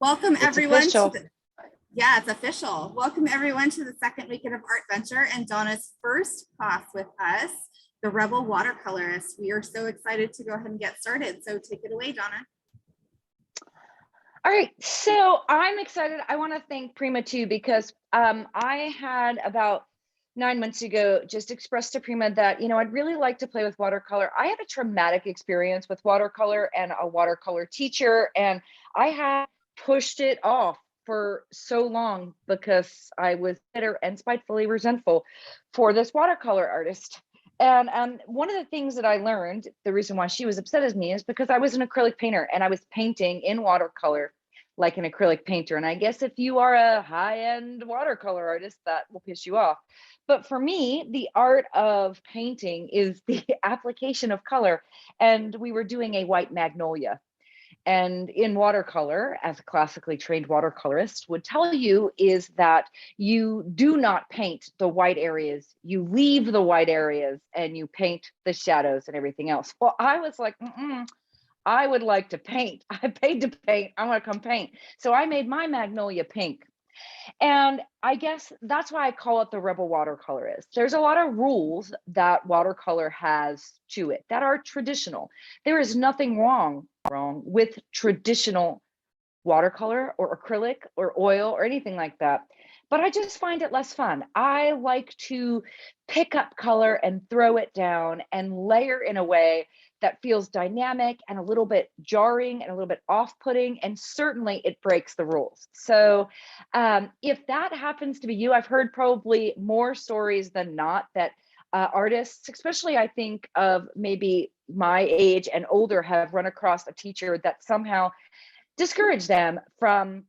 Welcome It's everyone official. yeah, it's official. Welcome everyone to the second weekend of ArtVenture and Donna's first class with us, the Rebel Watercolorist. We are so excited to go ahead and get started. So take it away, Donna. All right, so I'm excited. I want to thank Prima too, because I had about 9 months ago just expressed to Prima that, I'd really like to play with watercolor. I had a traumatic experience with watercolor and a watercolor teacher, and I had pushed it off for so long because I was bitter and spitefully resentful for this watercolor artist. And one of the things that I learned, the reason why she was upset at me is because I was an acrylic painter and I was painting in watercolor like an acrylic painter. And I guess if you are a high-end watercolor artist, that will piss you off. But for me, the art of painting is the application of color. And we were doing a white magnolia. And in watercolor, as a classically trained watercolorist would tell you, is that you do not paint the white areas, you leave the white areas and you paint the shadows and everything else. Well, I was like, I would like to paint. I paid to paint. I want to come paint. So I made my magnolia pink. And I guess that's why I call it the Rebel Watercolorist. There's a lot of rules that watercolor has to it that are traditional. There is nothing wrong with traditional watercolor or acrylic or oil or anything like that. But I just find it less fun. I like to pick up color and throw it down and layer in a way that feels dynamic and a little bit jarring and a little bit off-putting, and certainly it breaks the rules. So if that happens to be you, I've heard probably more stories than not that artists, especially I think of maybe my age and older, have run across a teacher that somehow discouraged them from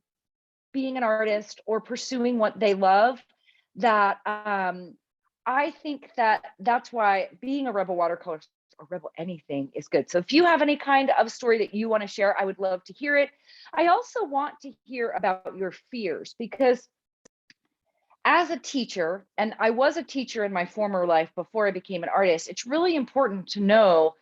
being an artist or pursuing what they love. That I think that's why being a Rebel watercolorist or Rebel anything is good. So if you have any kind of story that you want to share, I would love to hear it. I also want to hear about your fears, because as a teacher, and I was a teacher in my former life before I became an artist, it's really important to know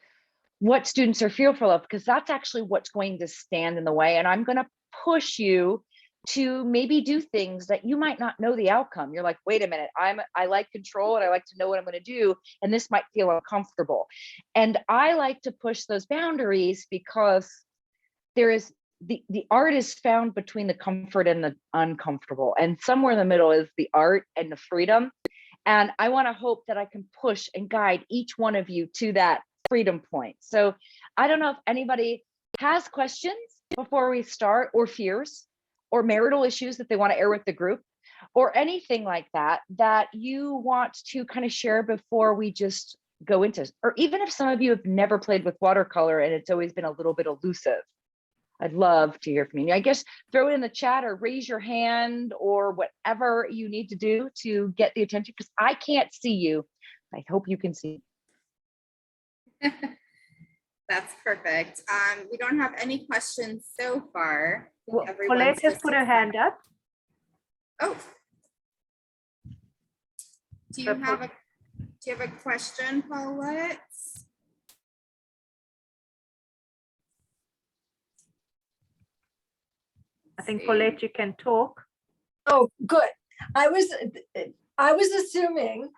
what students are fearful of, because that's actually what's going to stand in the way. And I'm going to push you to maybe do things that you might not know the outcome. You're like, wait a minute, I like control and I like to know what I'm going to do, and this might feel uncomfortable. And I like to push those boundaries because there is the art is found between the comfort and the uncomfortable, and somewhere in the middle is the art and the freedom. And I want to hope that I can push and guide each one of you to that freedom point. So I don't know if anybody has questions before we start, or fears, or marital issues that they want to air with the group, or anything like that that you want to kind of share before we just go into, or even if some of you have never played with watercolor and it's always been a little bit elusive. I'd love to hear from you. I guess throw it in the chat or raise your hand or whatever you need to do to get the attention, because I can't see you. I hope you can see. That's perfect. We don't have any questions so far. Well, Colette has put her hand up. Oh. Do you have a question, Paulette? I think Colette, you can talk. Oh, good. I was assuming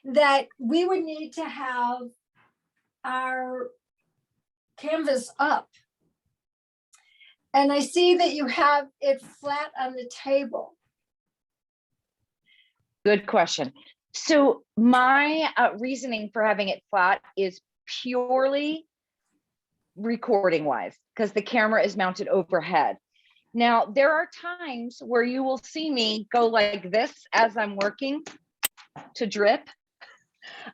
that we would need to have our canvas up. And I see that you have it flat on the table. Good question. So my reasoning for having it flat is purely recording wise, because the camera is mounted overhead. Now, there are times where you will see me go like this as I'm working to drip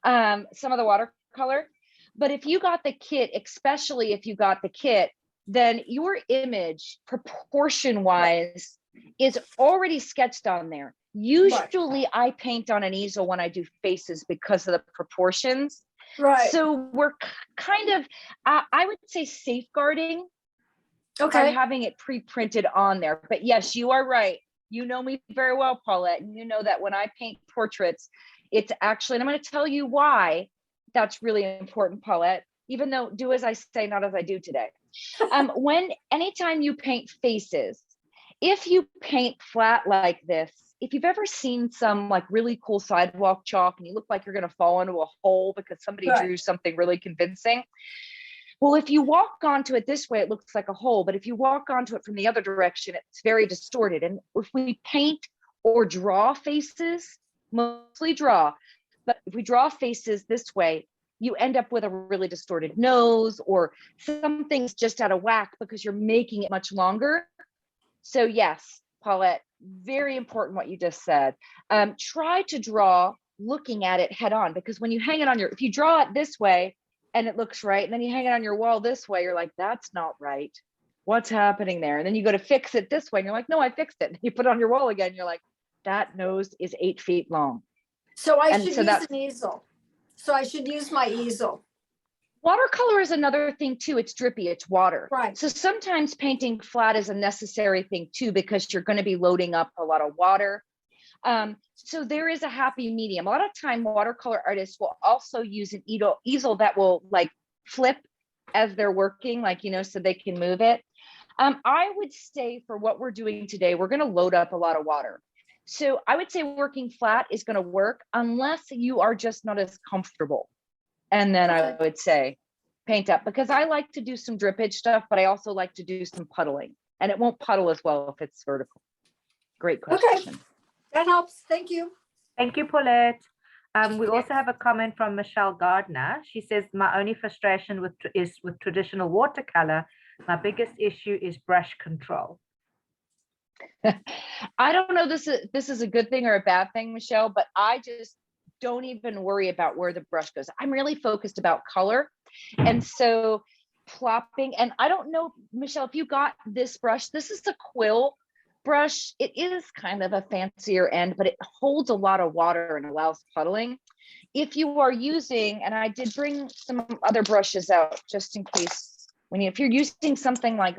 some of the watercolor. But if you got the kit, especially if you got the kit, then your image proportion wise is already sketched on there. Usually I paint on an easel when I do faces because of the proportions. Right. So we're kind of, I would say, safeguarding by having it pre-printed on there. But yes, you are right. You know me very well, Paulette, and you know that when I paint portraits, it's actually, and I'm going to tell you why that's really important, Paulette, even though do as I say, not as I do today. Anytime you paint faces, if you paint flat like this, if you've ever seen some like really cool sidewalk chalk and you look like you're going to fall into a hole because somebody Right. drew something really convincing. Well, if you walk onto it this way, it looks like a hole, but if you walk onto it from the other direction, it's very distorted. And if we paint or draw faces, mostly draw, but if we draw faces this way, you end up with a really distorted nose or something's just out of whack because you're making it much longer. So yes, Paulette, very important what you just said. Try to draw looking at it head on, because when you hang it on if you draw it this way and it looks right, and then you hang it on your wall this way, you're like, that's not right. What's happening there? And then you go to fix it this way and you're like, no, I fixed it. And you put it on your wall again, you're like, that nose is 8 feet long. So I And should so use that's- an easel. So I should use my easel. Watercolor is another thing too. It's drippy, it's water. Right. So sometimes painting flat is a necessary thing too, because you're going to be loading up a lot of water. So there is a happy medium. A lot of time watercolor artists will also use an easel that will like flip as they're working, like, so they can move it. I would say for what we're doing today, we're going to load up a lot of water. So I would say working flat is going to work unless you are just not as comfortable. And then I would say paint up, because I like to do some drippage stuff, but I also like to do some puddling, and it won't puddle as well if it's vertical. Great question. That helps. Thank you. Thank you, Paulette. We also have a comment from Michelle Gardner. She says, my only frustration is with traditional watercolor. My biggest issue is brush control. I don't know this is a good thing or a bad thing, Michelle, but I just don't even worry about where the brush goes. I'm really focused about color. And so plopping, and I don't know, Michelle, if you got this brush, this is a quill brush. It is kind of a fancier end, but it holds a lot of water and allows puddling. If you are using, and I did bring some other brushes out just in case, if you're using something like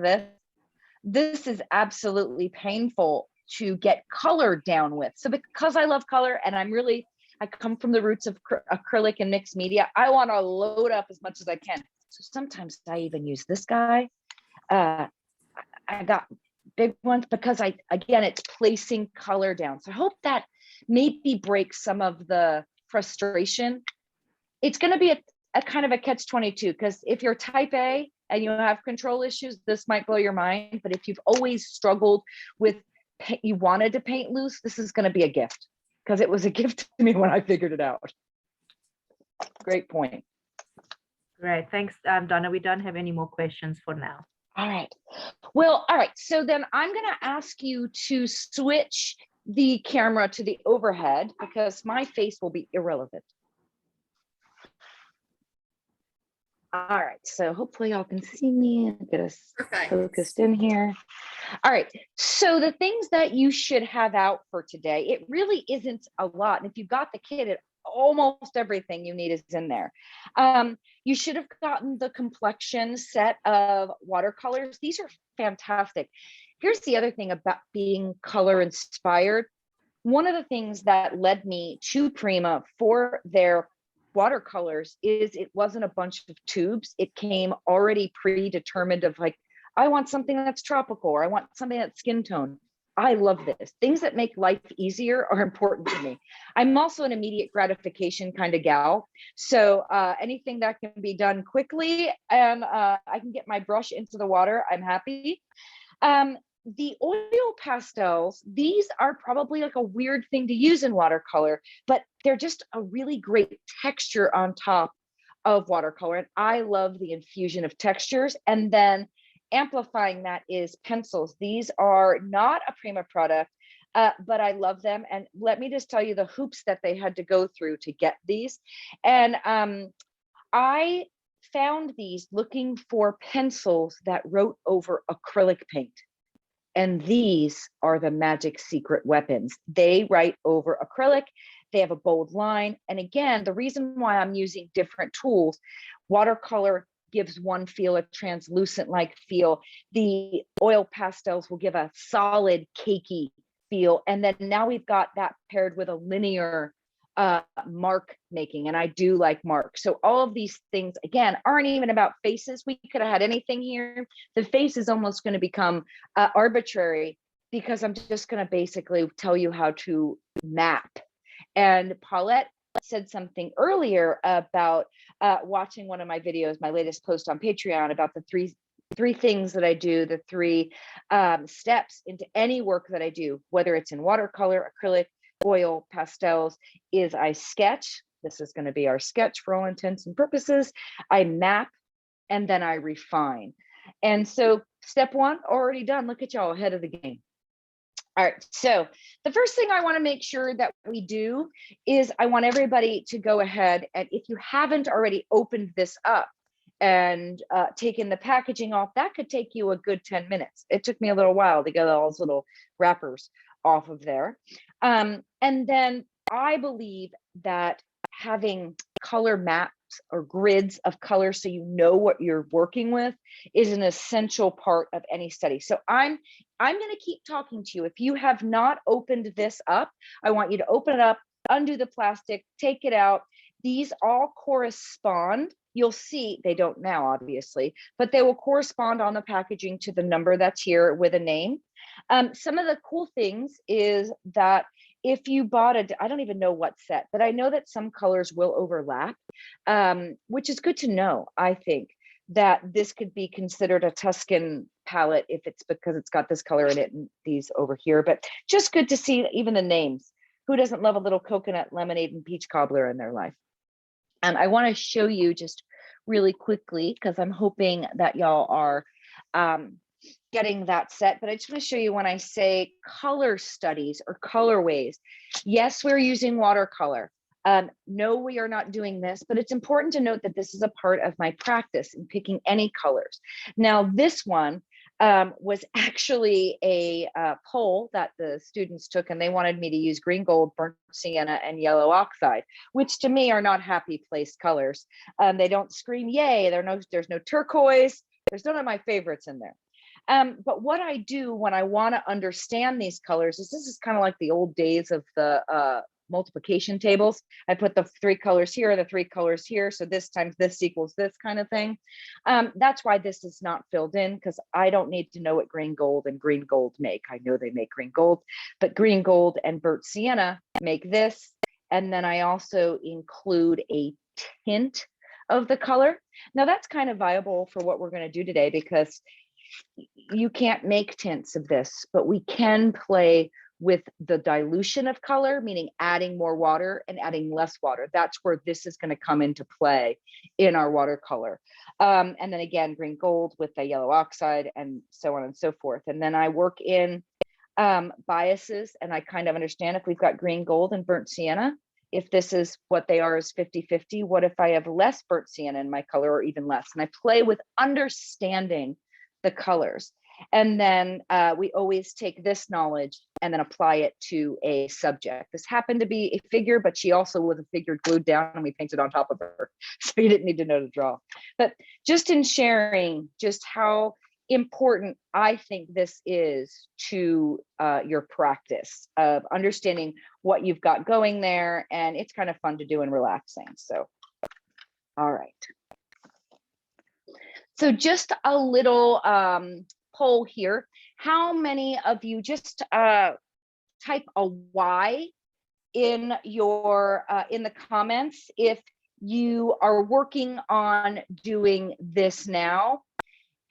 this is absolutely painful to get color down with. So because I love color and I come from the roots of acrylic and mixed media, I want to load up as much as I can. So sometimes I even use this guy. I got big ones because it's placing color down. So I hope that maybe breaks some of the frustration. It's going to be a kind of a catch-22, because if you're type A and you have control issues, this might blow your mind. But if you've always struggled with, you wanted to paint loose, this is going to be a gift, because it was a gift to me when I figured it out. Great point. Great. Thanks, Donna. We don't have any more questions for now. All right. Well, all right. So then I'm going to ask you to switch the camera to the overhead, because my face will be irrelevant. All right. So hopefully y'all can see me and get us focused in here. All right. So the things that you should have out for today, it really isn't a lot. And if you got the kit, almost everything you need is in there. You should have gotten the complexion set of watercolors. These are fantastic. Here's the other thing about being color inspired. One of the things that led me to Prima for their watercolors is it wasn't a bunch of tubes. It came already predetermined of like, I want something that's tropical, or I want something that's skin tone. I love this. Things that make life easier are important to me. I'm also an immediate gratification kind of gal. So anything that can be done quickly and I can get my brush into the water, I'm happy. The oil pastels, these are probably like a weird thing to use in watercolor, but they're just a really great texture on top of watercolor. And I love the infusion of textures. And then amplifying that is pencils. These are not a Prima product, but I love them. And let me just tell you the hoops that they had to go through to get these. And I found these looking for pencils that wrote over acrylic paint. And these are the magic secret weapons. They write over acrylic. They have a bold line. And again, the reason why I'm using different tools, watercolor gives one feel, a translucent like feel. The oil pastels will give a solid cakey feel. And then now we've got that paired with a linear mark making, and I do like marks. So all of these things, again, aren't even about faces. We could have had anything here. The face is almost going to become arbitrary because I'm just going to basically tell you how to map. And Paulette said something earlier about watching one of my videos, my latest post on Patreon, about the three things that I do, the three steps into any work that I do, whether it's in watercolor, acrylic, oil, pastels, is I sketch. This is going to be our sketch for all intents and purposes. I map, and then I refine. And so step one, already done. Look at y'all ahead of the game. All right, so the first thing I want to make sure that we do is I want everybody to go ahead, and if you haven't already opened this up and taken the packaging off, that could take you a good 10 minutes. It took me a little while to get all those little wrappers off of there. And then I believe that having color maps or grids of color so you know what you're working with is an essential part of any study. So I'm going to keep talking to you. If you have not opened this up, I want you to open it up, undo the plastic, take it out. These all correspond. You'll see, they don't now, obviously, but they will correspond on the packaging to the number that's here with a name. Some of the cool things is that if you bought I don't even know what set, but I know that some colors will overlap, which is good to know. I think that this could be considered a Tuscan palette if it's because it's got this color in it and these over here, but just good to see even the names. Who doesn't love a little coconut, lemonade, and peach cobbler in their life? And I want to show you just really quickly, because I'm hoping that y'all are getting that set, but I just want to show you when I say color studies or colorways. Yes, we're using watercolor. No, we are not doing this, but it's important to note that this is a part of my practice in picking any colors. Now, this one was actually a poll that the students took, and they wanted me to use green gold, burnt sienna, and yellow oxide, which to me are not happy placed colors. They don't scream yay. There's no turquoise. There's none of my favorites in there. But what I do when I want to understand these colors is this is kind of like the old days of the multiplication tables. I put the three colors here, the three colors here. So this times this equals this kind of thing. That's why this is not filled in, because I don't need to know what green gold and green gold make. I know they make green gold, but green gold and burnt sienna make this. And then I also include a tint of the color. Now that's kind of viable for what we're going to do today, because you can't make tints of this, but we can play with the dilution of color, meaning adding more water and adding less water. That's where this is going to come into play in our watercolor. And then again, green gold with the yellow oxide and so on and so forth. And then I work in biases, and I kind of understand if we've got green gold and burnt sienna, if this is what they are is 50-50, what if I have less burnt sienna in my color or even less? And I play with understanding the colors. And then we always take this knowledge and then apply it to a subject. This happened to be a figure, but she also was a figure glued down and we painted on top of her. So you didn't need to know to draw. But just in sharing just how important I think this is to your practice of understanding what you've got going there. And it's kind of fun to do and relaxing. So, all right. So just a little poll here. How many of you just type a Y in your in the comments if you are working on doing this now,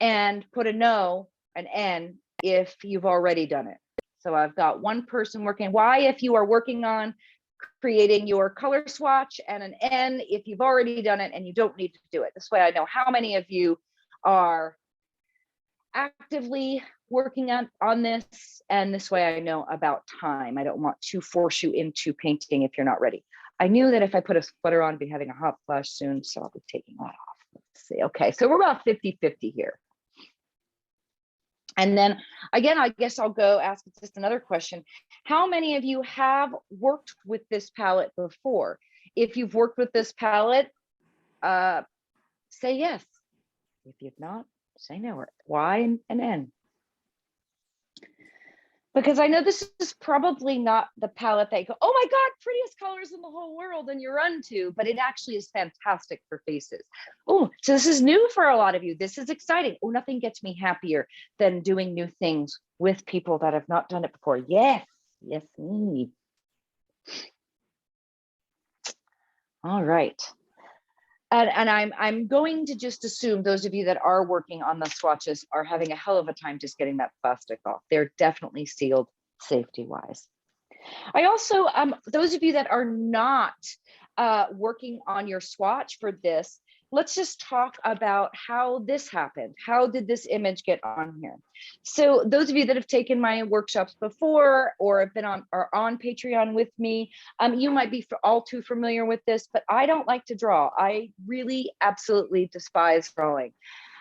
and put a no, an N if you've already done it. So I've got one person working Y if you are working on creating your color swatch, and an N if you've already done it and you don't need to do it. This way I know how many of you are actively working on this, and this way I know about time. I don't want to force you into painting if you're not ready. I knew that if I put a sweater on, I'd be having a hot flash soon, so I'll be taking that off. Let's see. Okay, so we're about 50-50 here. And then again, I guess I'll go ask just another question. How many of you have worked with this palette before? If you've worked with this palette, say yes. If you've not, say no. Y and N. because I know this is probably not the palette that you go, oh my God, prettiest colors in the whole world, and you run to, but it actually is fantastic for faces. Oh, so this is new for a lot of you. This is exciting. Oh, nothing gets me happier than doing new things with people that have not done it before. Yes, yes, me. All right. And I'm going to just assume those of you that are working on the swatches are having a hell of a time just getting that plastic off. They're definitely sealed safety wise. I also, those of you that are not working on your swatch for this, let's just talk about how this happened. How did this image get on here? So those of you that have taken my workshops before or have been on Patreon with me, you might be all too familiar with this, but I don't like to draw. I really absolutely despise drawing.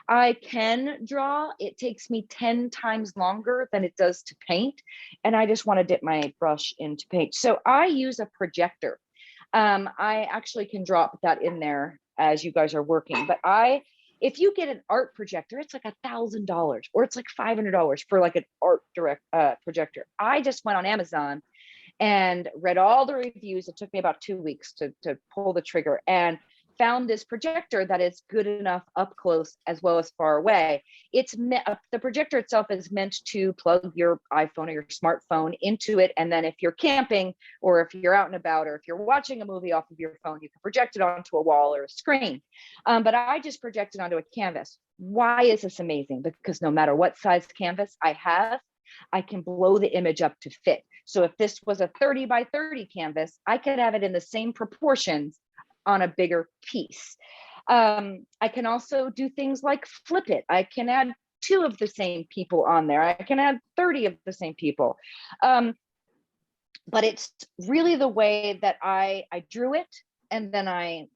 I can draw. It takes me 10 times longer than it does to paint. And I just want to dip my brush into paint. So I use a projector. I actually can drop that in there as you guys are working. But if you get an art projector, it's like $1,000 or it's like $500 for like an art direct projector. I just went on Amazon and read all the reviews. It took me about 2 weeks to pull the trigger and found this projector that is good enough up close as well as far away. The projector itself is meant to plug your iPhone or your smartphone into it. And then if you're camping or if you're out and about or if you're watching a movie off of your phone, you can project it onto a wall or a screen. But I just projected onto a canvas. Why is this amazing? Because no matter what size canvas I have, I can blow the image up to fit. So if this was a 30 by 30 canvas, I could have it in the same proportions on a bigger piece. I can also do things like flip it. I can add 2 of the same people on there. I can add 30 of the same people. But it's really the way that I drew it, and then I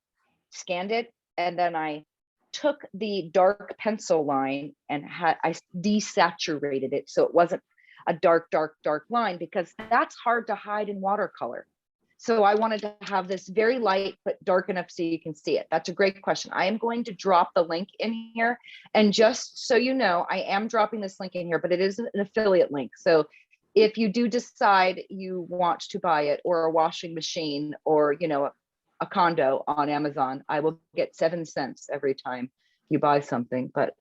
scanned it, and then I took the dark pencil line and I desaturated it so it wasn't a dark line, because that's hard to hide in watercolor. So I wanted to have this very light, but dark enough so you can see it. That's a great question. I am going to drop the link in here. And just so you know, I am dropping this link in here, but it is an affiliate link. So if you do decide you want to buy it, or a washing machine, or, you know, a condo on Amazon, I will get 7 cents every time you buy something. But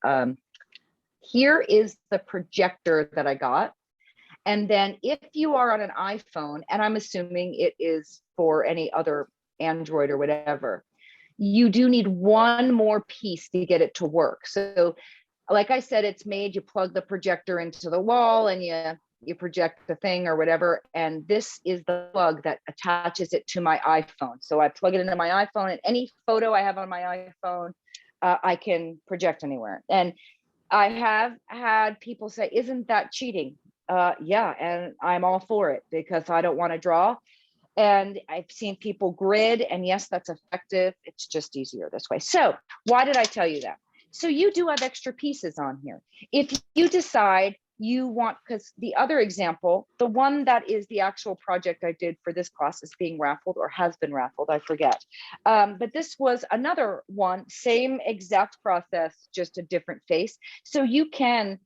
here is the projector that I got. And then if you are on an iPhone, and I'm assuming it is for any other Android or whatever, you do need one more piece to get it to work. So like I said, it's made, you plug the projector into the wall and you project the thing or whatever. And this is the plug that attaches it to my iPhone. So I plug it into my iPhone, and any photo I have on my iPhone, I can project anywhere. And I have had people say, isn't that cheating? Yeah, and I'm all for it because I don't want to draw. And I've seen people grid, and yes, that's effective. It's just easier this way. So why did I tell you that? So you do have extra pieces on here. If you decide you want, because the other example, the one that is the actual project I did for this class is being raffled, or has been raffled, I forget. But this was another one, same exact process, just a different face. So you can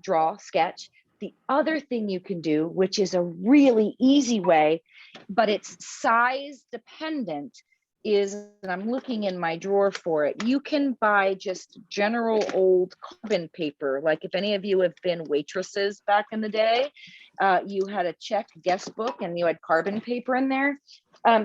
draw, sketch. The other thing you can do, which is a really easy way, but it's size dependent, is, and I'm looking in my drawer for it, you can buy just general old carbon paper. Like if any of you have been waitresses back in the day, you had a check guest book and you had carbon paper in there.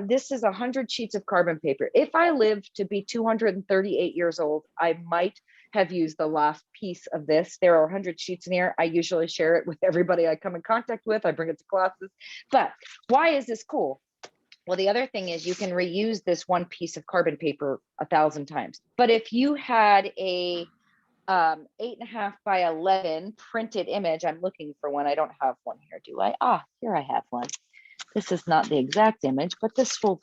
This is 100 sheets of carbon paper. If I live to be 238 years old, I might have used the last piece of this. There are 100 sheets in here. I usually share it with everybody I come in contact with. I bring it to classes. But why is this cool? Well, the other thing is you can reuse this one piece of carbon paper 1,000 times. But if you had a 8.5 by 11 printed image, I'm looking for one. I don't have one here, do I? Ah, here I have one. This is not the exact image, but this will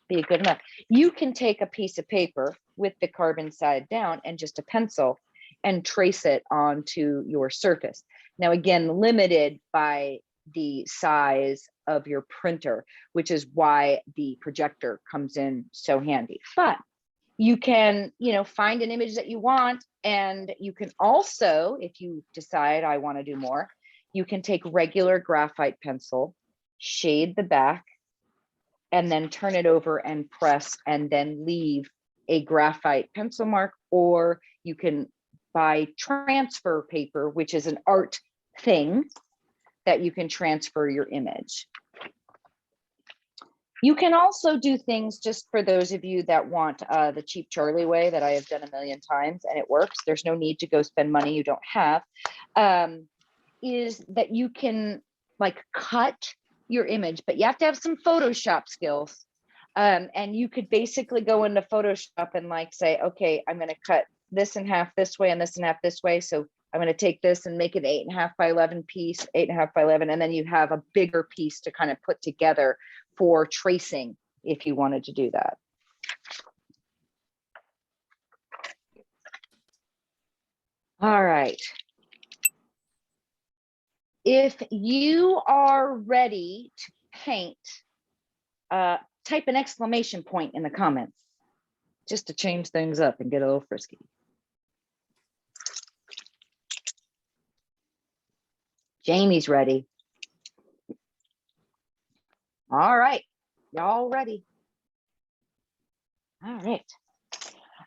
be good enough. You can take a piece of paper with the carbon side down and just a pencil and trace it onto your surface. Now, again, limited by the size of your printer, which is why the projector comes in so handy. But you can, you know, find an image that you want, and you can also, if you decide I want to do more, you can take regular graphite pencil, shade the back, and then turn it over and press, and then leave a graphite pencil mark, or you can buy transfer paper, which is an art thing that you can transfer your image. You can also do things, just for those of you that want the cheap Charlie way that I have done a million times and it works, there's no need to go spend money you don't have, is that you can like cut your image, but you have to have some Photoshop skills. And you could basically go into Photoshop and like say, okay, I'm going to cut this in half this way and this in half this way. So I'm going to take this and make it 8.5 by 11 piece, 8.5 by 11. And then you have a bigger piece to kind of put together for tracing if you wanted to do that. All right. If you are ready to paint, type an exclamation point in the comments just to change things up and get a little frisky. Jamie's ready. All right, y'all ready? All right.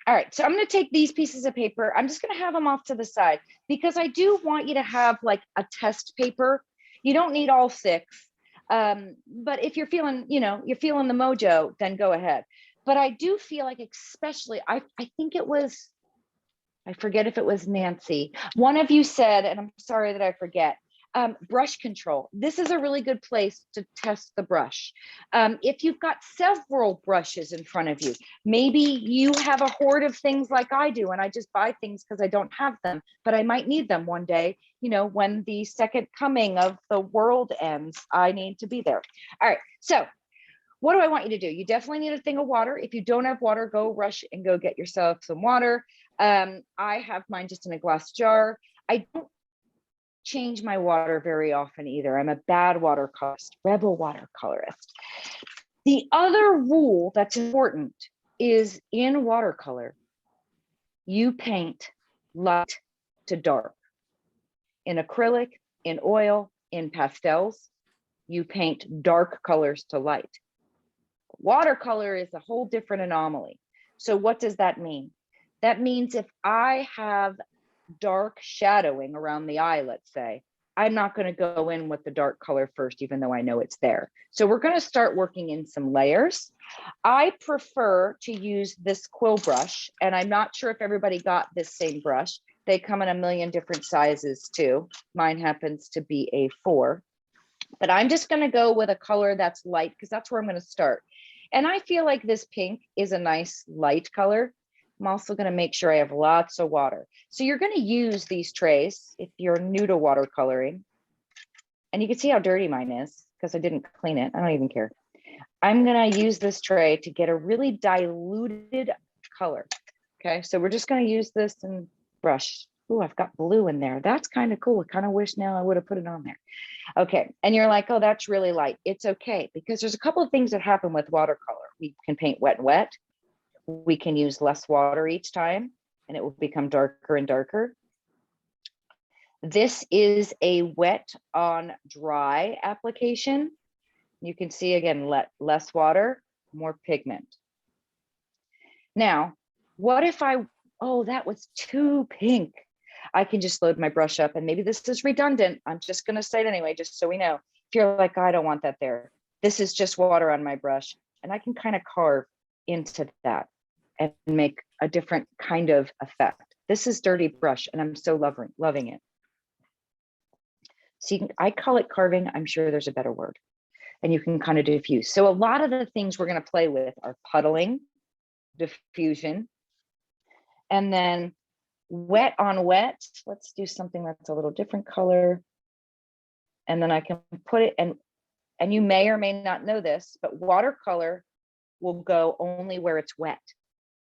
All right, so I'm going to take these pieces of paper. I'm just going to have them off to the side because I do want you to have like a test paper. You don't need all 6. But if you're feeling, you're feeling the mojo, then go ahead. But I do feel like, especially, I think it was, I forget if it was Nancy. One of you said, and I'm sorry that I forget, brush control. This is a really good place to test the brush. If you've got several brushes in front of you, maybe you have a hoard of things like I do, and I just buy things because I don't have them, but I might need them one day, when the second coming of the world ends, I need to be there. All right, so what do I want you to do? You definitely need a thing of water. If you don't have water, go rush and go get yourself some water. I have mine just in a glass jar. I don't change my water very often either. I'm a bad watercolorist, rebel watercolorist. The other rule that's important is in watercolor, you paint light to dark. In acrylic, in oil, in pastels, you paint dark colors to light. Watercolor is a whole different anomaly. So what does that mean? That means if I have dark shadowing around the eye, let's say, I'm not going to go in with the dark color first, even though I know it's there. So we're going to start working in some layers. I prefer to use this quill brush, and I'm not sure if everybody got this same brush. They come in a million different sizes too. Mine happens to be a 4, but I'm just going to go with a color that's light because that's where I'm going to start. And I feel like this pink is a nice light color. I'm also going to make sure I have lots of water. So you're going to use these trays if you're new to watercoloring. And you can see how dirty mine is because I didn't clean it. I don't even care. I'm going to use this tray to get a really diluted color. Okay, so we're just going to use this and brush. Ooh, I've got blue in there. That's kind of cool. I kind of wish now I would have put it on there. Okay, and you're like, oh, that's really light. It's okay, because there's a couple of things that happen with watercolor. We can paint wet and wet. We can use less water each time, and it will become darker and darker. This is a wet on dry application. You can see again, less water, more pigment. Now, what if oh, that was too pink. I can just load my brush up, and maybe this is redundant. I'm just going to say it anyway, just so we know. If you're like, I don't want that there, this is just water on my brush, and I can kind of carve into that and make a different kind of effect. This is dirty brush, and I'm so loving it. So I call it carving. I'm sure there's a better word, and you can kind of diffuse. So a lot of the things we're going to play with are puddling, diffusion, and then wet on wet. Let's do something that's a little different color. And then I can put it, and you may or may not know this, but watercolor will go only where it's wet.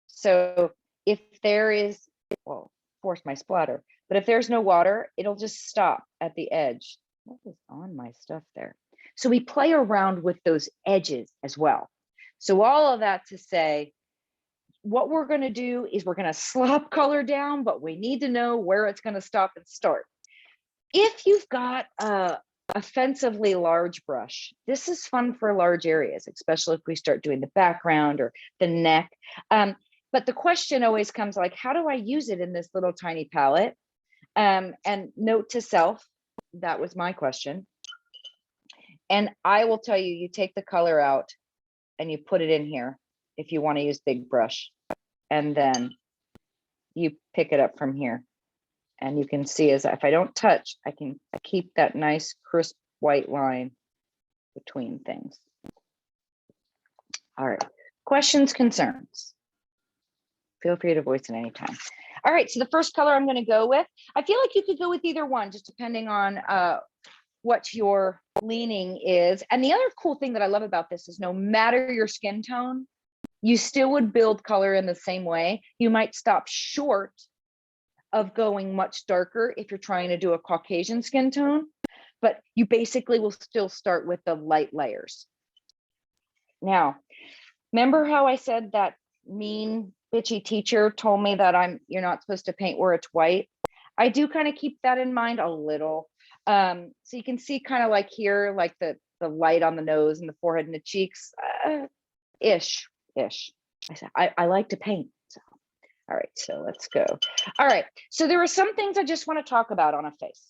So if there is, well, force my splatter, but if there's no water, it'll just stop at the edge. What was on my stuff there? So we play around with those edges as well. So all of that to say, what we're going to do is we're going to slop color down, but we need to know where it's going to stop and start. If you've got a offensively large brush, this is fun for large areas, especially if we start doing the background or the neck. But the question always comes like, how do I use it in this little tiny palette? And note to self, that was my question. And I will tell you, you take the color out and you put it in here if you want to use big brush. And then you pick it up from here. And you can see as if I don't touch, I can keep that nice crisp white line between things. All right, questions, concerns? Feel free to voice it anytime. All right, so the first color I'm going to go with, I feel like you could go with either one, just depending on what your leaning is. And the other cool thing that I love about this is no matter your skin tone, you still would build color in the same way. You might stop short of going much darker if you're trying to do a Caucasian skin tone, but you basically will still start with the light layers. Now, remember how I said that mean bitchy teacher told me that you're not supposed to paint where it's white? I do kind of keep that in mind a little. So you can see kind of like here, like the light on the nose and the forehead and the cheeks, ish. I said, I like to paint. So, all right, so let's go. All right, so there are some things I just want to talk about on a face.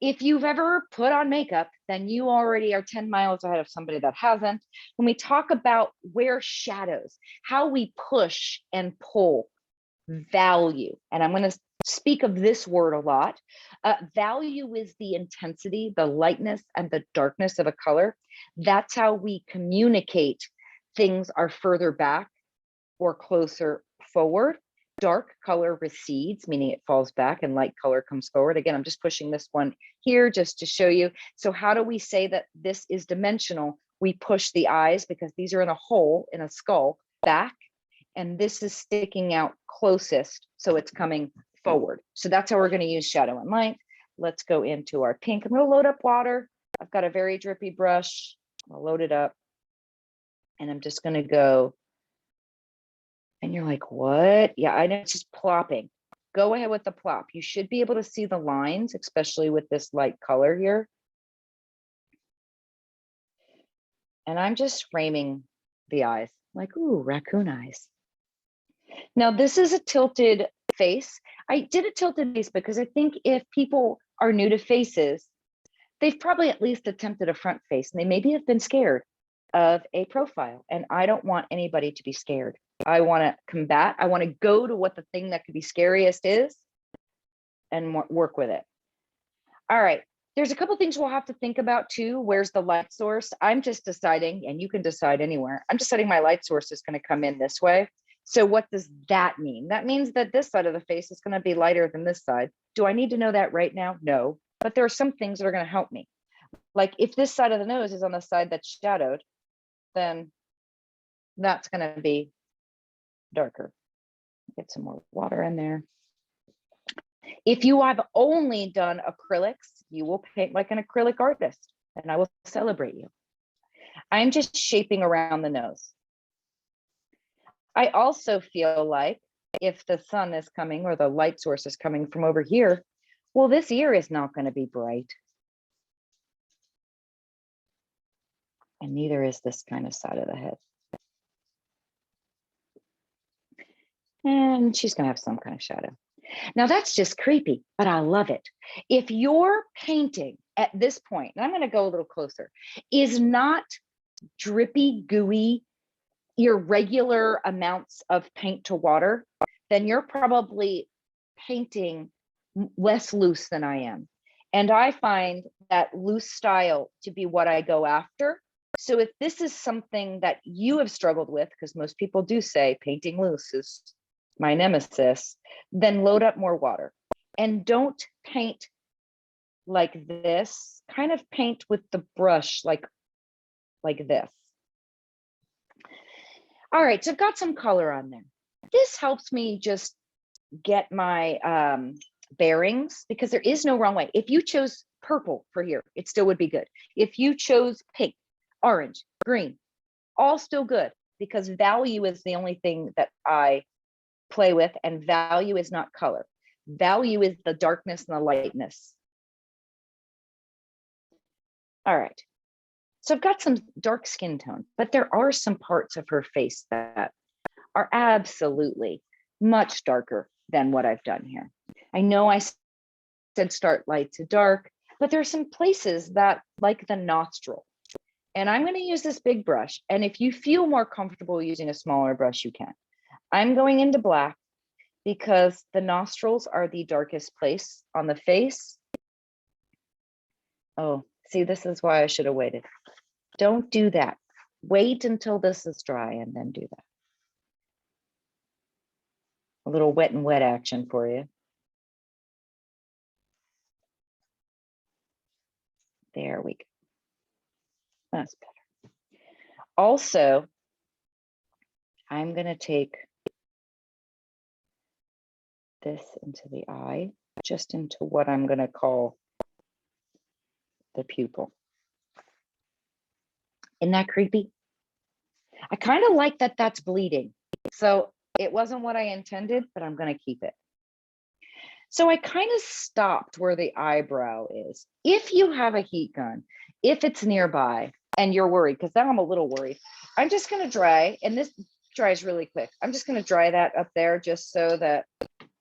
If you've ever put on makeup, then you already are 10 miles ahead of somebody that hasn't. When we talk about where shadows, how we push and pull value, and I'm going to speak of this word a lot. Value is the intensity, the lightness, and the darkness of a color. That's how we communicate things are further back or closer forward. Dark color recedes, meaning it falls back, and light color comes forward. Again, I'm just pushing this one here just to show you. So how do we say that this is dimensional? We push the eyes, because these are in a hole in a skull, back, and this is sticking out closest, so it's coming forward. So that's how we're going to use shadow and light. Let's go into our pink. I'm going to load up water. I've got a very drippy brush. I'll load it up, and I'm just going to go. And you're like, what? Yeah, I know, it's just plopping. Go ahead with the plop. You should be able to see the lines, especially with this light color here. And I'm just framing the eyes, like, ooh, raccoon eyes. Now, this is a tilted face. I did a tilted face because I think if people are new to faces, they've probably at least attempted a front face, and they maybe have been scared of a profile. And I don't want anybody to be scared. I want to combat. I want to go to what the thing that could be scariest is and work with it. All right. There's a couple things we'll have to think about too. Where's the light source? I'm just deciding, and you can decide anywhere. I'm deciding my light source is going to come in this way. So what does that mean? That means that this side of the face is going to be lighter than this side. Do I need to know that right now? No, but there are some things that are going to help me. Like if this side of the nose is on the side that's shadowed, then that's going to be darker. Get some more water in there. If you have only done acrylics, you will paint like an acrylic artist, and I will celebrate you. I'm just shaping around the nose. I also feel like if the sun is coming or the light source is coming from over here, well, this ear is not going to be bright. And neither is this kind of side of the head. And she's going to have some kind of shadow. Now that's just creepy, but I love it. If your painting at this point, and I'm going to go a little closer, is not drippy, gooey, irregular amounts of paint to water, then you're probably painting less loose than I am. And I find that loose style to be what I go after. So if this is something that you have struggled with, because most people do say painting loose is my nemesis, then load up more water and don't paint like this. Kind of paint with the brush like this. All right, so I've got some color on there. This helps me just get my bearings, because there is no wrong way. If you chose purple for here, it still would be good. If you chose pink, orange, green, all still good, because value is the only thing that I play with, and value is not color. Value is the darkness and the lightness. All right. So I've got some dark skin tone, but there are some parts of her face that are absolutely much darker than what I've done here. I know I said start light to dark, but there's some places that, like the nostril. And I'm going to use this big brush. And if you feel more comfortable using a smaller brush, you can. I'm going into black because the nostrils are the darkest place on the face. Oh, see, this is why I should have waited. Don't do that. Wait until this is dry and then do that. A little wet and wet action for you. There we go. That's better. Also, I'm going to take this into the eye, just into what I'm going to call the pupil. Isn't that creepy? I kind of like that that's bleeding. So it wasn't what I intended, but I'm going to keep it. So I kind of stopped where the eyebrow is. If you have a heat gun, if it's nearby and you're worried, because now I'm a little worried, I'm just going to dry, and this dries really quick. I'm just going to dry that up there just so that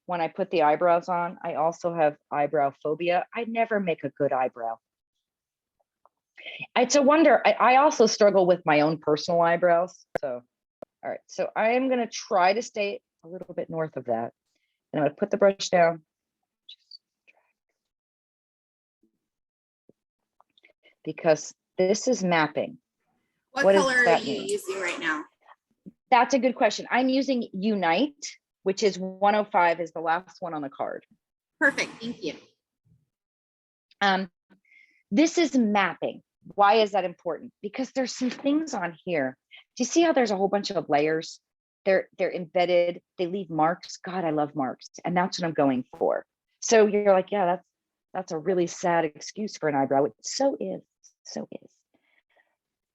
when I put the eyebrows on, I also have eyebrow phobia. I never make a good eyebrow. It's a wonder. I also struggle with my own personal eyebrows. So, all right. So I am going to try to stay a little bit north of that. And I'm going to put the brush down. Because this is mapping. What What does color are that you mean? using right now? That's a good question. I'm using Unite, which is 105 is the last one on the card. Perfect. Thank you. This is mapping. Why is that important? Because there's some things on here. Do you see how there's a whole bunch of layers? They're embedded. They leave marks. God, I love marks. And that's what I'm going for. So you're like, yeah, that's a really sad excuse for an eyebrow. It so is. So is.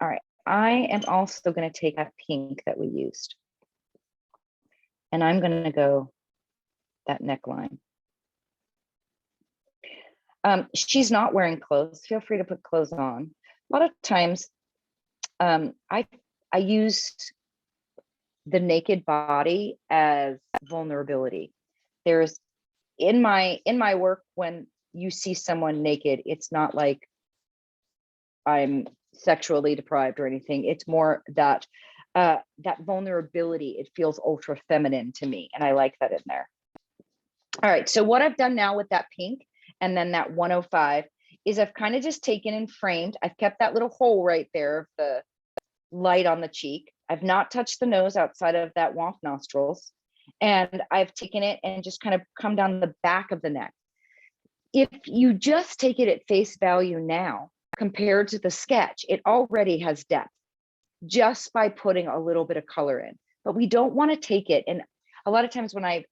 All right. I am also going to take that pink that we used. And I'm going to go that neckline. She's not wearing clothes. Feel free to put clothes on. A lot of times I use the naked body as vulnerability. There's in my work, when you see someone naked, it's not like I'm sexually deprived or anything. It's more that that vulnerability. It feels ultra feminine to me, and I like that in there. All right, so what I've done now with that pink and then that 105 is I've kind of just taken and framed. I've kept that little hole right there of the light on the cheek. I've not touched the nose outside of that womp nostrils. And I've taken it and just kind of come down the back of the neck. If you just take it at face value now, compared to the sketch, it already has depth just by putting a little bit of color in. But we don't want to take it. And a lot of times when I've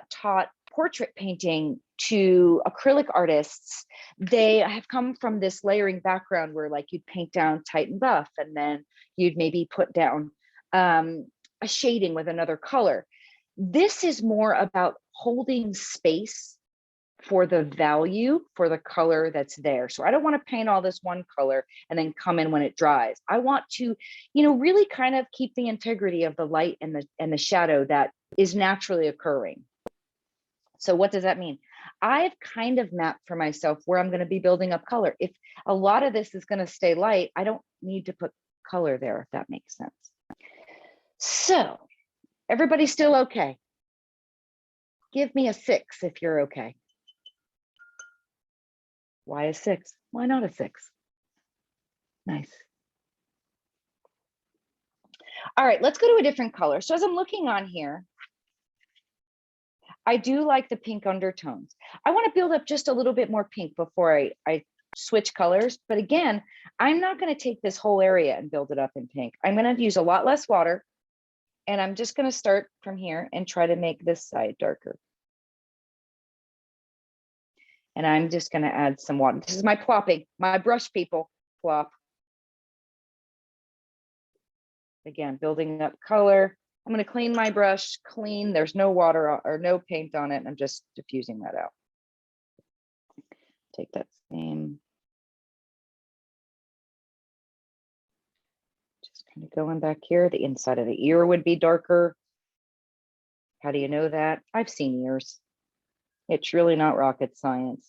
taught portrait painting to acrylic artists, they have come from this layering background where like you'd paint down tight and buff, and then you'd maybe put down a shading with another color. This is more about holding space for the value, for the color that's there. So I don't want to paint all this one color and then come in when it dries. I want to, really kind of keep the integrity of the light and the shadow that is naturally occurring. So what does that mean? I've kind of mapped for myself where I'm going to be building up color. If a lot of this is going to stay light, I don't need to put color there, if that makes sense. So everybody's still okay? Give me a 6 if you're okay. Why a 6? Why not a 6? Nice. All right, let's go to a different color. So as I'm looking on here, I do like the pink undertones. I want to build up just a little bit more pink before I switch colors. But again, I'm not going to take this whole area and build it up in pink. I'm going to use a lot less water. And I'm just going to start from here and try to make this side darker. And I'm just going to add some water. This is my plopping, my brush people plop. Again, building up color. I'm going to clean my brush, clean. There's no water or no paint on it. And I'm just diffusing that out. Take that same. Just kind of going back here. The inside of the ear would be darker. How do you know that? I've seen ears. It's really not rocket science.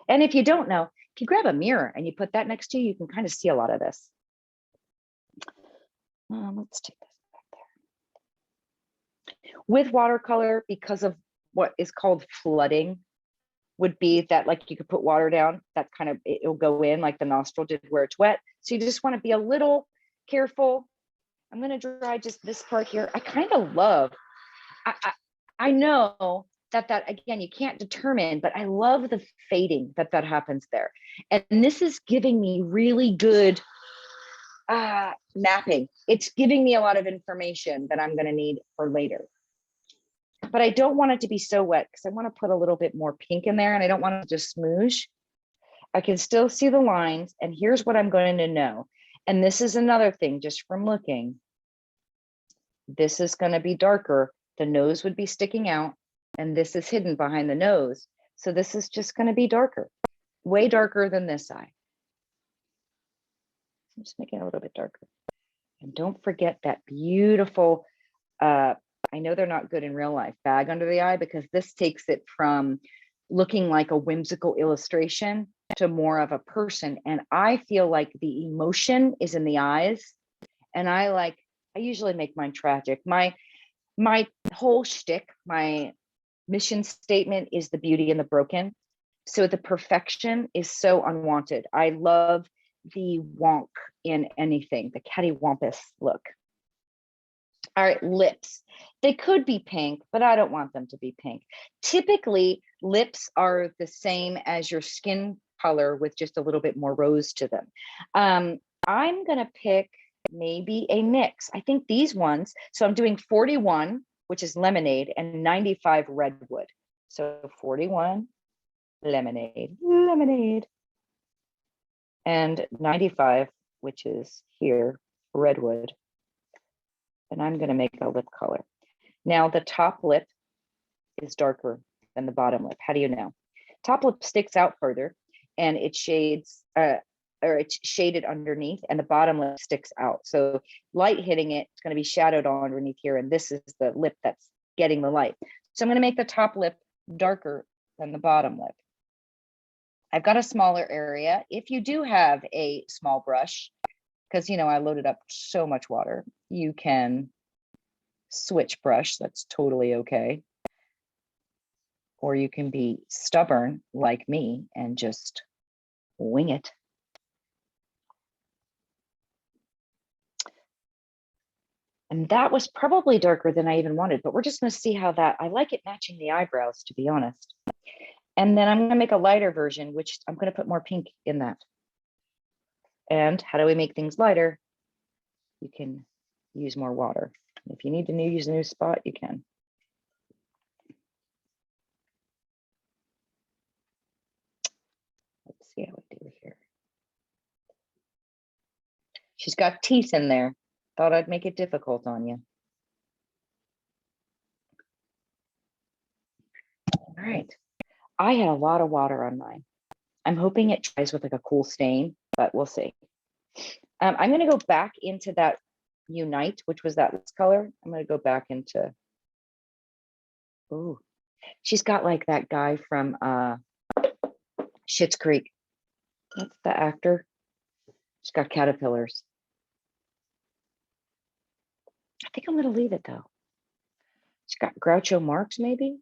And if you don't know, if you grab a mirror and you put that next to you, you can kind of see a lot of this. Let's take this back there. With watercolor, because of what is called flooding, would be that like you could put water down, that kind of, it'll go in like the nostril did where it's wet. So you just want to be a little careful. I'm going to dry just this part here. I kind of love, I know that again, you can't determine, but I love the fading that happens there. And this is giving me really good mapping. It's giving me a lot of information that I'm going to need for later. But I don't want it to be so wet because I want to put a little bit more pink in there and I don't want to just smoosh. I can still see the lines, and here's what I'm going to know. And this is another thing just from looking. This is going to be darker. The nose would be sticking out, and this is hidden behind the nose. So this is just going to be darker, way darker than this eye. I'm just making it a little bit darker. And don't forget that beautiful, I know they're not good in real life, bag under the eye, because this takes it from looking like a whimsical illustration to more of a person. And I feel like the emotion is in the eyes. And I usually make mine tragic. My whole shtick, my mission statement is the beauty in the broken. So the perfection is so unwanted. I love the wonk in anything, the cattywampus look. All right, lips. They could be pink, but I don't want them to be pink. Typically, lips are the same as your skin color with just a little bit more rose to them. I'm gonna pick maybe a mix. I think these ones, so I'm doing 41, which is lemonade, and 95 redwood. So 41, lemonade, and 95, which is here, redwood. And I'm going to make a lip color. Now the top lip is darker than the bottom lip. How do you know? Top lip sticks out further and it shades, or it's shaded underneath, and the bottom lip sticks out. So light hitting it, it's going to be shadowed on underneath here. And this is the lip that's getting the light. So I'm going to make the top lip darker than the bottom lip. I've got a smaller area. If you do have a small brush, because, you know, I loaded up so much water, you can switch brush. That's totally okay. Or you can be stubborn like me and just wing it. And that was probably darker than I even wanted, but we're just going to see how that, I like it matching the eyebrows, to be honest. And then I'm going to make a lighter version, which I'm going to put more pink in that. And how do we make things lighter? You can use more water. If you need to use a new spot, you can. Let's see how we do here. She's got teeth in there. Thought I'd make it difficult on you. All right. I had a lot of water on mine. I'm hoping it dries with like a cool stain, but we'll see. I'm going to go back into that Unite, which was that color. I'm going to go back into, oh, she's got like that guy from Schitt's Creek. That's the actor. She's got caterpillars. I think I'm going to leave it though. She's got Groucho Marx maybe.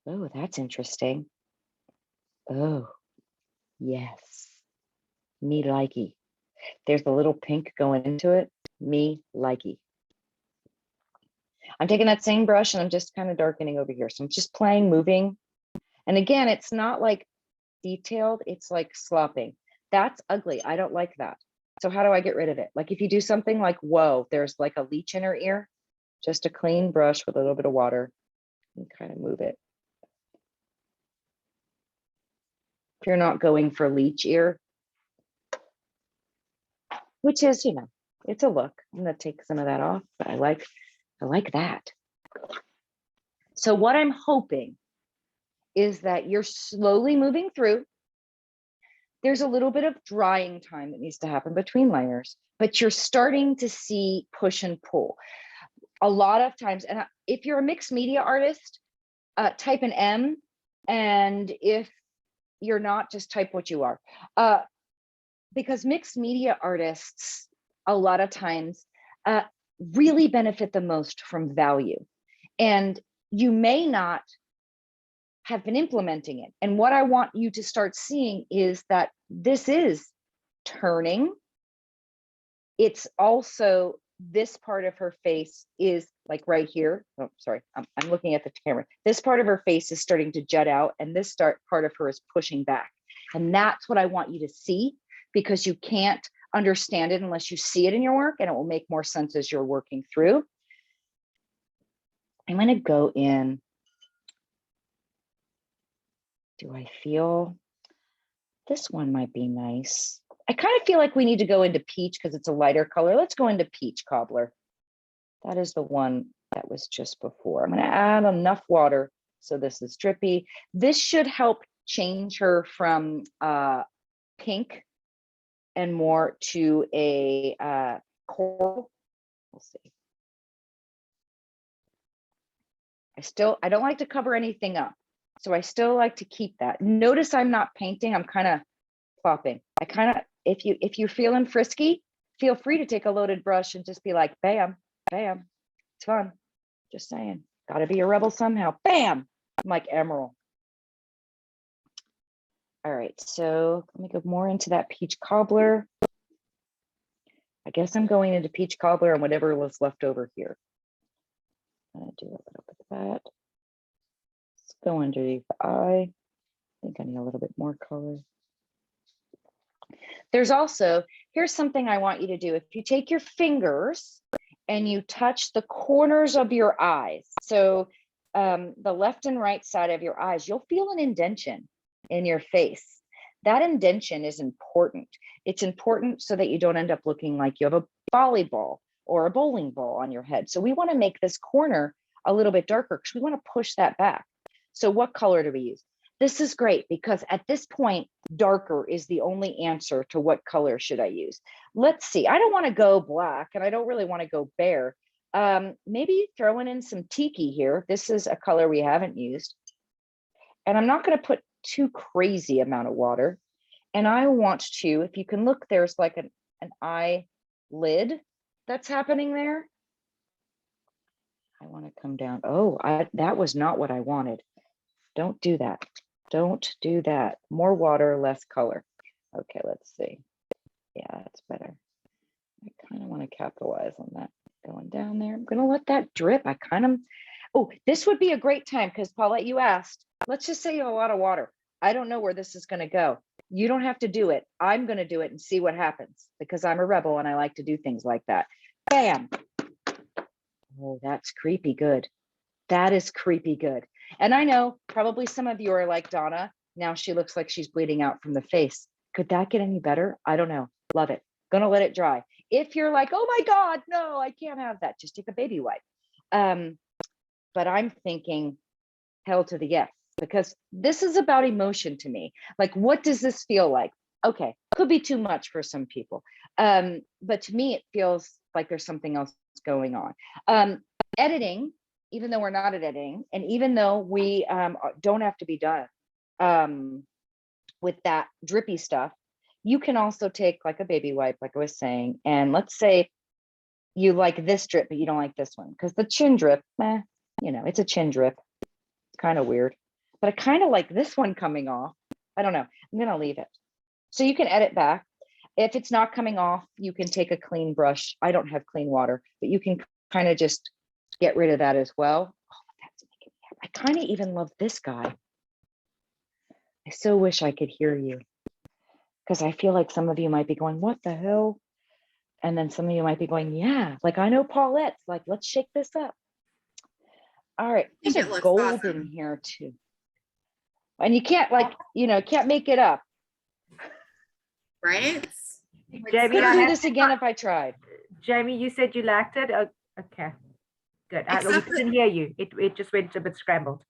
Oh, that's interesting. Oh, yes. Me likey. There's the little pink going into it. Me likey. I'm taking that same brush and I'm just kind of darkening over here. So I'm just playing, moving. And again, it's not like detailed. It's like slopping. That's ugly. I don't like that. So how do I get rid of it? Like if you do something like, whoa, there's like a leech in her ear, just a clean brush with a little bit of water and kind of move it. If you're not going for leech ear, which is, you know, It's a look. I'm gonna take some of that off, but I like that. So what I'm hoping is that you're slowly moving through. There's a little bit of drying time that needs to happen between layers, but you're starting to see push and pull. A lot of times, and if you're a mixed media artist, type an M, and if you're not, just type what you are. Because mixed media artists, a lot of times, really benefit the most from value. And you may not have been implementing it. And what I want you to start seeing is that this is turning. It's also, this part of her face is like right here. Oh, sorry, I'm looking at the camera. This part of her face is starting to jut out, and this part of her is pushing back. And that's what I want you to see, because you can't understand it unless you see it in your work, and it will make more sense as you're working through. I'm going to go in. Do I feel this one might be nice? I kind of feel like we need to go into peach because it's a lighter color. Let's go into peach cobbler. That is the one that was just before. I'm going to add enough water so this is drippy. This should help change her from pink and more to a coral. We'll see. I don't like to cover anything up, so I still like to keep that. Notice I'm not painting, I'm kind of plopping. I kind of, if you're feeling frisky, feel free to take a loaded brush and just be like, bam, bam. It's fun. Just saying, gotta be a rebel somehow. Bam, I'm like Emerald. All right, so let me go more into that peach cobbler. I guess I'm going into peach cobbler and whatever was left over here. I'm gonna do a little bit of that. Let's go underneath the eye. I think I need a little bit more color. There's also, here's something I want you to do. If you take your fingers and you touch the corners of your eyes, so the left and right side of your eyes, you'll feel an indentation in your face. That indentation is important. It's important so that you don't end up looking like you have a volleyball or a bowling ball on your head. So we want to make this corner a little bit darker because we want to push that back. So what color do we use? This is great because at this point, darker is the only answer to what color should I use. Let's see, I don't want to go black and I don't really want to go bare. Maybe throwing in some tiki here. This is a color we haven't used. And I'm not going to put too crazy amount of water. And I want to, if you can look, there's like an eyelid that's happening there. I want to come down. Oh, that was not what I wanted. Don't do that. Don't do that. More water, less color. Okay, let's see. Yeah, that's better. I kind of want to capitalize on that. Going down there. I'm going to let that drip. Oh, this would be a great time because Paulette, you asked, let's just say you have a lot of water. I don't know where this is going to go. You don't have to do it. I'm going to do it and see what happens because I'm a rebel and I like to do things like that. Bam. Oh, that's creepy good. That is creepy good. And I know probably some of you are like Donna. Now she looks like she's bleeding out from the face. Could that get any better? I don't know. Love it. Gonna let it dry. If you're like, oh my God, no, I can't have that. Just take a baby wipe. But I'm thinking hell to the yes, because this is about emotion to me. Like, what does this feel like? Okay, could be too much for some people. But to me, it feels like there's something else going on. Editing, even though we're not at editing, and even though we don't have to be done with that drippy stuff, you can also take like a baby wipe, like I was saying, and let's say you like this drip, but you don't like this one, because the chin drip, it's a chin drip. It's kind of weird, but I kind of like this one coming off. I don't know. I'm gonna leave it. So you can edit back. If it's not coming off, you can take a clean brush. I don't have clean water, but you can kind of just get rid of that as well. Oh, that's making me happy. I kind of even love this guy. I so wish I could hear you, because I feel like some of you might be going, what the hell? And then some of you might be going, yeah, like I know Paulette's like, let's shake this up. All right, there's a gold awesome in here too. And you can't can't make it up. Right? Jamie, Couldn't do this again if I tried. Jamie, you said you liked it. Oh, okay, good. We Except couldn't hear you. It just went a bit scrambled.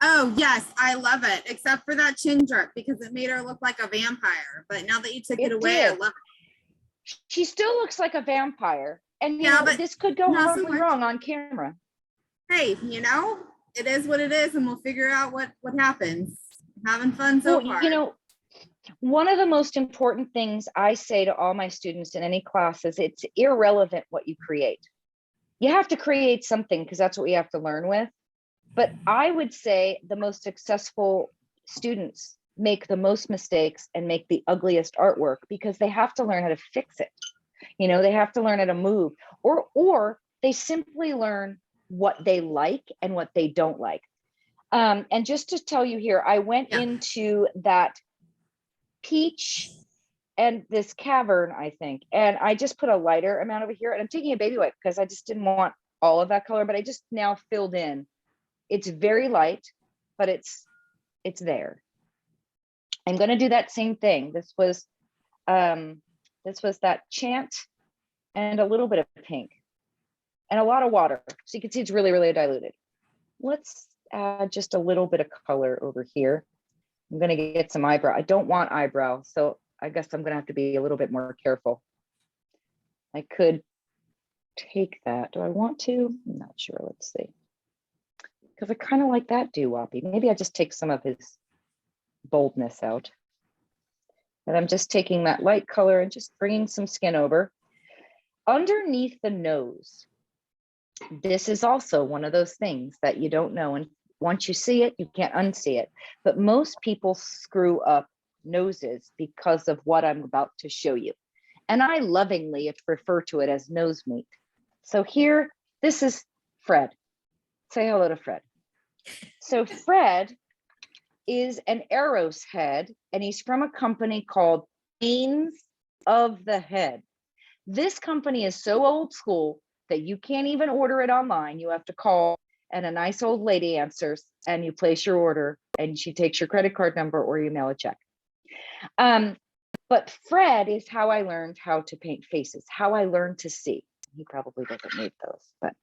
Oh, yes, I love it, except for that chin drip because it made her look like a vampire. But now that you took it away, I did. love She still looks like a vampire. And you Yeah, know, but this could go not so horribly much. wrong on camera. Hey, you know, it is what it is, and we'll figure out what happens. Having fun so Well, far. you know, one of the most important things I say to all my students in any class is it's irrelevant what you create. You have to create something because that's what we have to learn with. But I would say the most successful students make the most mistakes and make the ugliest artwork because they have to learn how to fix it. You know, they have to learn how to move, or they simply learn what they like and what they don't like. And just to tell you here, I went into that peach and this cavern, I think, and I just put a lighter amount over here, and I'm taking a baby wipe because I just didn't want all of that color, but I just now filled in. It's very light, but it's there. I'm going to do that same thing. This was that chant and a little bit of pink and a lot of water. So you can see it's really, really diluted. Let's add just a little bit of color over here. I'm going to get some eyebrow. I don't want eyebrow, so I guess I'm going to have to be a little bit more careful. I could take that. Do I want to? I'm not sure. Let's see. Because I kind of like that doo-woppy. Maybe I just take some of his boldness out. And I'm just taking that light color and just bringing some skin over. Underneath the nose, this is also one of those things that you don't know. And once you see it, you can't unsee it. But most people screw up noses because of what I'm about to show you. And I lovingly refer to it as nose meat. So here, this is Fred. Say hello to Fred. So Fred is an arrow's head, and he's from a company called Planes of the Head. This company is so old school that you can't even order it online. You have to call, and a nice old lady answers, and you place your order, and she takes your credit card number or you mail a check. But Fred is how I learned how to paint faces, how I learned to see. He probably doesn't need those, but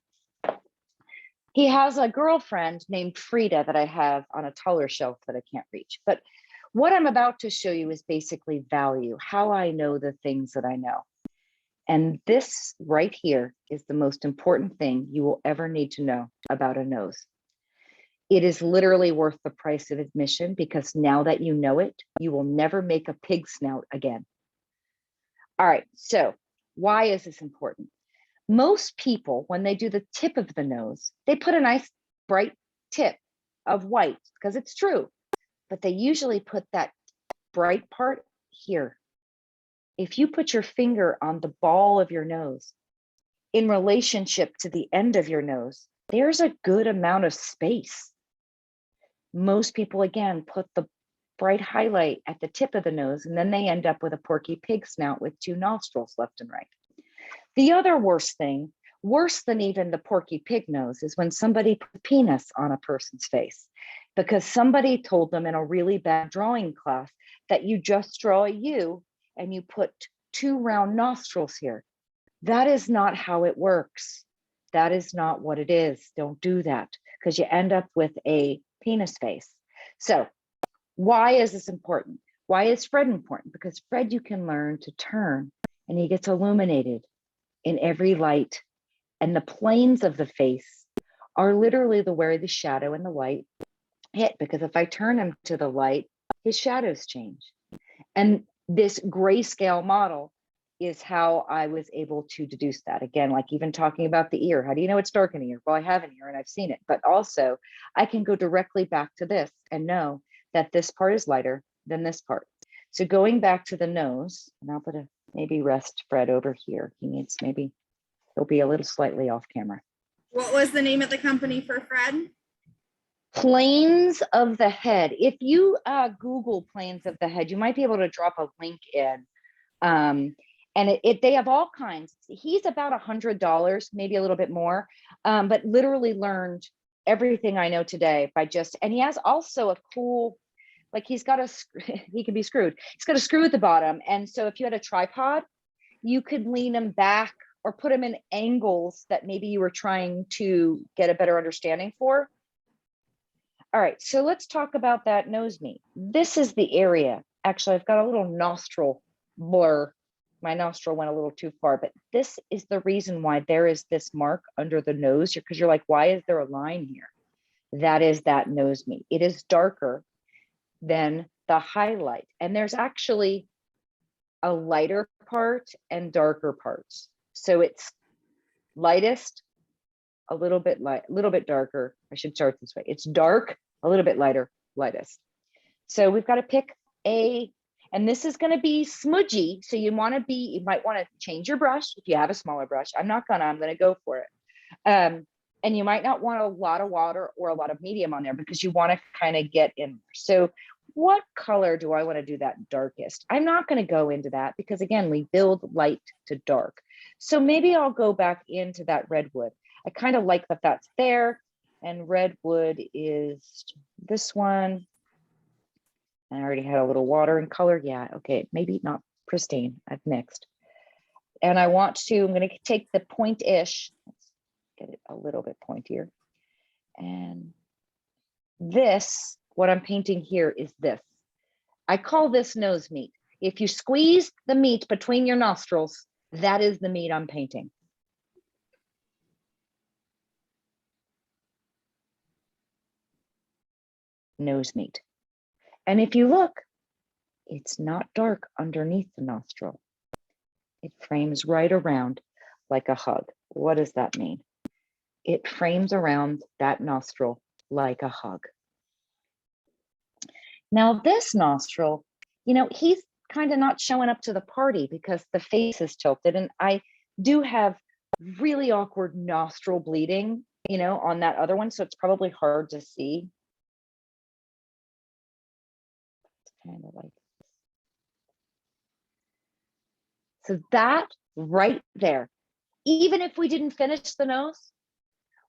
he has a girlfriend named Frida that I have on a taller shelf that I can't reach. But what I'm about to show you is basically value, how I know the things that I know. And this right here is the most important thing you will ever need to know about a nose. It is literally worth the price of admission because now that you know it, you will never make a pig snout again. All right, so why is this important? Most people, when they do the tip of the nose, they put a nice bright tip of white because it's true, but they usually put that bright part here. If you put your finger on the ball of your nose in relationship to the end of your nose, there's a good amount of space. Most people, again, put the bright highlight at the tip of the nose, and then they end up with a porky pig snout with two nostrils left and right. The other worst thing, worse than even the porky pig nose, is when somebody put penis on a person's face because somebody told them in a really bad drawing class that you just draw a U and you put two round nostrils here. That is not how it works. That is not what it is. Don't do that because you end up with a penis face. So why is this important? Why is Fred important? Because Fred, you can learn to turn and he gets illuminated in every light. And the planes of the face are literally where the shadow and the light hit, because if I turn him to the light, his shadows change. And this grayscale model is how I was able to deduce that. Again, like even talking about the ear, how do you know it's dark in the ear? Well, I have an ear and I've seen it, but also I can go directly back to this and know that this part is lighter than this part. So going back to the nose, and I'll put a maybe rest Fred over here. He needs maybe, he'll be a little slightly off camera. What was the name of the company for Fred? Planes of the Head. If you Google Planes of the Head, you might be able to drop a link in. And they have all kinds. He's about $100, maybe a little bit more, but literally learned everything I know today by just, and he has also a cool, like he can be screwed. He's got a screw at the bottom. And so if you had a tripod, you could lean him back or put them in angles that maybe you were trying to get a better understanding for. All right, so let's talk about that nose meat. This is the area. Actually, I've got a little nostril blur. My nostril went a little too far, but this is the reason why there is this mark under the nose, because you're like, why is there a line here? That is that nose meat. It is darker than the highlight. And there's actually a lighter part and darker parts. So it's lightest, a little bit light, a little bit darker. I should start this way. It's dark, a little bit lighter, lightest. So we've got to pick and this is going to be smudgy. So you might want to change your brush if you have a smaller brush. I'm going to go for it. And you might not want a lot of water or a lot of medium on there because you want to kind of get in there. So what color do I want to do that darkest? I'm not going to go into that because again, we build light to dark. So maybe I'll go back into that redwood. I kind of like that that's there. And redwood is this one. I already had a little water and color. Yeah, okay, maybe not pristine. I've mixed. And I'm going to take the point-ish. Let's get it a little bit pointier. And this, what I'm painting here is this. I call this nose meat. If you squeeze the meat between your nostrils, that is the meat I'm painting. Nose meat. And if you look, it's not dark underneath the nostril. It frames right around like a hug. What does that mean? It frames around that nostril like a hug. Now this nostril, he's kind of not showing up to the party because the face is tilted. And I do have really awkward nostril bleeding, on that other one. So it's probably hard to see. Kind of like so that right there, even if we didn't finish the nose,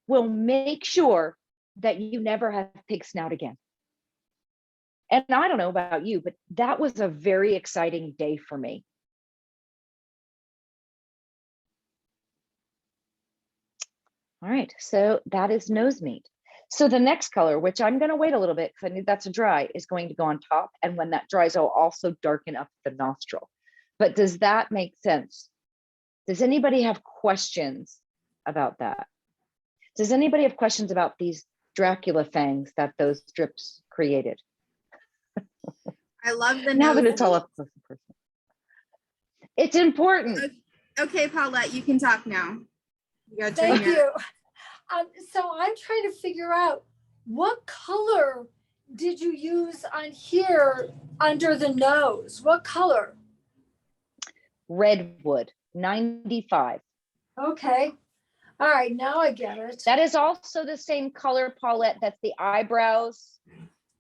we'll make sure that you never have pig snout again. And I don't know about you, but that was a very exciting day for me. All right, so that is nose meat. So the next color, which I'm going to wait a little bit because I need that to dry, is going to go on top. And when that dries, I'll also darken up the nostril. But does that make sense? Does anybody have questions about that? Does anybody have questions about these Dracula fangs that those strips created? I love the Now that nose it's all meat. up close and personal. It's important. Okay, Paulette, you can talk now. You got Thank you. So I'm trying to figure out what color did you use on here under the nose? What color? Redwood, 95. Okay. All right, now I get it. That is also the same color, Paulette, that's the eyebrows.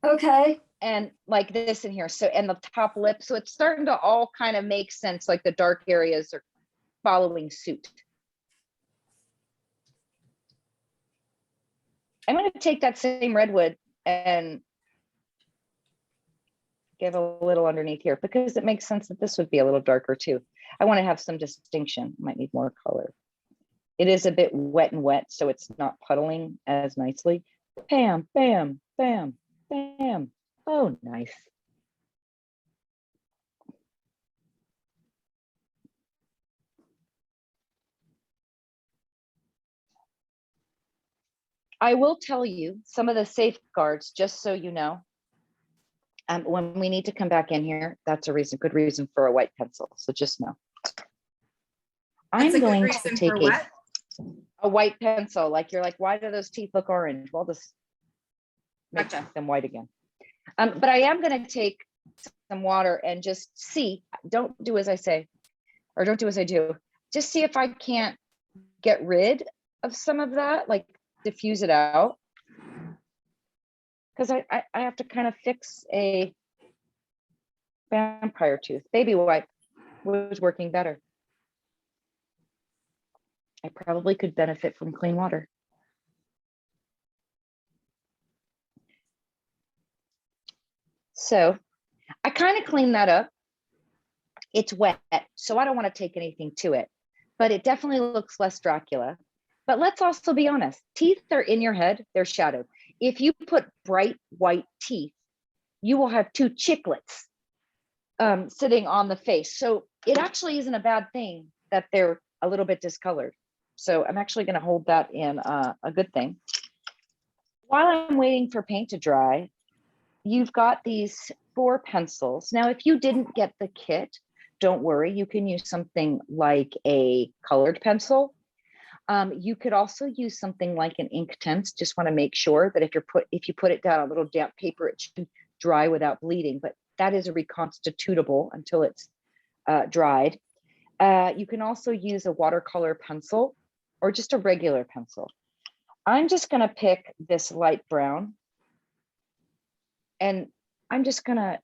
Okay. And like this in here. So, and the top lip. So it's starting to all kind of make sense. Like the dark areas are following suit. I'm going to take that same redwood and give a little underneath here because it makes sense that this would be a little darker too. I want to have some distinction. Might need more color. It is a bit wet and wet, so it's not puddling as nicely. Bam, bam, bam, bam. Oh, nice. I will tell you some of the safeguards, just so you know. When we need to come back in here, that's a good reason for a white pencil. So just know. I'm going to take a white pencil. Like you're like, why do those teeth look orange? Well, just make them white again. But I am going to take some water and just see. Don't do as I say, or don't do as I do. Just see if I can't get rid of some of that, like diffuse it out. Because I have to kind of fix a vampire tooth. Baby wipe was working better. I probably could benefit from clean water. So I kind of cleaned that up. It's wet, so I don't want to take anything to it. but it definitely looks less Dracula. But let's also be honest, teeth are in your head, they're shadowed. If you put bright white teeth, you will have two chiclets sitting on the face. So it actually isn't a bad thing that they're a little bit discolored. So I'm actually going to hold that in a good thing. While I'm waiting for paint to dry, you've got these 4 pencils. Now, if you didn't get the kit, don't worry, you can use something like a colored pencil. You could also use something like an Inktense. Just want to make sure that if you put it down on a little damp paper, it should dry without bleeding, but that is a reconstitutable until it's dried. You can also use a watercolor pencil or just a regular pencil. I'm just going to pick this light brown, and I'm just going to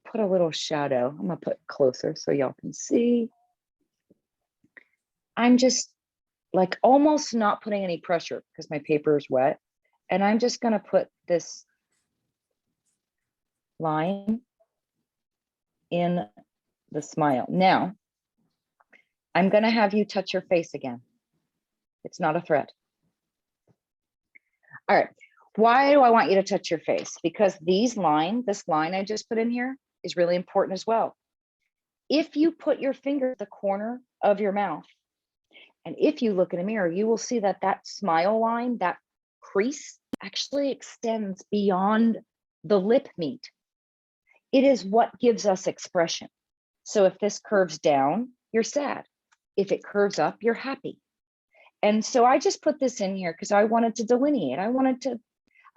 put a little shadow. I'm going to put closer so y'all can see. I'm just like almost not putting any pressure because my paper is wet. And I'm just going to put this line in the smile. Now, I'm going to have you touch your face again. It's not a threat. All right. Why do I want you to touch your face? Because this line I just put in here is really important as well. If you put your finger at the corner of your mouth, and if you look in a mirror, you will see that that smile line, that crease actually extends beyond the lip meat. It is what gives us expression. So if this curves down, you're sad. If it curves up, you're happy. And so I just put this in here because I wanted to delineate.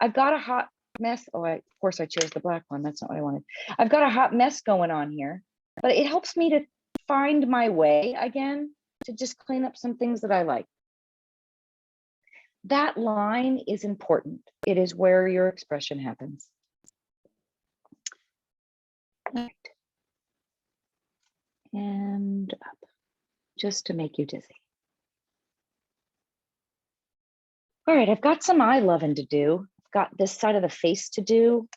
I've got a hot mess. Oh, of course I chose the black one. That's not what I wanted. I've got a hot mess going on here, but it helps me to find my way again, to just clean up some things that I like. That line is important. It is where your expression happens. Right. And up, just to make you dizzy. All right, I've got some eye loving to do. I've got this side of the face to do.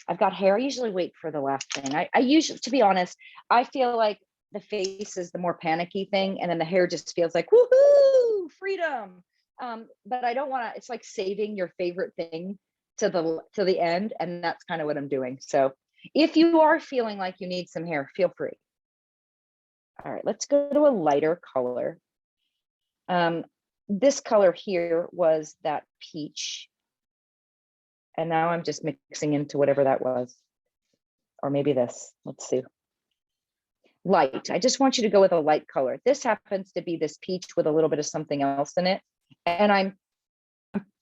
I've got hair. I usually wait for the last thing. I usually, to be honest, I feel like the face is the more panicky thing, and then the hair just feels like woohoo, freedom. But I don't want to. It's like saving your favorite thing to the end, and that's kind of what I'm doing. So if you are feeling like you need some hair, feel free. All right, let's go to a lighter color. This color here was that peach, and now I'm just mixing into whatever that was, or maybe this. Let's see. Light. I just want you to go with a light color. This happens to be this peach with a little bit of something else in it. And I'm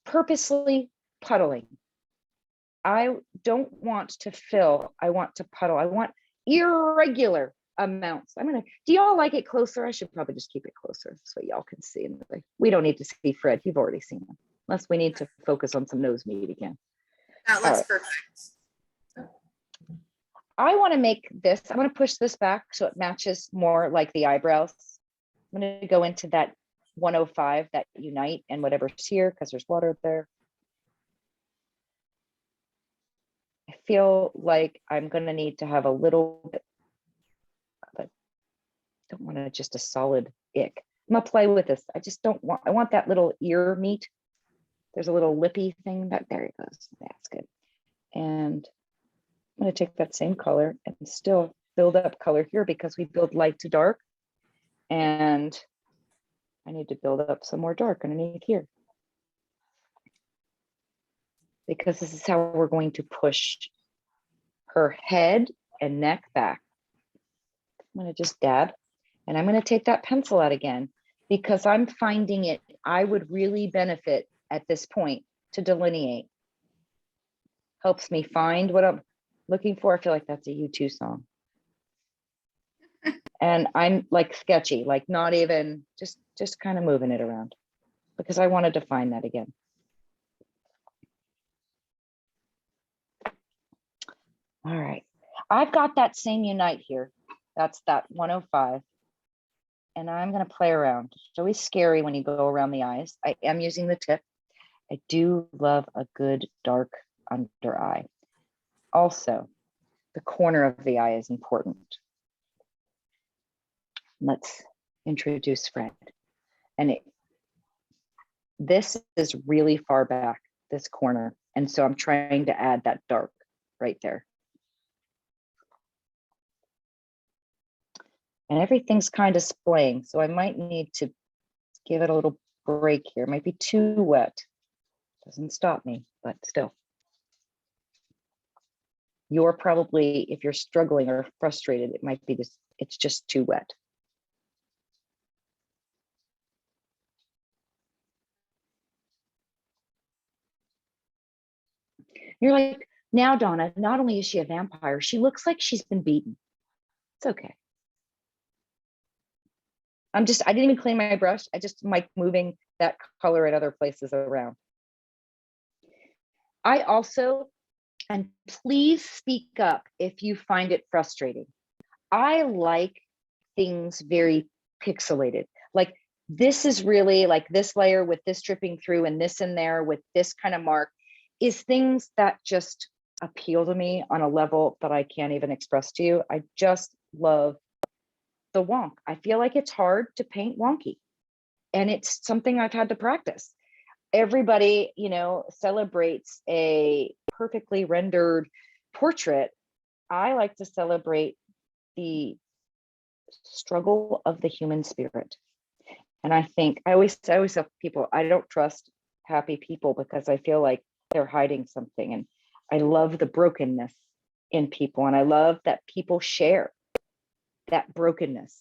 purposely puddling. I don't want to fill. I want to puddle. I want irregular amounts. Do y'all like it closer? I should probably just keep it closer so y'all can see. We don't need to see Fred. You've already seen him. Unless we need to focus on some nose meat again. That looks perfect. I want to make this, I'm going to push this back so it matches more like the eyebrows. I'm going to go into that 105, that unite, and whatever's here because there's water there. I feel like I'm going to need to have a little bit, but I don't want to just a solid ick. I'm going to play with this. I want that little ear meat. There's a little lippy thing back there. It goes. That's good. And I'm going to take that same color and still build up color here because we build light to dark. And I need to build up some more dark underneath here. Because this is how we're going to push her head and neck back. I'm going to just dab, and I'm going to take that pencil out again because I'm finding it, I would really benefit at this point to delineate. Helps me find what I'm looking for. I feel like that's a U2 song. And I'm like sketchy, like not even, just kind of moving it around because I wanted to find that again. All right, I've got that same unite here. That's that 105. And I'm gonna play around. It's always scary when you go around the eyes. I am using the tip. I do love a good dark under eye. Also, the corner of the eye is important. Let's introduce Fred. And this is really far back, this corner. And so I'm trying to add that dark right there. And everything's kind of splaying, so I might need to give it a little break here. It might be too wet. Doesn't stop me, but still. You're probably, if you're struggling or frustrated, it might be this, it's just too wet. You're like, now Donna, not only is she a vampire, she looks like she's been beaten. It's okay. I didn't even clean my brush. I just like moving that color at other places around. I also, and please speak up if you find it frustrating. I like things very pixelated. Like this is really like this layer with this dripping through and this in there with this kind of mark is things that just appeal to me on a level that I can't even express to you. I just love the wonk. I feel like it's hard to paint wonky, and it's something I've had to practice. Everybody, you know, celebrates a perfectly rendered portrait. I like to celebrate the struggle of the human spirit. And I think I always tell people, I don't trust happy people because I feel like they're hiding something. And I love the brokenness in people. And I love that people share that brokenness,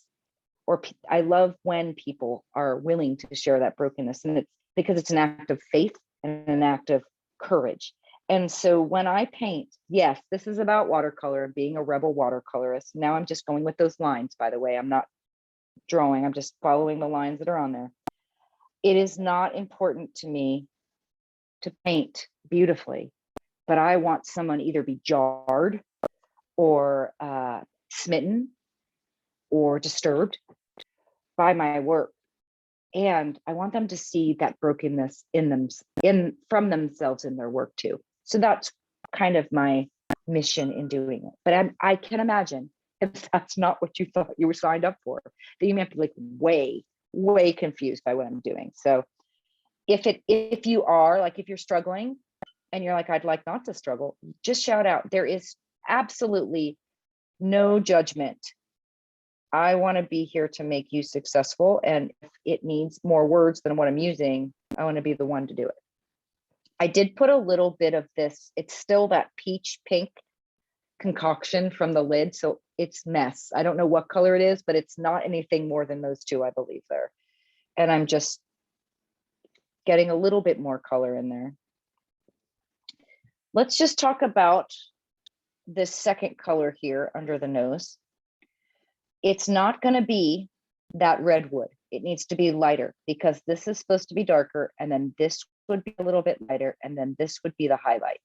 or I love when people are willing to share that brokenness, and it's because it's an act of faith and an act of courage. And so when I paint, yes, this is about watercolor and being a rebel watercolorist. Now I'm just going with those lines, by the way. I'm not drawing, I'm just following the lines that are on there. It is not important to me to paint beautifully, but I want someone either be jarred or smitten or disturbed by my work. And I want them to see that brokenness in them, from themselves in their work too. So that's kind of my mission in doing it. But I can imagine if that's not what you thought you were signed up for, that you may have to be like way confused by what I'm doing. So if you are like, if you're struggling and you're like, I'd like not to struggle, just shout out. There is absolutely no judgment. I want to be here to make you successful. And if it needs more words than what I'm using, I want to be the one to do it. I did put a little bit of this. It's still that peach pink concoction from the lid. So it's mess. I don't know what color it is, but it's not anything more than those two, I believe there. And I'm just getting a little bit more color in there. Let's just talk about this second color here under the nose. It's not going to be that redwood. It needs to be lighter because this is supposed to be darker, and then this would be a little bit lighter, and then this would be the highlight.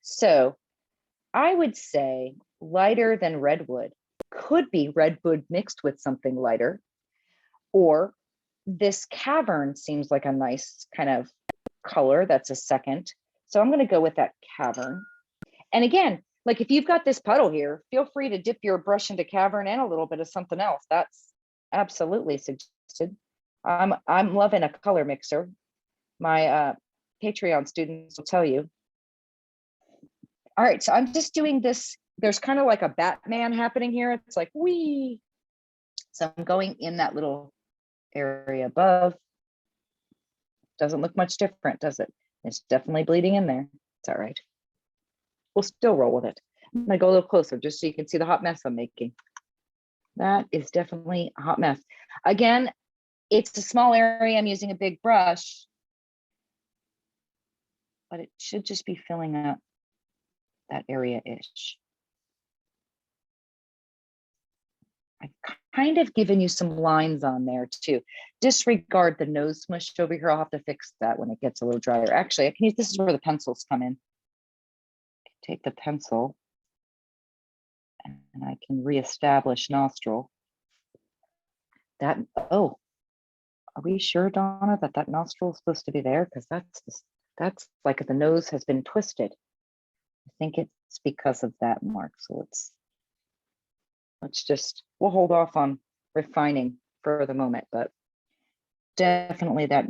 So I would say lighter than redwood. Could be redwood mixed with something lighter, or this cavern seems like a nice kind of color. That's a second. So I'm going to go with that cavern. And again, like if you've got this puddle here, feel free to dip your brush into cavern and a little bit of something else. That's absolutely suggested. I'm loving a color mixer. My Patreon students will tell you. All right, so I'm just doing this. There's kind of like a Batman happening here. It's like, wee. So I'm going in that little area above. Doesn't look much different, does it? It's definitely bleeding in there. It's all right. We'll still roll with it. I'm gonna go a little closer just so you can see the hot mess I'm making. That is definitely a hot mess. Again, it's a small area. I'm using a big brush, but it should just be filling up that area-ish. I've kind of given you some lines on there too. Disregard the nose smush over here. I'll have to fix that when it gets a little drier. Actually, I can use, this is where the pencils come in. Take the pencil and I can reestablish nostril. That, oh, are we sure, Donna, that that nostril is supposed to be there? Because that's like the nose has been twisted. I think it's because of that, Mark. So let's just, we'll hold off on refining for the moment, but definitely that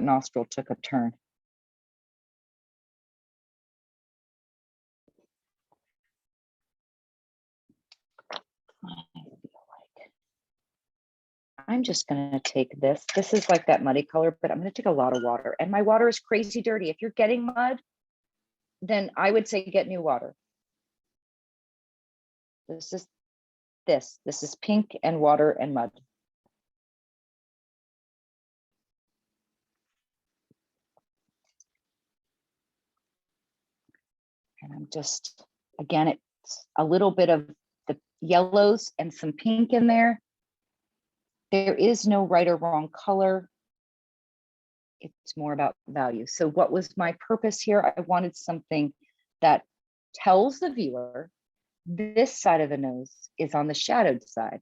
nostril took a turn. I'm just going to take this. This is like that muddy color, but I'm going to take a lot of water, and my water is crazy dirty. If you're getting mud, then I would say get new water. This is pink and water and mud. And I'm just, again, it's a little bit of the yellows and some pink in there. There is no right or wrong color. It's more about value. So what was my purpose here? I wanted something that tells the viewer this side of the nose is on the shadowed side.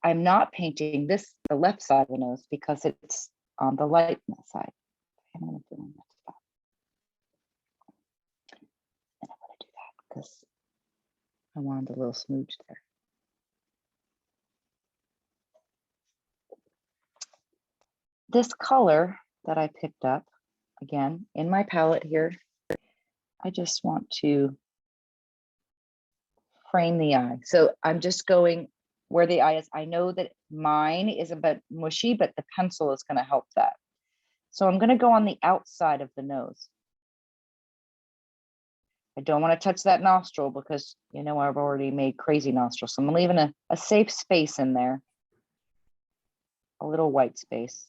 I'm not painting the left side of the nose because it's on the light side. I'm going to do that spot. And I'm going to do that because I wanted a little smooch there. This color that I picked up, again, in my palette here, I just want to frame the eye. So I'm just going where the eye is. I know that mine is a bit mushy, but the pencil is going to help that. So I'm going to go on the outside of the nose. I don't want to touch that nostril because, you know, I've already made crazy nostrils. So I'm leaving a safe space in there, a little white space.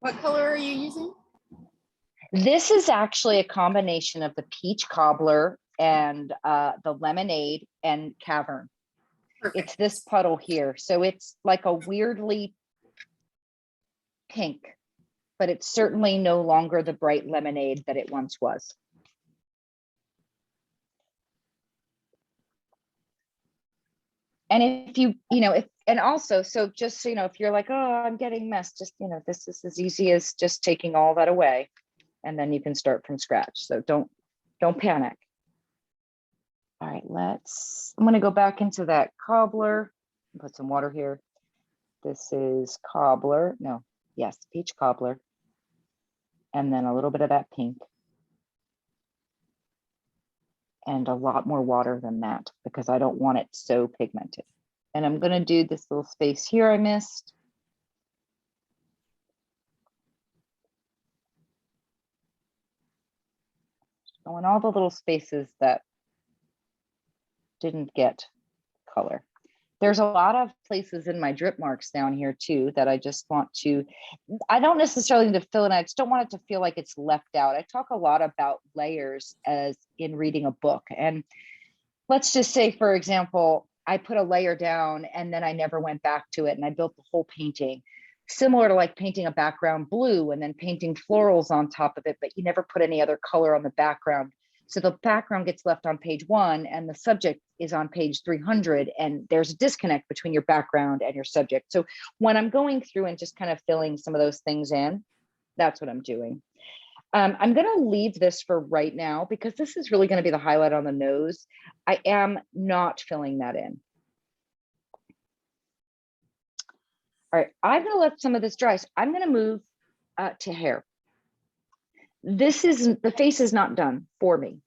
What color are you using? This is actually a combination of the peach cobbler and the lemonade and cavern. Perfect. It's this puddle here. So it's like a weirdly pink, but it's certainly no longer the bright lemonade that it once was. And if and also, so just so you know, if you're like, oh, I'm getting messed, just, you know, this is as easy as just taking all that away, and then you can start from scratch. So don't panic. All right, I'm going to go back into that cobbler, put some water here. This is cobbler, peach cobbler. And then a little bit of that pink. And a lot more water than that because I don't want it so pigmented. And I'm going to do this little space here I missed. Go in all the little spaces that didn't get color. There's a lot of places in my drip marks down here too that I just want to, I don't necessarily need to fill in. I just don't want it to feel like it's left out. I talk a lot about layers as in reading a book. And let's just say, for example, I put a layer down and then I never went back to it and I built the whole painting. Similar to like painting a background blue and then painting florals on top of it, but you never put any other color on the background. So the background gets left on page 1 and the subject is on page 300, and there's a disconnect between your background and your subject. So when I'm going through and just kind of filling some of those things in, that's what I'm doing. I'm going to leave this for right now because this is really going to be the highlight on the nose. I am not filling that in. All right, I'm going to let some of this dry. So I'm going to move to hair. The face is not done for me.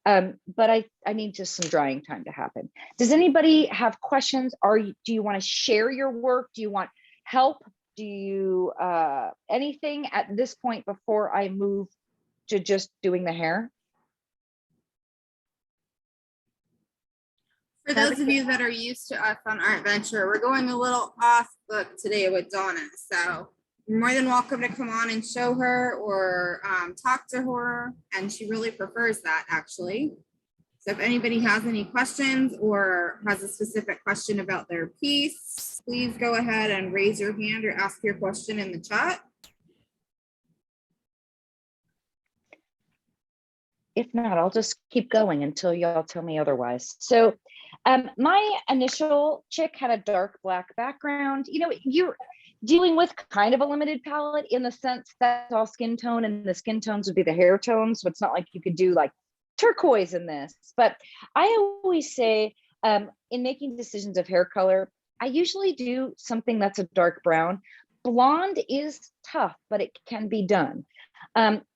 But I need just some drying time to happen. Does anybody have questions? Do you want to share your work? Do you want help? Do you anything at this point before I move to just doing the hair? For those of you that are used to us on ArtVenture, we're going a little off book today with Donna. So you're more than welcome to come on and show her or talk to her. And she really prefers that, actually. So if anybody has any questions or has a specific question about their piece, please go ahead and raise your hand or ask your question in the chat. If not, I'll just keep going until y'all tell me otherwise. So my initial chick had a dark black background. You know, you're dealing with kind of a limited palette in the sense that it's all skin tone and the skin tones would be the hair tones. So it's not like you could do like turquoise in this. But I always say In making decisions of hair color, I usually do something that's a dark brown. Blonde is tough, but it can be done.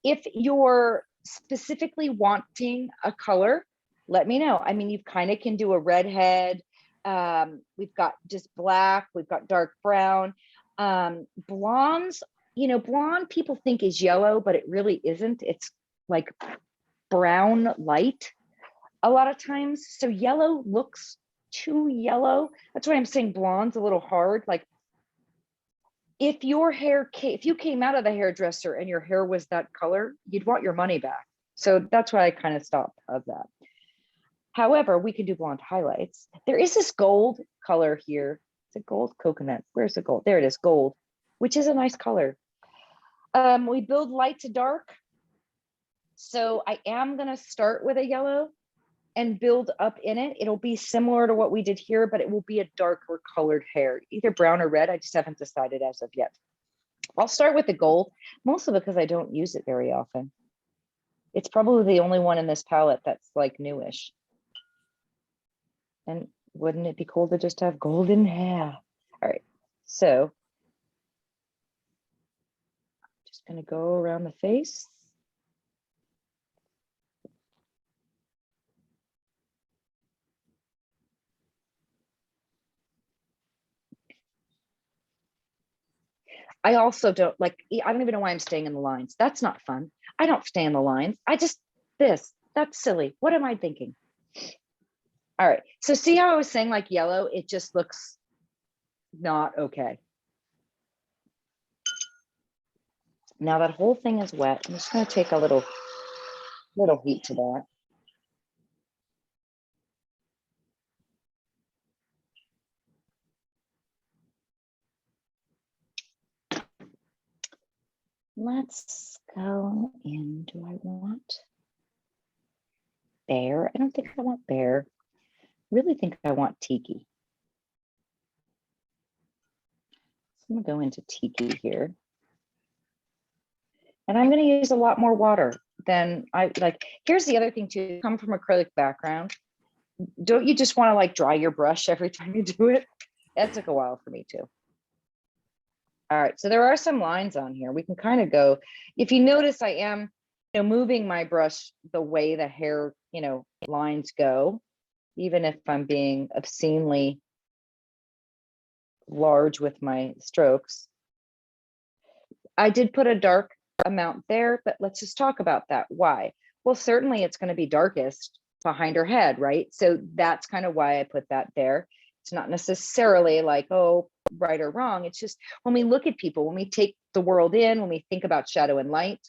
If you're specifically wanting a color, let me know. I mean, you kind of can do a redhead. We've got just black, we've got dark brown. Blondes, you know, blonde people think is yellow, but it really isn't. It's like brown light a lot of times. So yellow looks too yellow. That's why I'm saying blonde's a little hard. Like if your hair if you came out of the hairdresser and your hair was that color, you'd want your money back. So that's why I kind of stopped of that. However, we can do blonde highlights. There is this gold color here. It's a gold coconut. Where's the gold? There it is, gold, which is a nice color. We build light to dark. So I am gonna start with a yellow and build up in it. It'll be similar to what we did here, but it will be a darker colored hair, either brown or red. I just haven't decided as of yet. I'll start with the gold, mostly because I don't use it very often. It's probably the only one in this palette that's like newish. And wouldn't it be cool to just have golden hair? All right, so I'm just gonna go around the face. I also don't like, I don't even know why I'm staying in the lines. That's not fun. I don't stay in the lines. I just, that's silly. What am I thinking? All right, so see how I was saying like yellow, it just looks not okay. Now that whole thing is wet. I'm just gonna take a little heat to that. Let's go in. Do I want bear? I don't think I want bear. Really think I want tiki. So I'm gonna go into tiki here. And I'm gonna use a lot more water than I like. Here's the other thing too, come from acrylic background. Don't you just wanna like dry your brush every time you do it? That took a while for me too. All right, so there are some lines on here. We can kind of go, if you notice, I am, you know, moving my brush the way the hair, you know, lines go, even if I'm being obscenely large with my strokes. I did put a dark amount there, but let's just talk about that. Why? Well, certainly it's going to be darkest behind her head, right? So that's kind of why I put that there. It's not necessarily like, oh, right or wrong. It's just when we look at people, when we take the world in, when we think about shadow and light,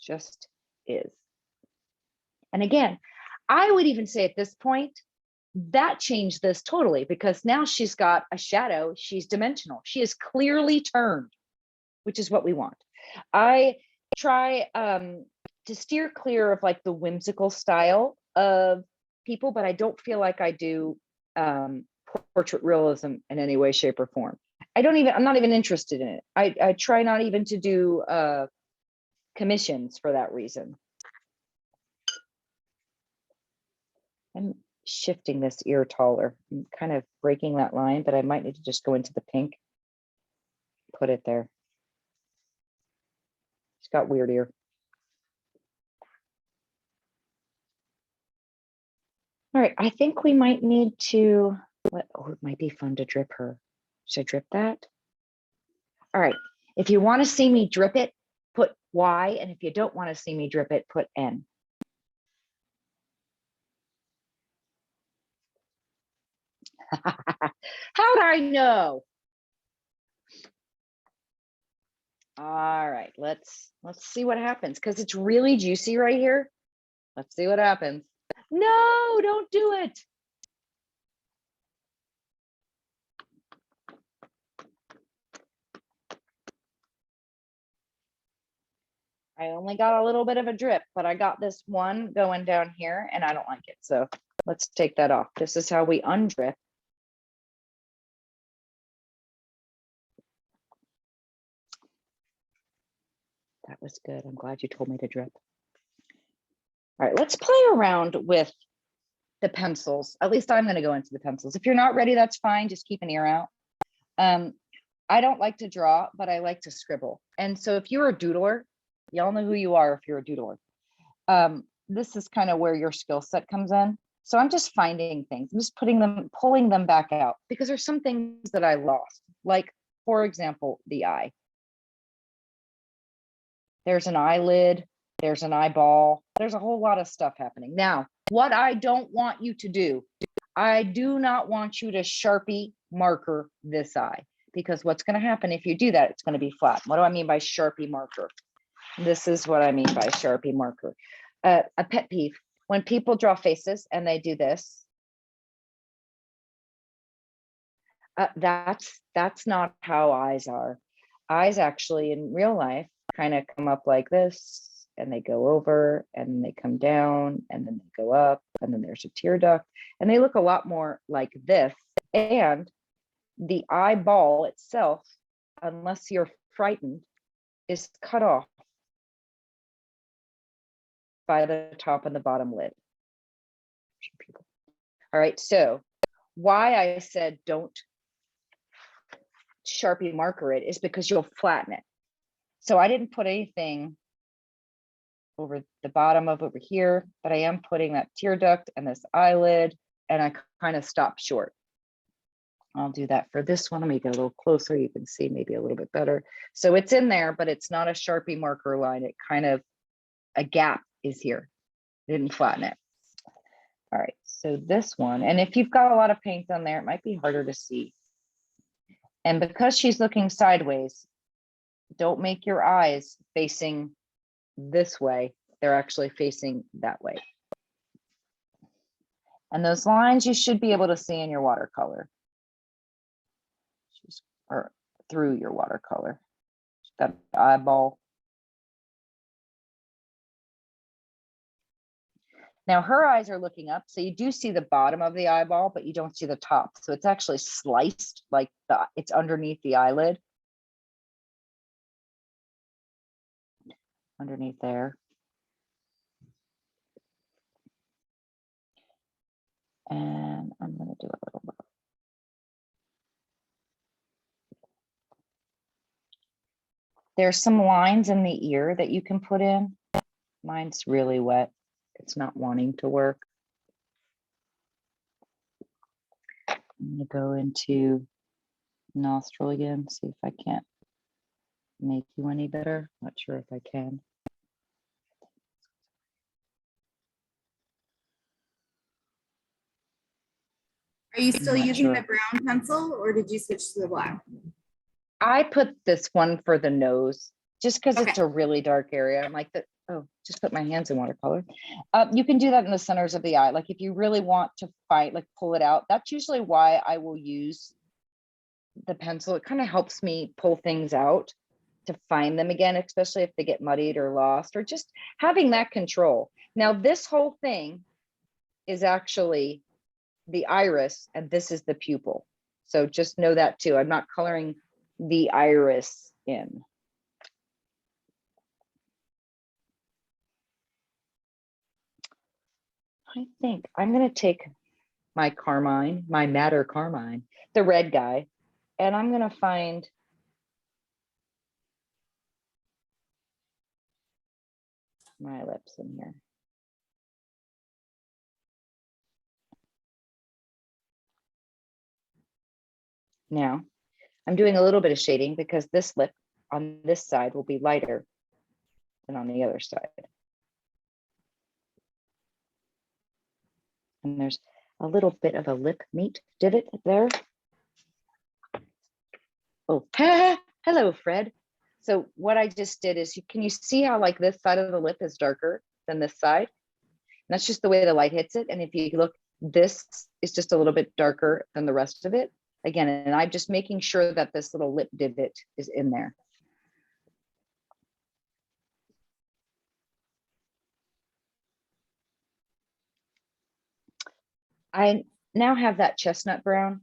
just is. And again, I would even say at this point, that changed this totally, because now she's got a shadow, she's dimensional, she is clearly turned, which is what we want. I try to steer clear of like the whimsical style of people, but I don't feel like I do portrait realism in any way, shape, or form. I'm not even interested in it. I try not even to do commissions for that reason. I'm shifting this ear taller. I'm kind of breaking that line, but I might need to just go into the pink, put it there. It's got weird ear. All right, I think we might need to, oh, it might be fun to drip her. Should I drip that? All right, if you want to see me drip it, put Y, and if you don't want to see me drip it, put N. How'd I know? All right, let's see what happens, because it's really juicy right here. Let's see what happens. No, don't do it. I only got a little bit of a drip, but I got this one going down here and I don't like it. So let's take that off. This is how we undrip. That was good. I'm glad you told me to drip. All right, let's play around with the pencils. At least I'm going to go into the pencils. If you're not ready, that's fine. Just keep an ear out. I don't like to draw, but I like to scribble. And so if you're a doodler, y'all know who you are if you're a doodler. This is kind of where your skill set comes in. So I'm just finding things. I'm just pulling them back out because there's some things that I lost. Like, for example, the eye. There's an eyelid, there's an eyeball, there's a whole lot of stuff happening. Now, what I don't want you to do, I do not want you to Sharpie marker this eye, because what's going to happen if you do that, it's going to be flat. What do I mean by Sharpie marker? This is what I mean by Sharpie marker. A pet peeve, when people draw faces and they do this, that's not how eyes are. Eyes actually in real life kind of come up like this, and they go over, and they come down, and then they go up, and then there's a tear duct, and they look a lot more like this. And the eyeball itself, unless you're frightened, is cut off by the top and the bottom lid. All right, so why I said don't Sharpie marker it is because you'll flatten it. So I didn't put anything over the bottom of over here, but I am putting that tear duct and this eyelid, and I kind of stopped short. I'll do that for this one. Let me get a little closer. You can see maybe a little bit better. So it's in there, but it's not a Sharpie marker line. It kind of, a gap is here. Didn't flatten it. All right, so this one, and if you've got a lot of paint on there, it might be harder to see. And because she's looking sideways, don't make your eyes facing this way. They're actually facing that way. And those lines you should be able to see in your watercolor. Or through your watercolor. That eyeball. Now her eyes are looking up, so you do see the bottom of the eyeball, but you don't see the top. So it's actually sliced, like it's underneath the eyelid. Underneath there. And I'm going to do a little more. There's some lines in the ear that you can put in. Mine's really wet. It's not wanting to work. I'm going to go into nostril again, see if I can't make you any better. Not sure if I can. Are you still Not using sure. the brown pencil, or did you switch to the black? I put this one for the nose just because Okay. it's a really dark area. I'm like, oh, just put my hands in watercolor. You can do that in the centers of the eye. Like if you really want to fight, like pull it out, that's usually why I will use the pencil. It kind of helps me pull things out to find them again, especially if they get muddied or lost, or just having that control. Now, this whole thing is actually the iris, and this is the pupil. So just know that too. I'm not coloring the iris in. I think I'm going to take my carmine, my madder carmine, the red guy, and I'm going to find my lips in here. Now, I'm doing a little bit of shading because this lip on this side will be lighter than on the other side. And there's a little bit of a lip meat divot there. Oh, hello, Fred. So what I just did is, can you see how like this side of the lip is darker than this side? And that's just the way the light hits it. And if you look, this is just a little bit darker than the rest of it. Again, and I'm just making sure that this little lip divot is in there. I now have that chestnut brown.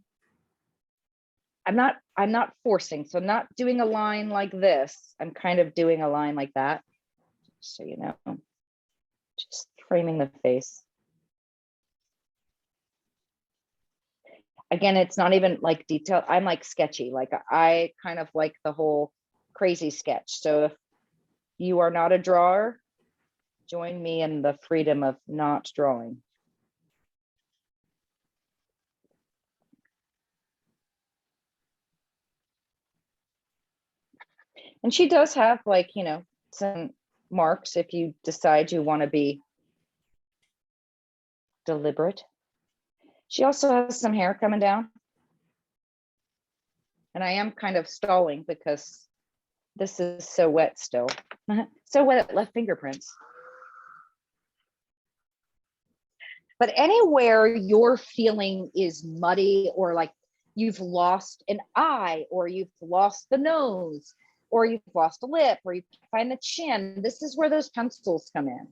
I'm not forcing, so I'm not doing a line like this. I'm kind of doing a line like that. So, you know, just framing the face. Again, it's not even like detailed. I'm like sketchy. Like I kind of like the whole crazy sketch. So if you are not a drawer, join me in the freedom of not drawing. And she does have like, you know, some marks if you decide you want to be deliberate. She also has some hair coming down. And I am kind of stalling because this is so wet still. So wet it left fingerprints. But anywhere your feeling is muddy or like you've lost an eye or you've lost the nose or you've lost a lip or you find the chin, this is where those pencils come in.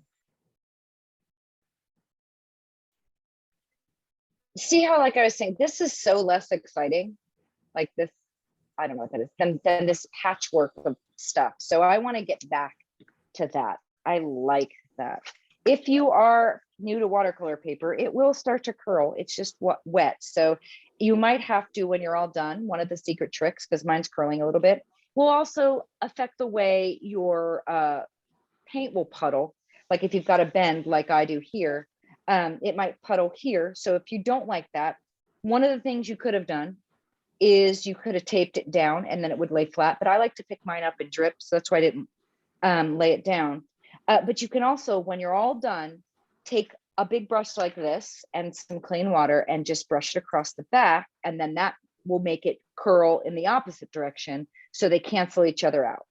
See how, like I was saying, this is so less exciting. Like this, I don't know what that is, than this patchwork of stuff. So I want to get back to that. I like that. If you are new to watercolor paper, it will start to curl. It's just wet. So you might have to, when you're all done, one of the secret tricks, because mine's curling a little bit, will also affect the way your paint will puddle. Like if you've got a bend like I do here, it might puddle here. So if you don't like that, one of the things you could have done is you could have taped it down and then it would lay flat. But I like to pick mine up and drip. So that's why I didn't lay it down. But you can also, when you're all done, take a big brush like this and some clean water and just brush it across the back. And then that will make it curl in the opposite direction. So they cancel each other out.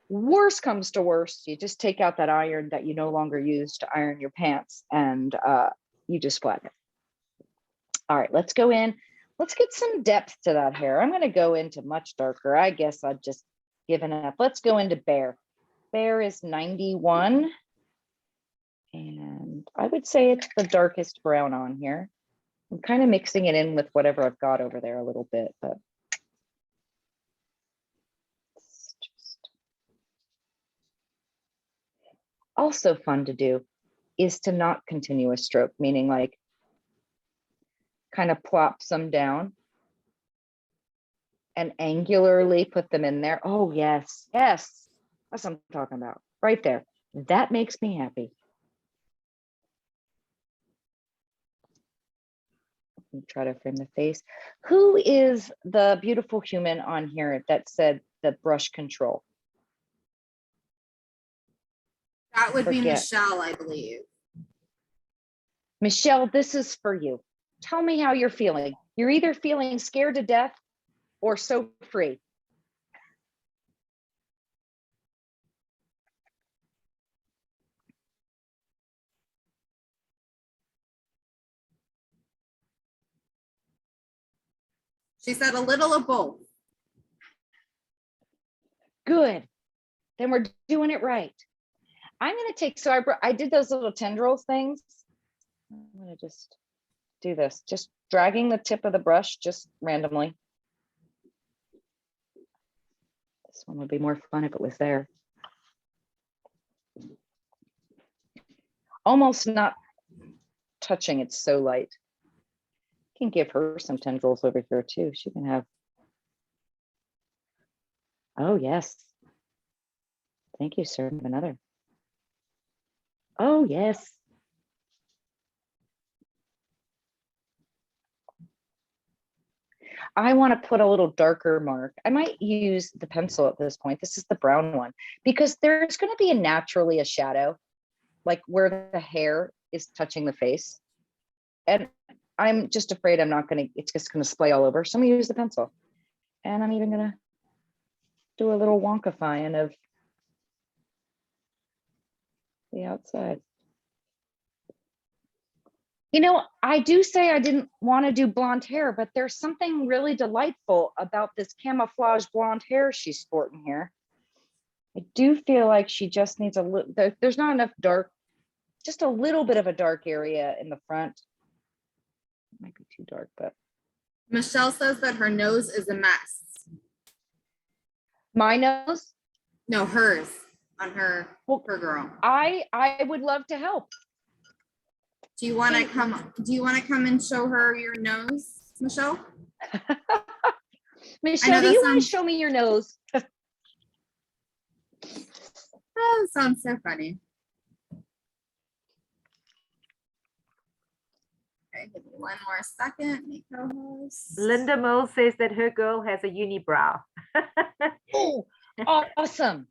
Worst comes to worst, you just take out that iron that you no longer use to iron your pants and you just flatten it. All right, let's go in. Let's get some depth to that hair. I'm going to go into much darker. I guess I've just given up. Let's go into Bear. Bear is 91. And I would say it's the darkest brown on here. I'm kind of mixing it in with whatever I've got over there a little bit, but it's just also fun to do is to not continue a stroke, meaning like kind of plop some down and angularly put them in there. Oh, yes, yes. That's what I'm talking about right there. That makes me happy. Try to frame the face. Who is the beautiful human on here that said the brush control? That would be Michelle, I believe. Michelle, this is for you. Tell me how you're feeling. You're either feeling scared to death or so free. She said a little of both. Good. Then we're doing it right. I'm going to take, so I did those little tendrils things. I'm going to just do this, just dragging the tip of the brush just randomly. This one would be more fun if it was there. Almost not touching, it's so light. Can give her some tendrils over here too. She can have, oh yes. Thank you, sir. Another. Oh yes. I want to put a little darker mark. I might use the pencil at this point. This is the brown one because there's going to be naturally a shadow, like where the hair is touching the face. And I'm just afraid I'm not going to, it's just going to splay all over. So I'm going to use the pencil. And I'm even going to do a little wonkifying of the outside. You know, I do say I didn't want to do blonde hair, but there's something really delightful about this camouflage blonde hair she's sporting here. I do feel like she just needs a little, there's not enough dark, just a little bit of a dark area in the front. Might be too dark, but. Michelle says that her nose is a mess. My nose? No, hers, on her, her girl. I would love to help. Do you want to come and show her your nose, Michelle? Michelle, do that you want to sounds- show me your nose? Oh, sounds so funny. Okay, give me one more second. My co-host. Linda Mills says that her girl has a unibrow. Oh, awesome.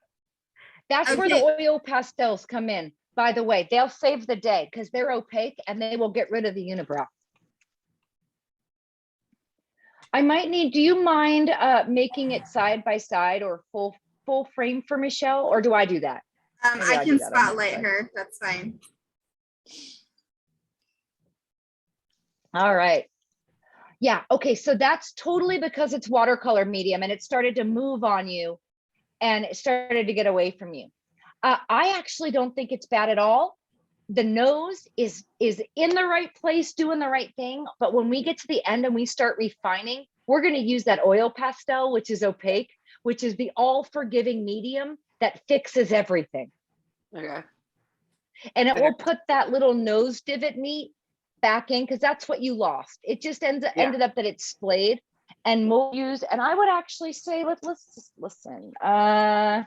That's where the oil pastels come in. By the way, they'll save the day because they're opaque and they will get rid of the unibrow. I might need, do you mind making it side by side or full frame for Michelle, or do I do that? Maybe I I'll do can that on my spotlight side. her. That's fine. All right. Yeah, okay, so that's totally because it's watercolor medium and it started to move on you and it started to get away from you. I actually don't think it's bad at all. The nose is in the right place, doing the right thing. But when we get to the end and we start refining, we're going to use that oil pastel, which is opaque, which is the all forgiving medium that fixes everything. Okay. And it will put that little nose divot meat back in because that's what you lost. It just ended up that it's splayed and we'll use, and I would actually say, let's just listen. I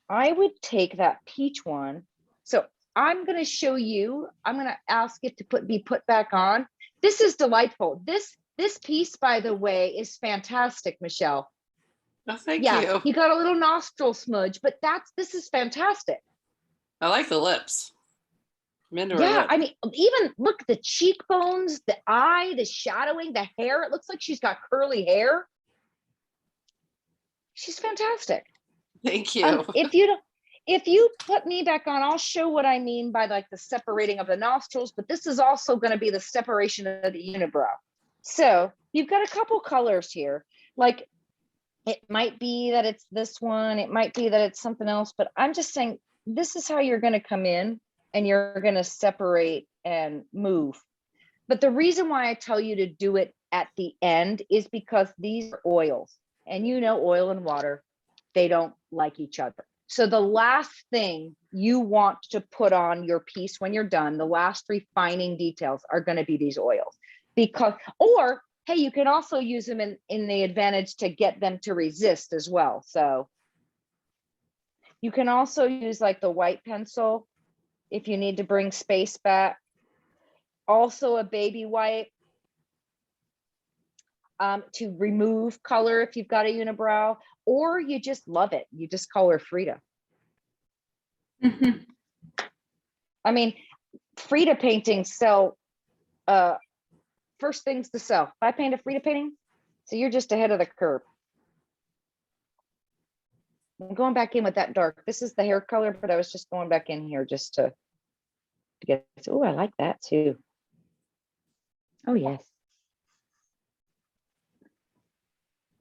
would take that peach one. So I'm going to show you, I'm going to ask it to be put back on. This is delightful. This piece, by the way, is fantastic, Michelle. Oh, thank you. You got a little nostril smudge, but this is fantastic. I like the lips. I'm into her Yeah, lip. I mean, even look, the cheekbones, the eye, the shadowing, the hair. It looks like she's got curly hair. She's fantastic. Thank you. If you put me back on, I'll show what I mean by like the separating of the nostrils, but this is also going to be the separation of the unibrow. So you've got a couple colors here. Like it might be that it's this one, it might be that it's something else, but I'm just saying this is how you're going to come in and you're going to separate and move. But the reason why I tell you to do it at the end is because these are oils, and you know, oil and water, they don't like each other. So the last thing you want to put on your piece when you're done, the last refining details are going to be these oils. Or hey, you can also use them in the advantage to get them to resist as well. So you can also use like the white pencil if you need to bring space back. Also a baby wipe to remove color if you've got a unibrow, or you just love it. You just call her Frida. I mean, Frida paintings sell, first things to sell. If I paint a Frida painting, so you're just ahead of the curve. I'm going back in with that dark. This is the hair color, but I was just going back in here just to get, oh, I like that too. Oh, yes.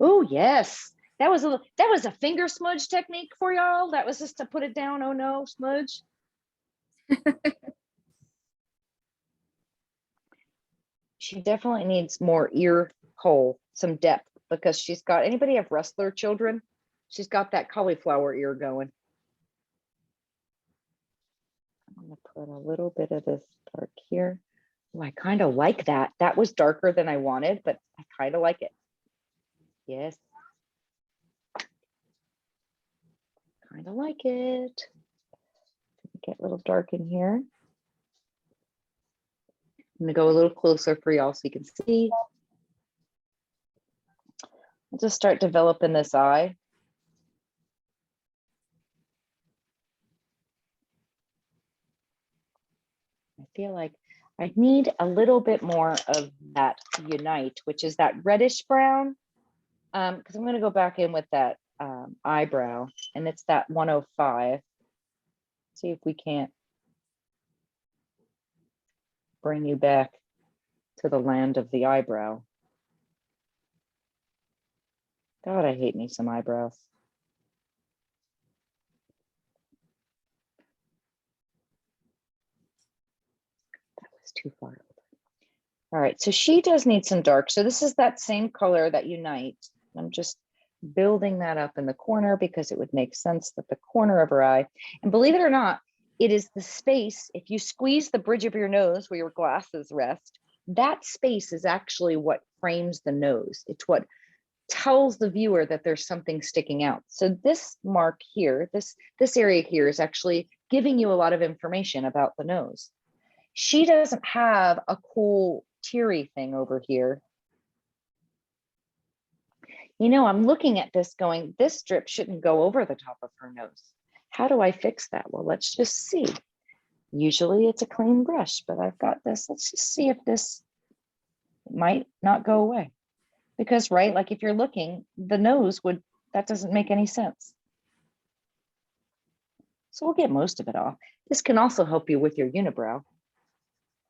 Oh, yes. That was a finger smudge technique for y'all. That was just to put it down. Oh no, smudge. She definitely needs more ear hole, some depth, because she's got, anybody have wrestler children? She's got that cauliflower ear going. I'm gonna put a little bit of this dark here. Oh, I kind of like that. That was darker than I wanted, but I kind of like it. Yes. Kind of like it. Get a little dark in here. I'm gonna go a little closer for y'all so you can see. I'll just start developing this eye. I feel like I need a little bit more of that unite, which is that reddish brown, because I'm going to go back in with that eyebrow, and it's that 105. See if we can't bring you back to the land of the eyebrow. God, I hate me some eyebrows. That was too far. All right, so she does need some dark. So this is that same color that unite. I'm just building that up in the corner because it would make sense that the corner of her eye, and believe it or not, it is the space. If you squeeze the bridge of your nose where your glasses rest, that space is actually what frames the nose. It's what tells the viewer that there's something sticking out. So this mark here, this area here is actually giving you a lot of information about the nose. She doesn't have a cool teary thing over here. You know, I'm looking at this going, this strip shouldn't go over the top of her nose. How do I fix that? Well, let's just see. Usually it's a clean brush, but I've got this. Let's just see if this might not go away. Because, right, like if you're looking, the nose would, that doesn't make any sense. So we'll get most of it off. This can also help you with your unibrow.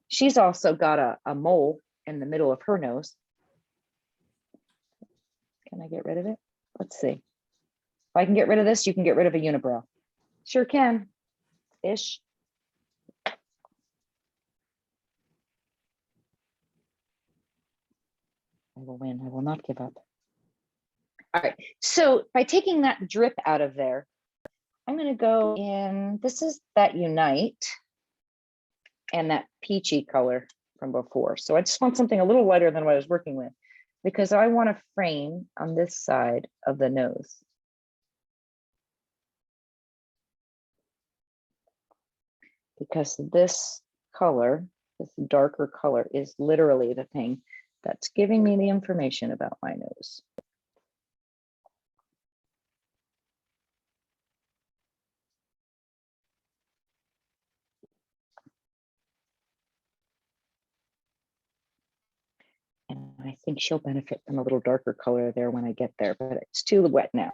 She's also got a mole in the middle of her nose. Can I get rid of it? Let's see. If I can get rid of this, you can get rid of a unibrow. Sure can, ish. I will win, I will not give up. All right, so by taking that drip out of there, I'm gonna go in, this is that Unite and that peachy color from before. So I just want something a little lighter than what I was working with because I want to frame on this side of the nose. Because this color, this darker color is literally the thing that's giving me the information about my nose. And I think she'll benefit from a little darker color there when I get there, but it's too wet now.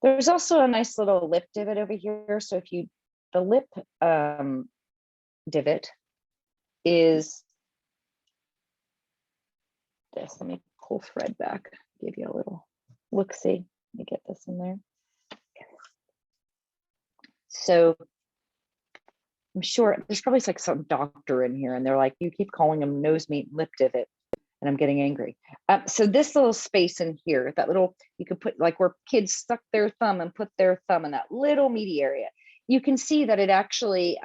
There's also a nice little lip divot over here. So if you, the lip divot is this. Let me pull thread back, give you a little look-see. Let me get this in there. So I'm sure there's probably like some doctor in here and they're like, you keep calling them nose meat lip divot. And I'm getting angry. So this little space in here, that little, you could put like where kids stuck their thumb and put their thumb in that little meaty area. You can see that it actually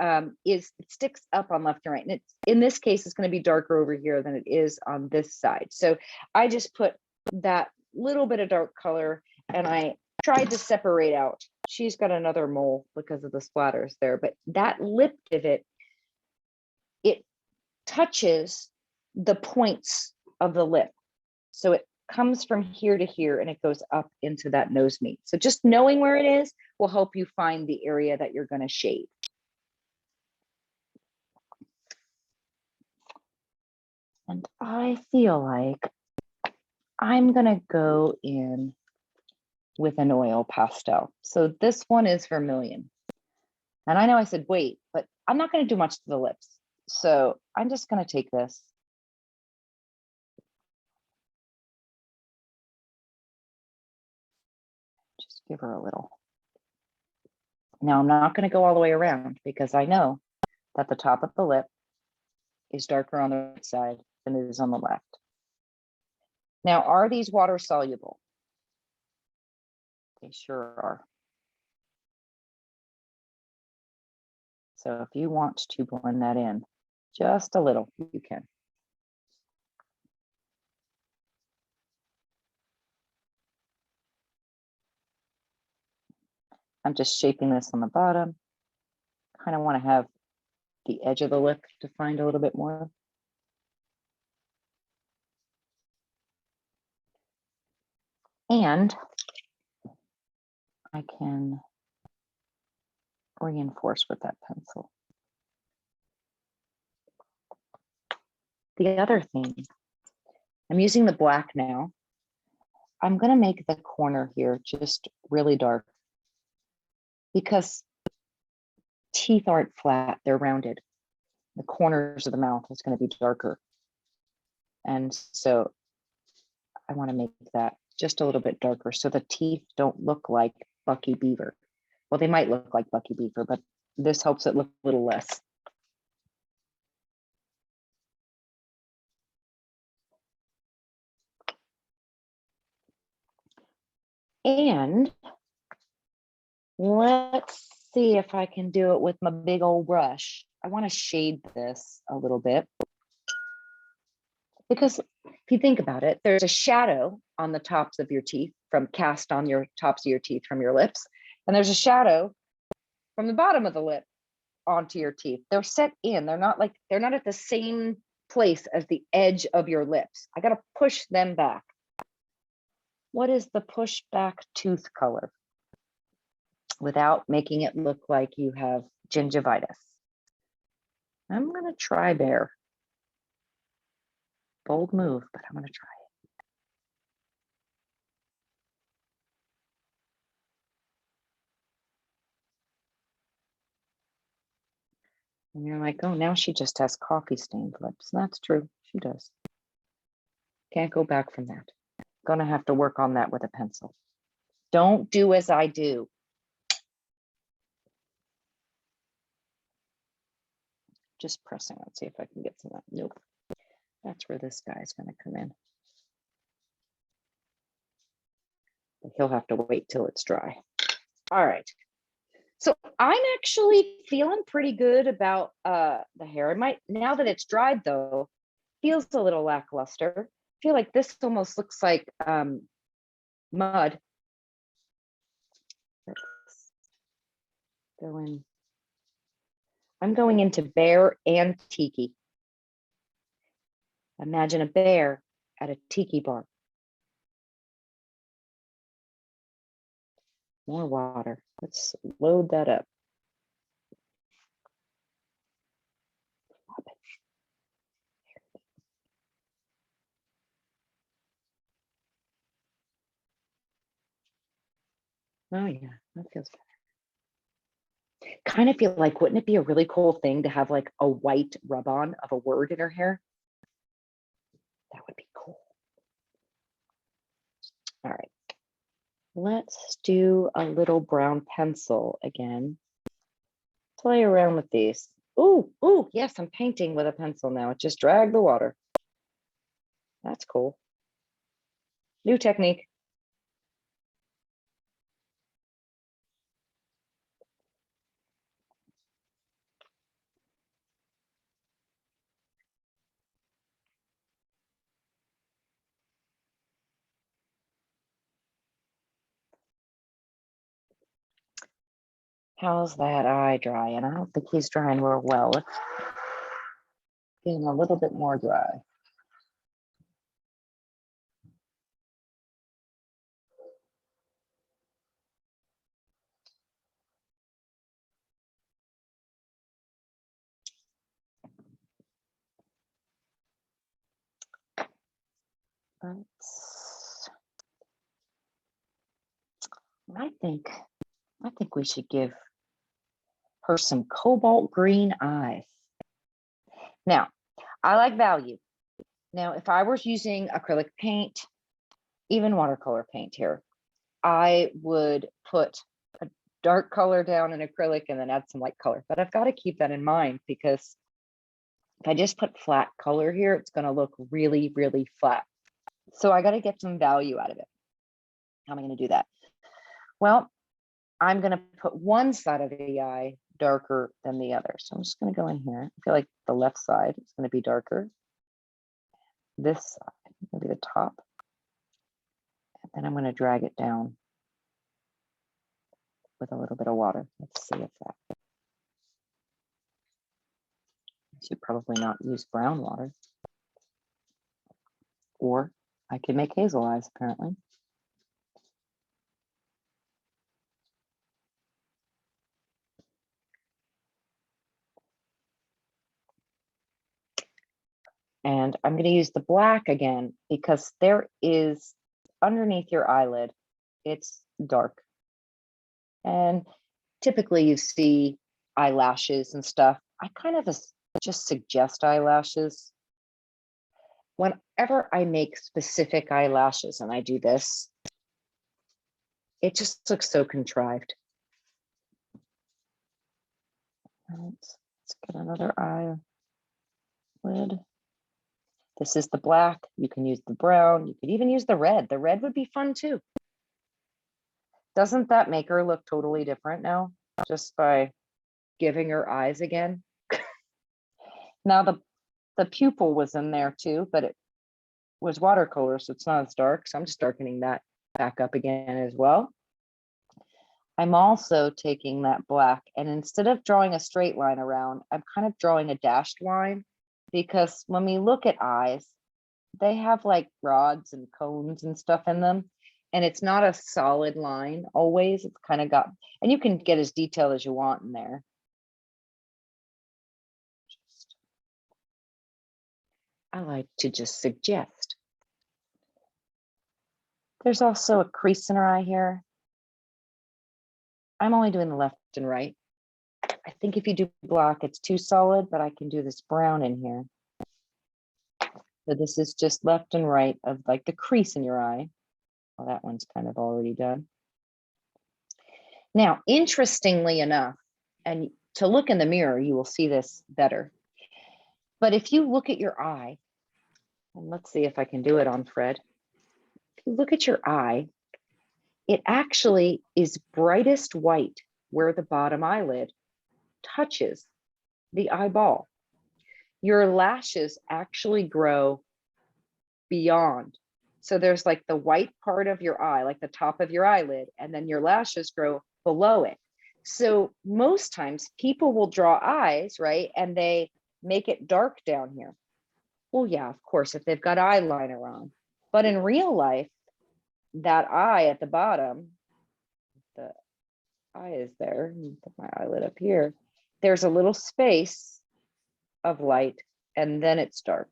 it sticks up on left and right. And it's, in this case, it's going to be darker over here than it is on this side. So I just put that little bit of dark color and I tried to separate out. She's got another mole because of the splatters there, but that lip divot, it touches the points of the lip. So it comes from here to here and it goes up into that nose meat. So just knowing where it is will help you find the area that you're going to shade. And I feel like I'm going to go in with an oil pastel. So this one is Vermilion. And I know I said wait, but I'm not going to do much to the lips. So I'm just going to take this. Give her a little. Now I'm not going to go all the way around because I know that the top of the lip is darker on the right side than it is on the left. Now, are these water soluble? They sure are. So if you want to blend that in just a little, you can. I'm just shaping this on the bottom. Kind of want to have the edge of the lip defined a little bit more. And I can reinforce with that pencil. The other thing, I'm using the black now. I'm going to make the corner here just really dark because teeth aren't flat, they're rounded. The corners of the mouth is going to be darker. And so I want to make that just a little bit darker so the teeth don't look like Bucky Beaver. Well, they might look like Bucky Beaver, but this helps it look a little less. And let's see if I can do it with my big old brush. I want to shade this a little bit. Because if you think about it, there's a shadow on the tops of your teeth from cast on your tops of your teeth from your lips. And there's a shadow from the bottom of the lip onto your teeth. They're set in, they're not at the same place as the edge of your lips. I got to push them back. What is the push back tooth color without making it look like you have gingivitis? I'm going to try bear. Bold move, but I'm going to try it. And you're like, oh, now she just has coffee stained lips. That's true. She does. Can't go back from that. Gonna have to work on that with a pencil. Don't do as I do. Just pressing. Let's see if I can get some of that. Nope. That's where this guy's gonna come in. But he'll have to wait till it's dry. All right. So I'm actually feeling pretty good about the hair. It might, now that it's dried though, feels a little lackluster. I feel like this almost looks like mud. Let's go in. I'm going into bear and tiki. Imagine a bear at a tiki bar. More water. Let's load that up. Oh yeah, that feels better. Kind of feel like, wouldn't it be a really cool thing to have like a white rub-on of a word in her hair? That would be cool. All right. Let's do a little brown pencil again. Play around with these. Ooh, yes, I'm painting with a pencil now. It just dragged the water. That's cool. New technique. How's that eye drying? I don't think he's drying real well. Let's get him a little bit more dry. I think we should give her some cobalt green eyes. Now, I like value. Now, if I was using acrylic paint, even watercolor paint here, I would put a dark color down in acrylic and then add some light color. But I've got to keep that in mind, because if I just put flat color here, it's going to look really, really flat. So I got to get some value out of it. How am I going to do that? Well, I'm going to put one side of the eye darker than the other. So I'm just going to go in here. I feel like the left side is going to be darker. This side will be the top. And then I'm going to drag it down with a little bit of water. Let's see if that. I should probably not use brown water. Or I could make hazel eyes, apparently. And I'm going to use the black again, because there is underneath your eyelid, it's dark. And typically you see eyelashes and stuff. I kind of just suggest eyelashes. Whenever I make specific eyelashes and I do this, it just looks so contrived. Let's get another eyelid. This is the black. You can use the brown. You could even use the red. The red would be fun too. Doesn't that make her look totally different now, just by giving her eyes again? Now the pupil was in there too, but was watercolor, so it's not as dark. So I'm just darkening that back up again as well. I'm also taking that black, and instead of drawing a straight line around, I'm kind of drawing a dashed line, because when we look at eyes, they have like rods and cones and stuff in them, and it's not a solid line always. It's kind of got, and you can get as detailed as you want in there. I like to just suggest. There's also a crease in her eye here. I'm only doing the left and right. I think if you do black, it's too solid, but I can do this brown in here. So this is just left and right of like the crease in your eye. Well, that one's kind of already done. Now, interestingly enough, and to look in the mirror, you will see this better. But if you look at your eye, and let's see if I can do it on Fred. If you look at your eye, it actually is brightest white where the bottom eyelid touches the eyeball. Your lashes actually grow beyond. So there's like the white part of your eye, like the top of your eyelid, and then your lashes grow below it. So most times people will draw eyes, right? And they make it dark down here. Well, yeah, of course, if they've got eyeliner on. But in real life, that eye at the bottom, the eye is there. Put my eyelid up here. There's a little space of light, and then it's dark.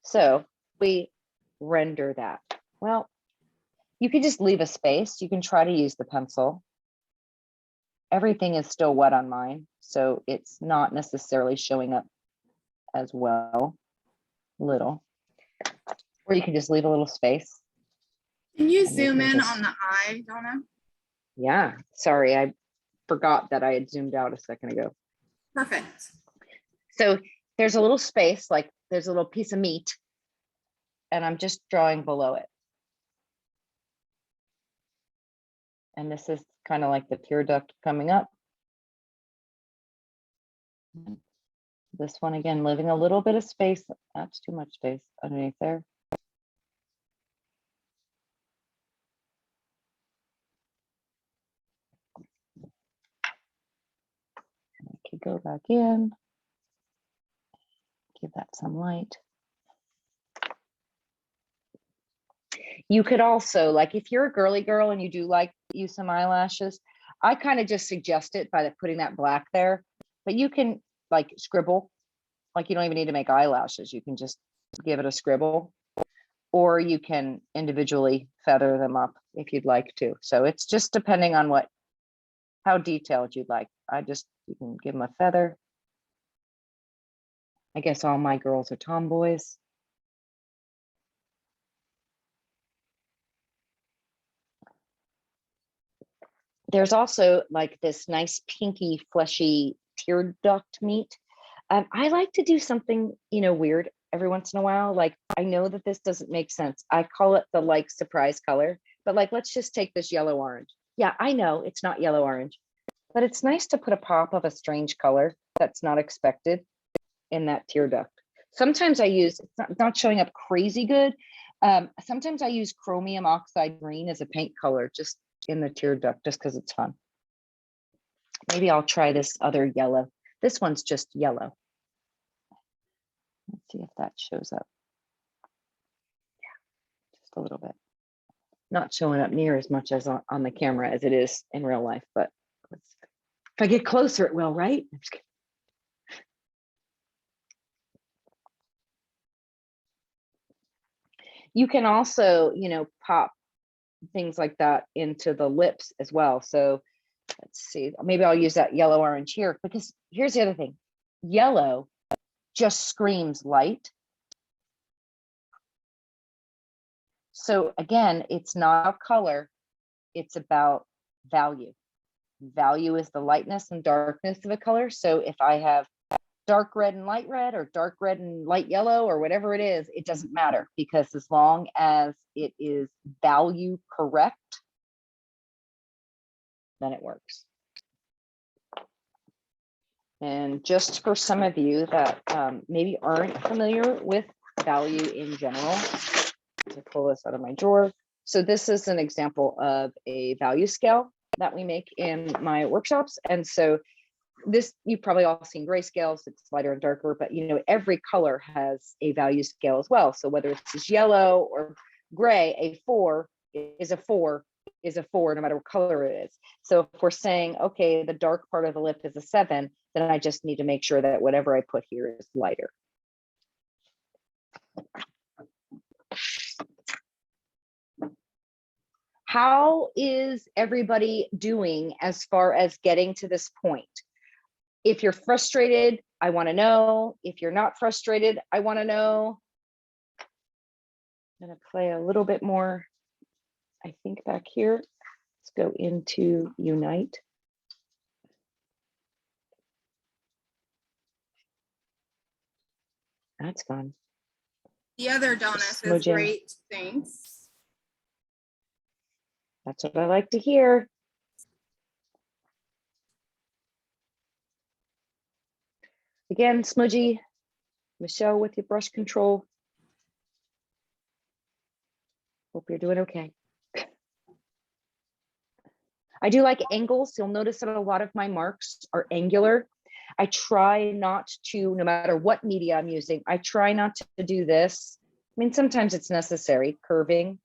So we render that. Well, you can just leave a space. You can try to use the pencil. Everything is still wet on mine, so it's not necessarily showing up as well. Little. Or you can just leave a little space. Can you And zoom in just, on the eye, Donna? yeah, sorry, I forgot that I had zoomed out a second ago. Perfect. So there's a little space, like there's a little piece of meat, and I'm just drawing below it. And this is kind of like the tear duct coming up. This one again, leaving a little bit of space. That's too much space underneath there. I could go back in, give that some light. You could also, like if you're a girly girl and you do like use some eyelashes, I kind of just suggest it by putting that black there, but you can like scribble, like you don't even need to make eyelashes. You can just give it a scribble, or you can individually feather them up if you'd like to. So it's just depending on how detailed you'd like. You can give them a feather. I guess all my girls are tomboys. There's also like this nice pinky fleshy tear duct meat. I like to do something, weird every once in a while. Like, I know that this doesn't make sense. I call it the like surprise color, but like, let's just take this yellow orange. Yeah, I know it's not yellow orange, but it's nice to put a pop of a strange color that's not expected in that tear duct. Sometimes I use, it's not showing up crazy good. Sometimes I use chromium oxide green as a paint color just in the tear duct, just because it's fun. Maybe I'll try this other yellow. This one's just yellow. Let's see if that shows up. Yeah, just a little bit. Not showing up near as much as on the camera as it is in real life, but if I get closer, it will, right? I'm just kidding. You can also, pop things like that into the lips as well. So let's see, maybe I'll use that yellow orange here, because here's the other thing. Yellow just screams light. So again, it's not a color, it's about value. Value is the lightness and darkness of a color. So if I have dark red and light red, or dark red and light yellow, or whatever it is, it doesn't matter, because as long as it is value correct, then it works. And just for some of you that maybe aren't familiar with value in general. To pull this out of my drawer. So this is an example of a value scale that we make in my workshops. And so this, you've probably all seen grayscales, it's lighter and darker, but you know, every color has a value scale as well. So whether it's yellow or gray, a 4 is a 4 is a 4, no matter what color it is. So if we're saying, okay, the dark part of the lip is a 7, then I just need to make sure that whatever I put here is lighter. How is everybody doing as far as getting to this point? If you're frustrated, I want to know. If you're not frustrated, I want to know. I'm going to play a little bit more, I think, back here. Let's go into Unite. That's fun. The other Donna says Smudging. great, thanks. That's what I like to hear. Again, smudgy. Michelle with your brush control. Hope you're doing okay. I do like angles. You'll notice that a lot of my marks are angular. I try not to, no matter what media I'm using, I try not to do this. I mean, sometimes it's necessary, curving.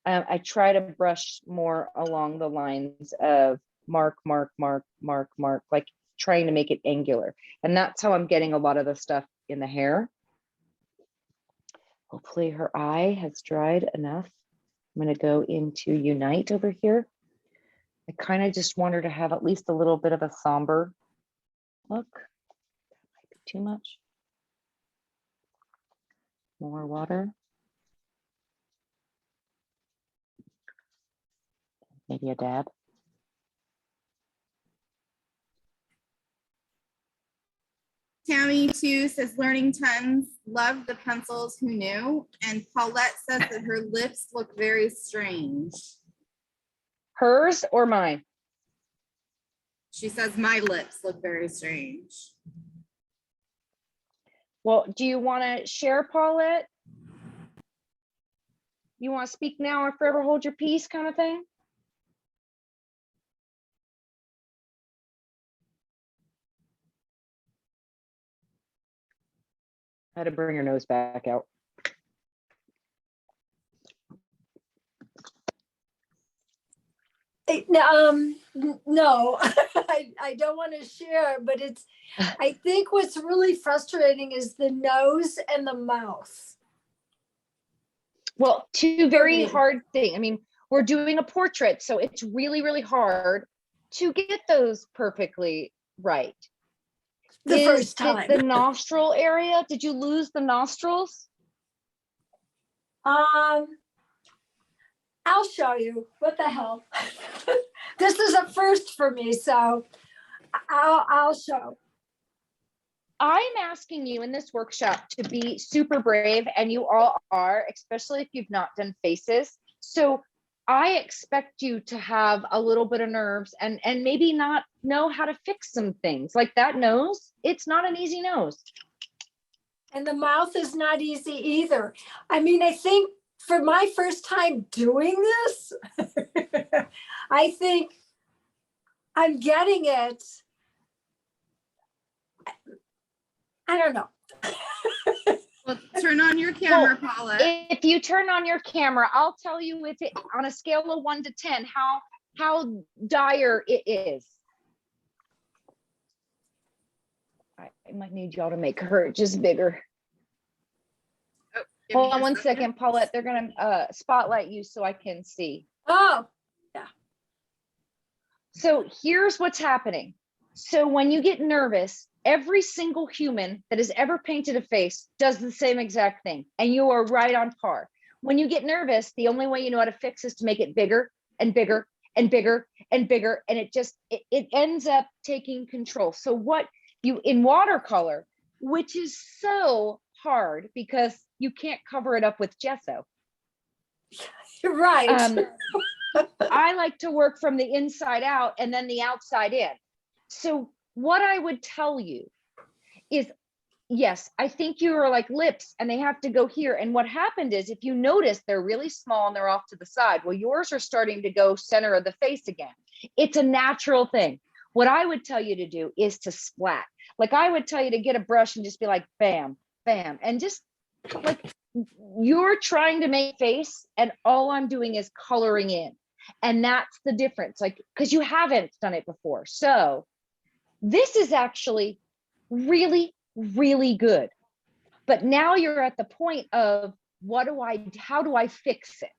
I try to brush more along the lines of mark, mark, mark, mark, mark, like trying to make it angular. And that's how I'm getting a lot of the stuff in the hair. Hopefully her eye has dried enough. I'm going to go into Unite over here. I kind of just want her to have at least a little bit of a somber look. That might be too much. More water. Maybe a dab. Tammy too says learning tons, love the pencils, who knew? And Paulette says that her lips look very strange. Hers or mine? She says my lips look very strange. Well, do you want to share, Paulette? You want to speak now or forever hold your peace kind of thing? I had to bring her nose back out. No, I don't want to share, but I think what's really frustrating is the nose and the mouth. Well, two very hard things. I mean, we're doing a portrait, so it's really, really hard to get those perfectly right. The first time. The nostril area, did you lose the nostrils? I'll show you. What the hell? This is a first for me, so I'll show. I'm asking you in this workshop to be super brave, and you all are, especially if you've not done faces. So I expect you to have a little bit of nerves and maybe not know how to fix some things. Like that nose, it's not an easy nose. And the mouth is not easy either. I mean, I think for my first time doing this, I think I'm getting it. I don't know. Well, turn on your camera, Paula. If you turn on your camera, I'll tell you if it, on a scale of 1 to 10, how dire it is. I might need y'all to make her just bigger. Oh, hold on 1 second, Paulette. They're gonna spotlight you so I can see. Oh, yeah. So here's what's happening. So when you get nervous, every single human that has ever painted a face does the same exact thing, and you are right on par. When you get nervous, the only way you know how to fix is to make it bigger and bigger and bigger and bigger, and it ends up taking control. So what you, in watercolor, which is so hard because you can't cover it up with gesso. You're right. I like to work from the inside out and then the outside in. So what I would tell you is yes, I think you are like lips and they have to go here. And what happened is, if you notice, they're really small and they're off to the side. Well, yours are starting to go center of the face again. It's a natural thing. What I would tell you to do is to splat. Like I would tell you to get a brush and just be like, bam, bam. And just like you're trying to make face and all I'm doing is coloring in. And that's the difference, like, because you haven't done it before. So this is actually really, really good. But now you're at the point of how do I fix it?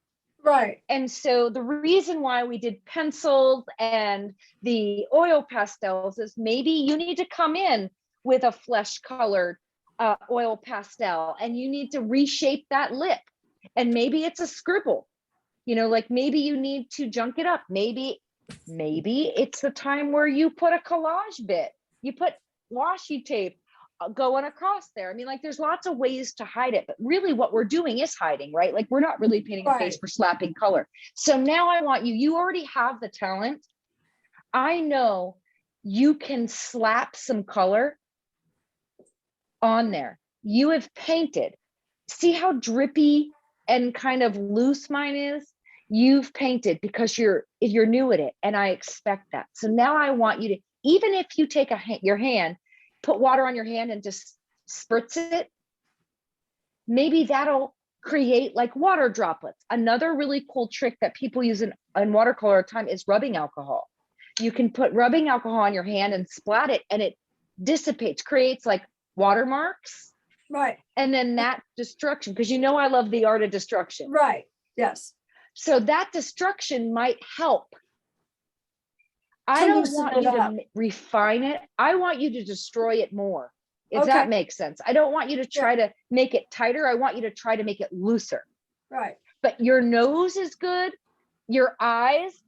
Right. And so the reason why we did pencils and the oil pastels is maybe you need to come in with a flesh colored oil pastel and you need to reshape that lip. And maybe it's a scribble, you know, like maybe you need to junk it up. Maybe it's the time where you put a collage bit, you put washi tape going across there. I mean, like there's lots of ways to hide it, but really what we're doing is hiding, right? Like we're not really painting a face, we're slapping color. So now I want you already have the talent. I know you can slap some color on there. You have painted. See how drippy and kind of loose mine is? You've painted because you're new at it, and I expect that. So now I want you to, even if you take your hand, put water on your hand and just spritz it, maybe that'll create like water droplets. Another really cool trick that people use in watercolor time is rubbing alcohol. You can put rubbing alcohol on your hand and splat it, and it dissipates, creates like watermarks. Right. And then that destruction, because you know I love the art of destruction. Right. Yes. So that destruction might help. I To don't loosen want it you up. to refine it. I want you to destroy it more, if Okay. that makes sense. I don't want you to try to make it tighter. I want you to try to make it looser. Right. But your nose is good. Your eyes,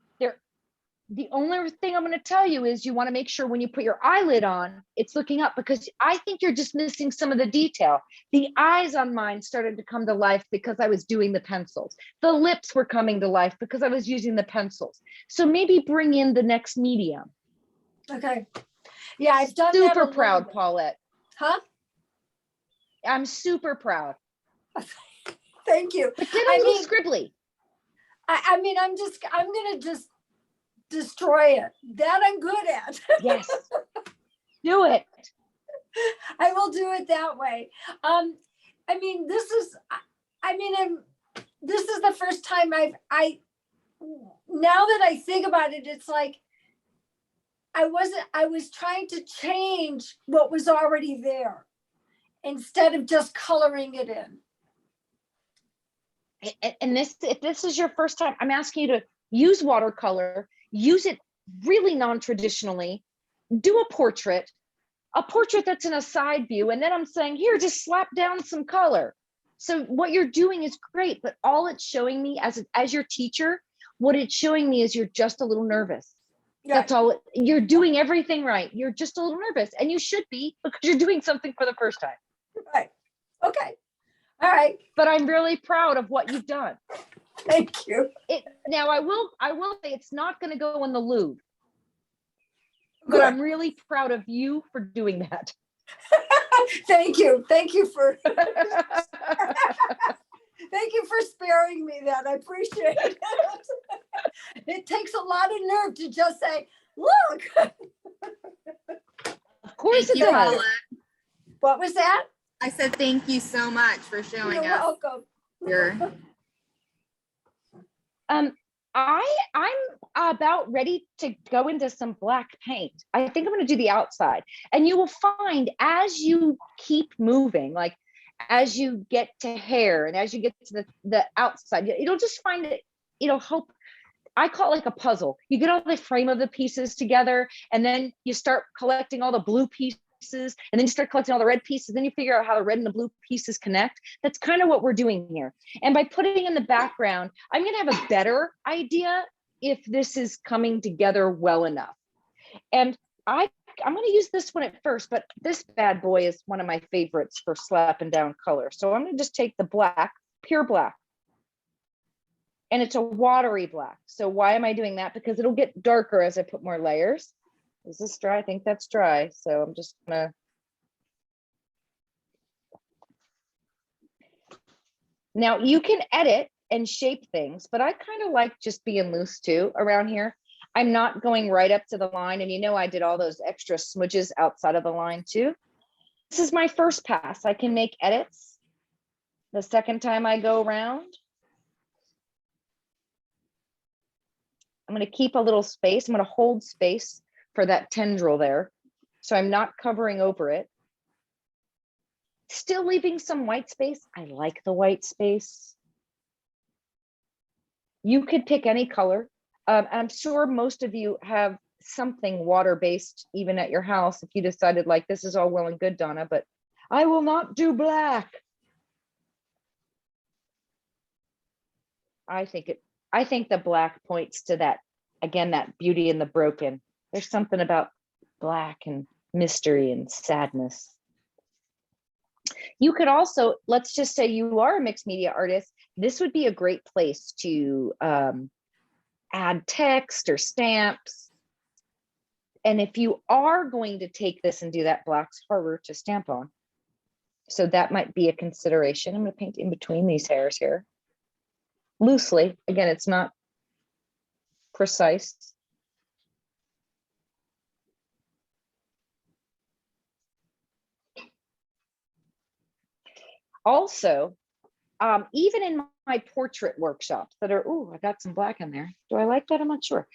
the only thing I'm going to tell you is you want to make sure when you put your eyelid on, it's looking up, because I think you're just missing some of the detail. The eyes on mine started to come to life because I was doing the pencils. The lips were coming to life because I was using the pencils. So maybe bring in the next medium. Okay. Yeah, I've done that a Super little proud, bit. Paulette. Huh? I'm super proud. Thank you. But get a little scribbly. I mean, I'm going to just destroy it. That I'm good at. Yes. Do it. I will do it that way. I mean, this is the first time now that I think about it, it's like I was trying to change what was already there instead of just coloring it in. And if this is your first time, I'm asking you to use watercolor, use it really non-traditionally, do a portrait that's in a side view. And then I'm saying, here, just slap down some color. So what you're doing is great, but all it's showing me as your teacher, what it's showing me is you're just a little nervous. Right. That's all. You're doing everything right. You're just a little nervous, and you should be, because you're doing something for the first time. Right. Okay. All right. But I'm really proud of what you've done. Thank you. Now I will say it's not going to go in the Louvre. But I'm really proud of you for doing that. Thank you. Thank you for thank you for sparing me that. I appreciate it. It takes a lot of nerve to just say, look. Of course it does. What was that? I said thank you so much for showing You're us welcome. your I'm about ready to go into some black paint. I think I'm going to do the outside, and you will find as you keep moving, like as you get to hair and as you get to the outside, it'll just find it, it'll help. I call it like a puzzle. You get all the frame of the pieces together, and then you start collecting all the blue pieces, and then you start collecting all the red pieces, then you figure out how the red and the blue pieces connect. That's kind of what we're doing here. And by putting in the background, I'm going to have a better idea if this is coming together well enough. And I'm going to use this one at first, but this bad boy is one of my favorites for slapping down color. So I'm going to just take the black, pure black. And it's a watery black. So why am I doing that? Because it'll get darker as I put more layers. Is this dry? I think that's dry. So I'm just gonna Now you can edit and shape things, but I kind of like just being loose too around here. I'm not going right up to the line. And I did all those extra smudges outside of the line too. This is my first pass. I can make edits the second time I go around. I'm going to keep a little space. I'm going to hold space for that tendril there. So I'm not covering over it. Still leaving some white space. I like the white space. You could pick any color. I'm sure most of you have something water-based even at your house if you decided like this is all well and good, Donna, but I will not do black. I think the black points to that, again, that beauty in the broken. There's something about black and mystery and sadness. You could also, let's just say you are a mixed media artist. This would be a great place to add text or stamps. And if you are going to take this and do that, black's harder to stamp on. So that might be a consideration. I'm going to paint in between these hairs here. Loosely, again, it's not precise. Also, even in my portrait workshops that are, oh, I got some black in there. Do I like that? I'm not sure.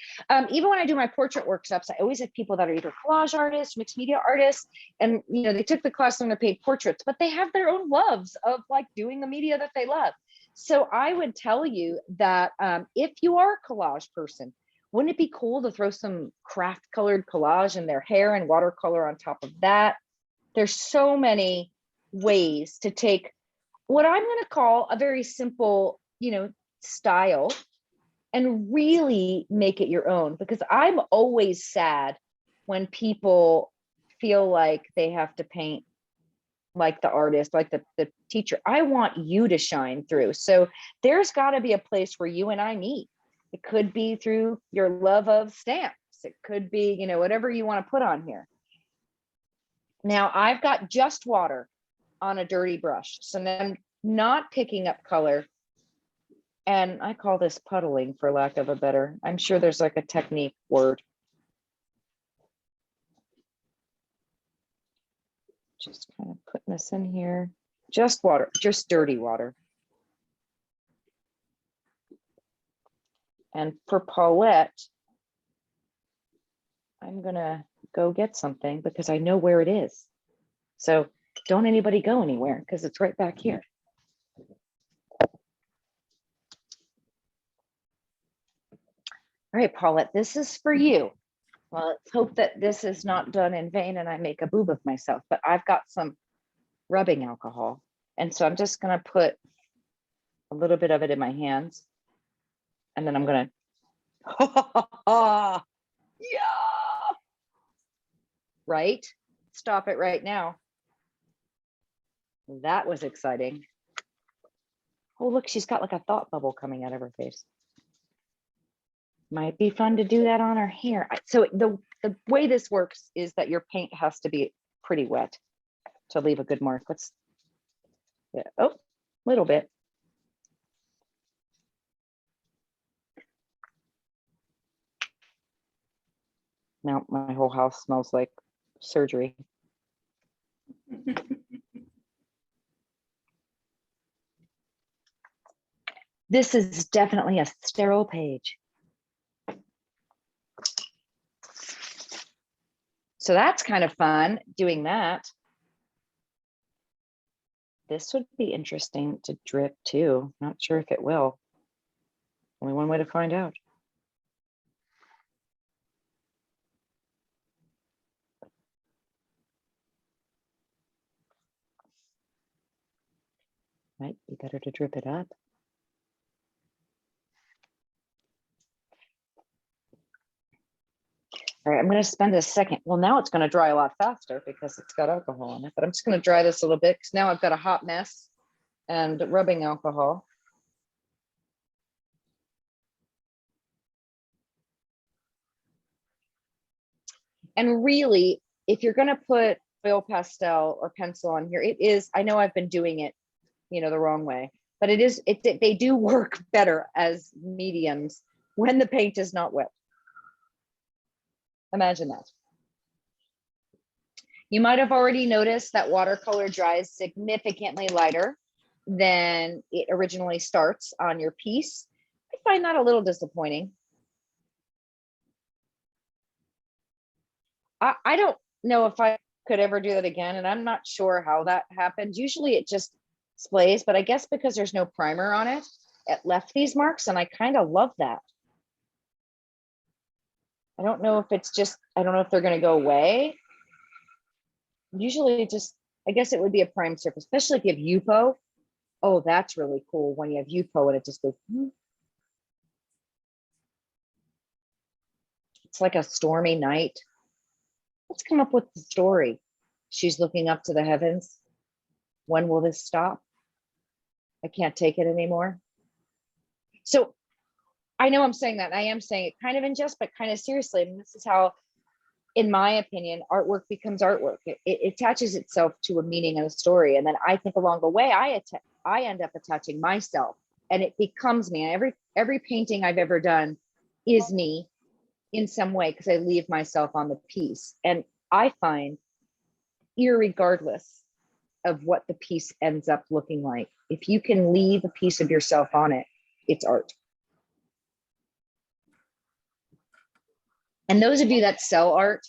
Even when I do my portrait workshops, I always have people that are either collage artists, mixed media artists, and they took the class and they paid portraits, but they have their own loves of like doing the media that they love. So I would tell you that if you are a collage person, wouldn't it be cool to throw some craft colored collage in their hair and watercolor on top of that? There's so many ways to take what I'm going to call a very simple, style and really make it your own, because I'm always sad when people feel like they have to paint like the artist, like the teacher. I want you to shine through. So there's got to be a place where you and I meet. It could be through your love of stamps. It could be, whatever you want to put on here. Now I've got just water on a dirty brush. So now I'm not picking up color. And I call this puddling for lack of a better. I'm sure there's like a technique word. Just kind of putting this in here. Just water, just dirty water. And for Paulette, I'm gonna go get something because I know where it is. So don't anybody go anywhere because it's right back here. All right, Paulette, this is for you. Well, let's hope that this is not done in vain and I make a boob of myself, but I've got some rubbing alcohol. And so I'm just gonna put a little bit of it in my hands. And then I'm gonna, yeah, right? Stop it right now. That was exciting. Oh, look, she's got like a thought bubble coming out of her face. Might be fun to do that on her hair. So the way this works is that your paint has to be pretty wet to leave a good mark. Let's, yeah, oh, a little bit. Now my whole house smells like surgery. This is definitely a sterile page. So that's kind of fun doing that. This would be interesting to drip too. Not sure if it will. Only one way to find out. Might be better to drip it up. All right, I'm going to spend a second. Well, now it's going to dry a lot faster because it's got alcohol in it, but I'm just going to dry this a little bit because now I've got a hot mess and rubbing alcohol. And really, if you're going to put oil pastel or pencil on here, it is, I know I've been doing it, the wrong way, but they do work better as mediums when the paint is not wet. Imagine that. You might have already noticed that watercolor dries significantly lighter than it originally starts on your piece. I find that a little disappointing. I don't know if I could ever do that again, and I'm not sure how that happens. Usually it just sprays, but I guess because there's no primer on it, it left these marks, and I kind of love that. I don't know if it's just, I don't know if they're going to go away. Usually it just, I guess it would be a prime surface, especially if you have UPO. Oh, that's really cool when you have UPO and it just goes. It's like a stormy night. Let's come up with the story. She's looking up to the heavens. When will this stop? I can't take it anymore. So I know I'm saying that. I am saying it kind of in jest, but kind of seriously. And this is how, in my opinion, artwork becomes artwork. It attaches itself to a meaning and a story. And then I think along the way, I end up attaching myself, and it becomes me. And every painting I've ever done is me in some way, because I leave myself on the piece. And I find, irregardless of what the piece ends up looking like, if you can leave a piece of yourself on it, it's art. And those of you that sell art,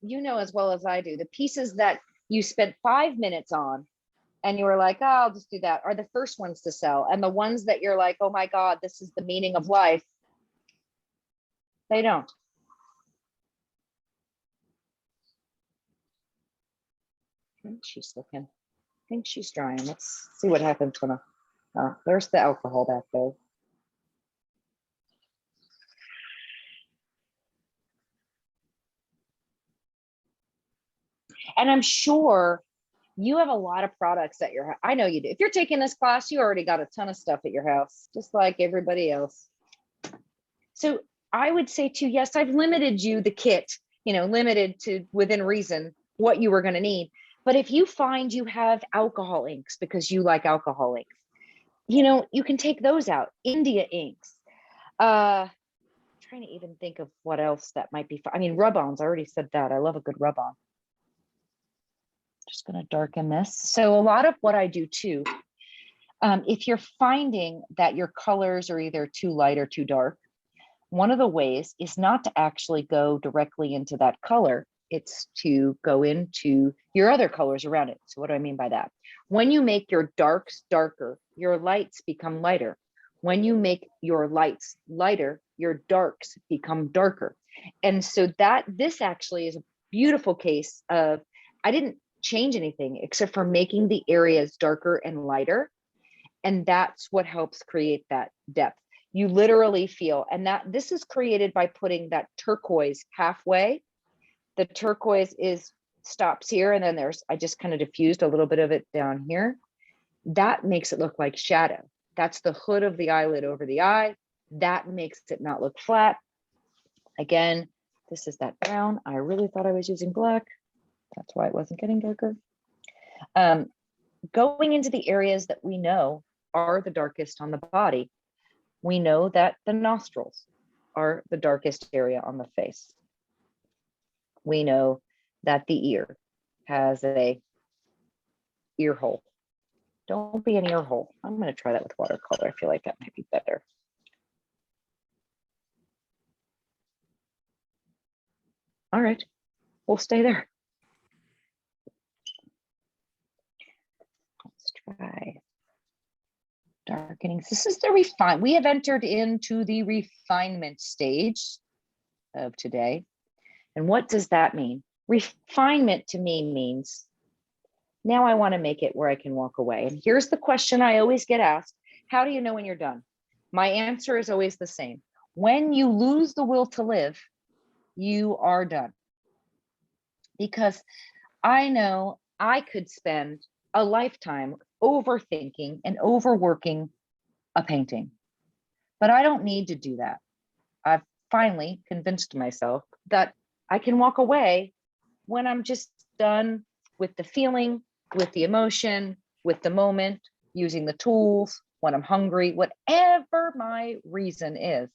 you know as well as I do, the pieces that you spent 5 minutes on and you were like, oh, I'll just do that, are the first ones to sell. And the ones that you're like, oh my God, this is the meaning of life, they don't. I think she's looking. I think she's drying. Let's see what happens when there's the alcohol back there. And I'm sure you have a lot of products at your house. I know you do. If you're taking this class, you already got a ton of stuff at your house, just like everybody else. So I would say too, yes, I've limited you the kit, limited to within reason what you were going to need. But if you find you have alcohol inks because you like alcohol inks, you can take those out. India inks. Trying to even think of what else that might be. I mean, rub-ons. I already said that. I love a good rub-on. Just going to darken this. So a lot of what I do too, if you're finding that your colors are either too light or too dark, one of the ways is not to actually go directly into that color. It's to go into your other colors around it. So what do I mean by that? When you make your darks darker, your lights become lighter. When you make your lights lighter, your darks become darker. And so this actually is a beautiful case of, I didn't change anything except for making the areas darker and lighter. And that's what helps create that depth. You literally feel, and this is created by putting that turquoise halfway. The turquoise stops here, and then I just kind of diffused a little bit of it down here. That makes it look like shadow. That's the hood of the eyelid over the eye. That makes it not look flat. Again, this is that brown. I really thought I was using black. That's why it wasn't getting darker. Going into the areas that we know are the darkest on the body. We know that the nostrils are the darkest area on the face. We know that the ear has a ear hole. Don't be an ear hole. I'm going to try that with watercolor. I feel like that might be better. All right, we'll stay there. Let's try darkening. This is the refine. We have entered into the refinement stage of today. And what does that mean? Refinement to me means now I want to make it where I can walk away. And here's the question I always get asked. How do you know when you're done? My answer is always the same. When you lose the will to live, you are done. Because I know I could spend a lifetime overthinking and overworking a painting, but I don't need to do that. I've finally convinced myself that I can walk away when I'm just done with the feeling, with the emotion, with the moment, using the tools, when I'm hungry, whatever my reason is.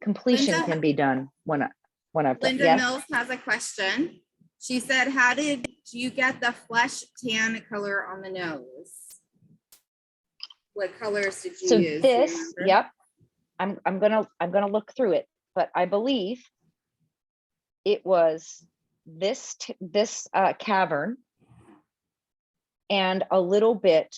Completion Linda- can be done when I've done. Linda Yes. Mills has a question. She said, how did you get the flesh tan color on the nose? What colors did you So use? Do you this, remember? yep. I'm gonna look through it, but I believe it was this cavern and a little bit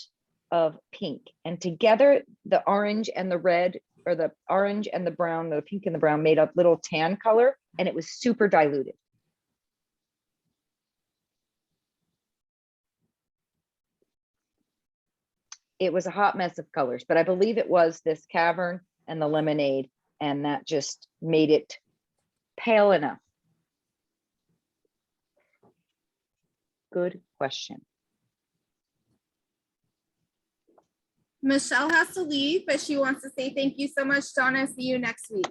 of pink, and together the orange and the red, or the orange and the brown, the pink and the brown, made a little tan color, and it was super diluted. It was a hot mess of colors, but I believe it was this cavern and the lemonade, and that just made it pale enough. Good question. Michelle has to leave, but she wants to say thank you so much, Donna. See you next week.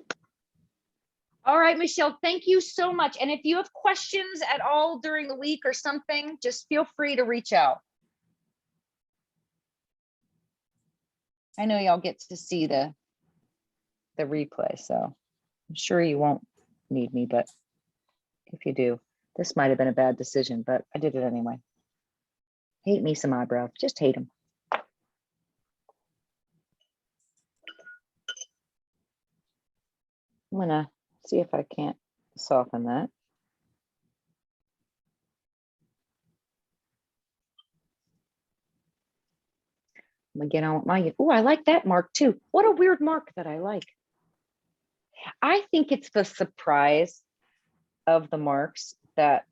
All right, Michelle, thank you so much. And if you have questions at all during the week or something, just feel free to reach out. I know y'all get to see the replay, so I'm sure you won't need me, but if you do, this might have been a bad decision, but I did it anyway. Hate me some eyebrows, just hate them. I'm gonna see if I can't soften that. Again, I want my, oh, I like that mark too. What a weird mark that I like. I think it's the surprise of the marks that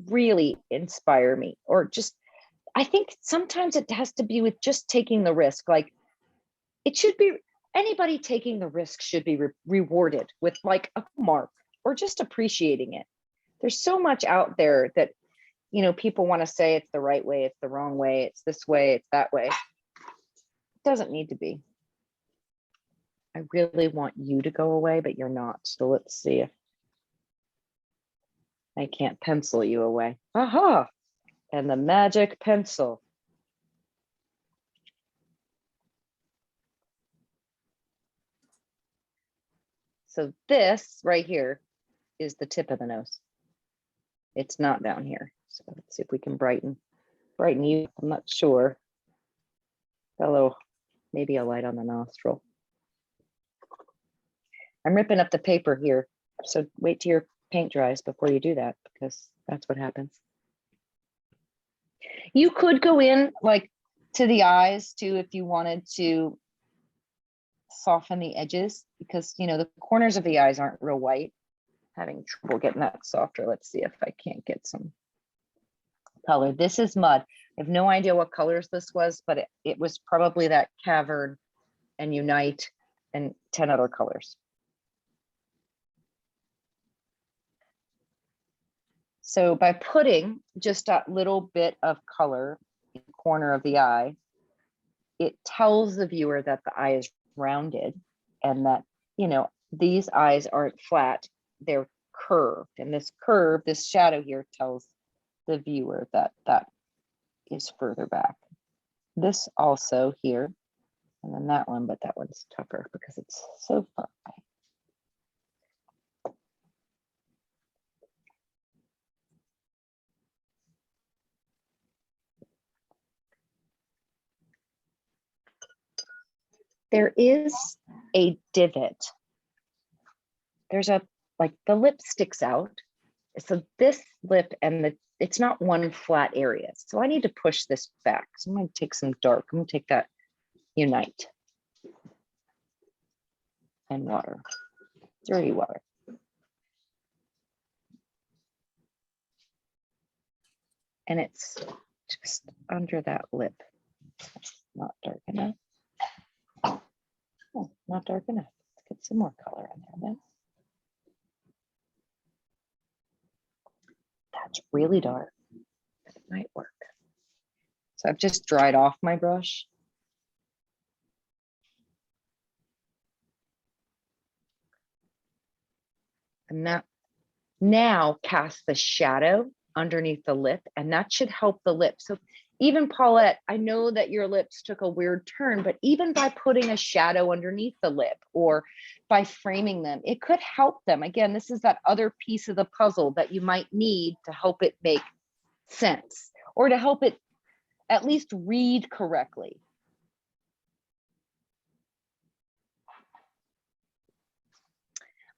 really inspire me, or just, I think sometimes it has to be with just taking the risk. Like, it should be, anybody taking the risk should be rewarded with like a mark, or just appreciating it. There's so much out there that, you know, people want to say it's the right way, it's the wrong way, it's this way, it's that way. It doesn't need to be. I really want you to go away, but you're not. So let's see if I can't pencil you away. Aha! And the magic pencil. So this right here is the tip of the nose. It's not down here. So let's see if we can brighten you. I'm not sure. Got a little, maybe a light on the nostril. I'm ripping up the paper here. So wait till your paint dries before you do that, because that's what happens. You could go in like to the eyes too, if you wanted to soften the edges, because, you know, the corners of the eyes aren't real white. Having trouble getting that softer. Let's see if I can't get some color. This is mud. I have no idea what colors this was, but it was probably that cavern and unite and 10 other colors. So by putting just that little bit of color in the corner of the eye, it tells the viewer that the eye is rounded, and that, you know, these eyes aren't flat, they're curved. And this curve, this shadow here, tells the viewer that that is further back. This also here, and then that one, but that one's tougher because it's so far away. There is a divot. There's a, like, the lip sticks out. So this lip and it's not one flat area. So I need to push this back. So I'm going to take some dark. I'm going to take that Unite and water, dirty water. And it's just under that lip. Not dark enough. Oh, not dark enough. Let's get some more color on there then. That's really dark. It might work. So I've just dried off my brush. And that now cast the shadow underneath the lip, and that should help the lip. So even Paulette, I know that your lips took a weird turn, but even by putting a shadow underneath the lip or by framing them, it could help them. Again, this is that other piece of the puzzle that you might need to help it make sense or to help it at least read correctly.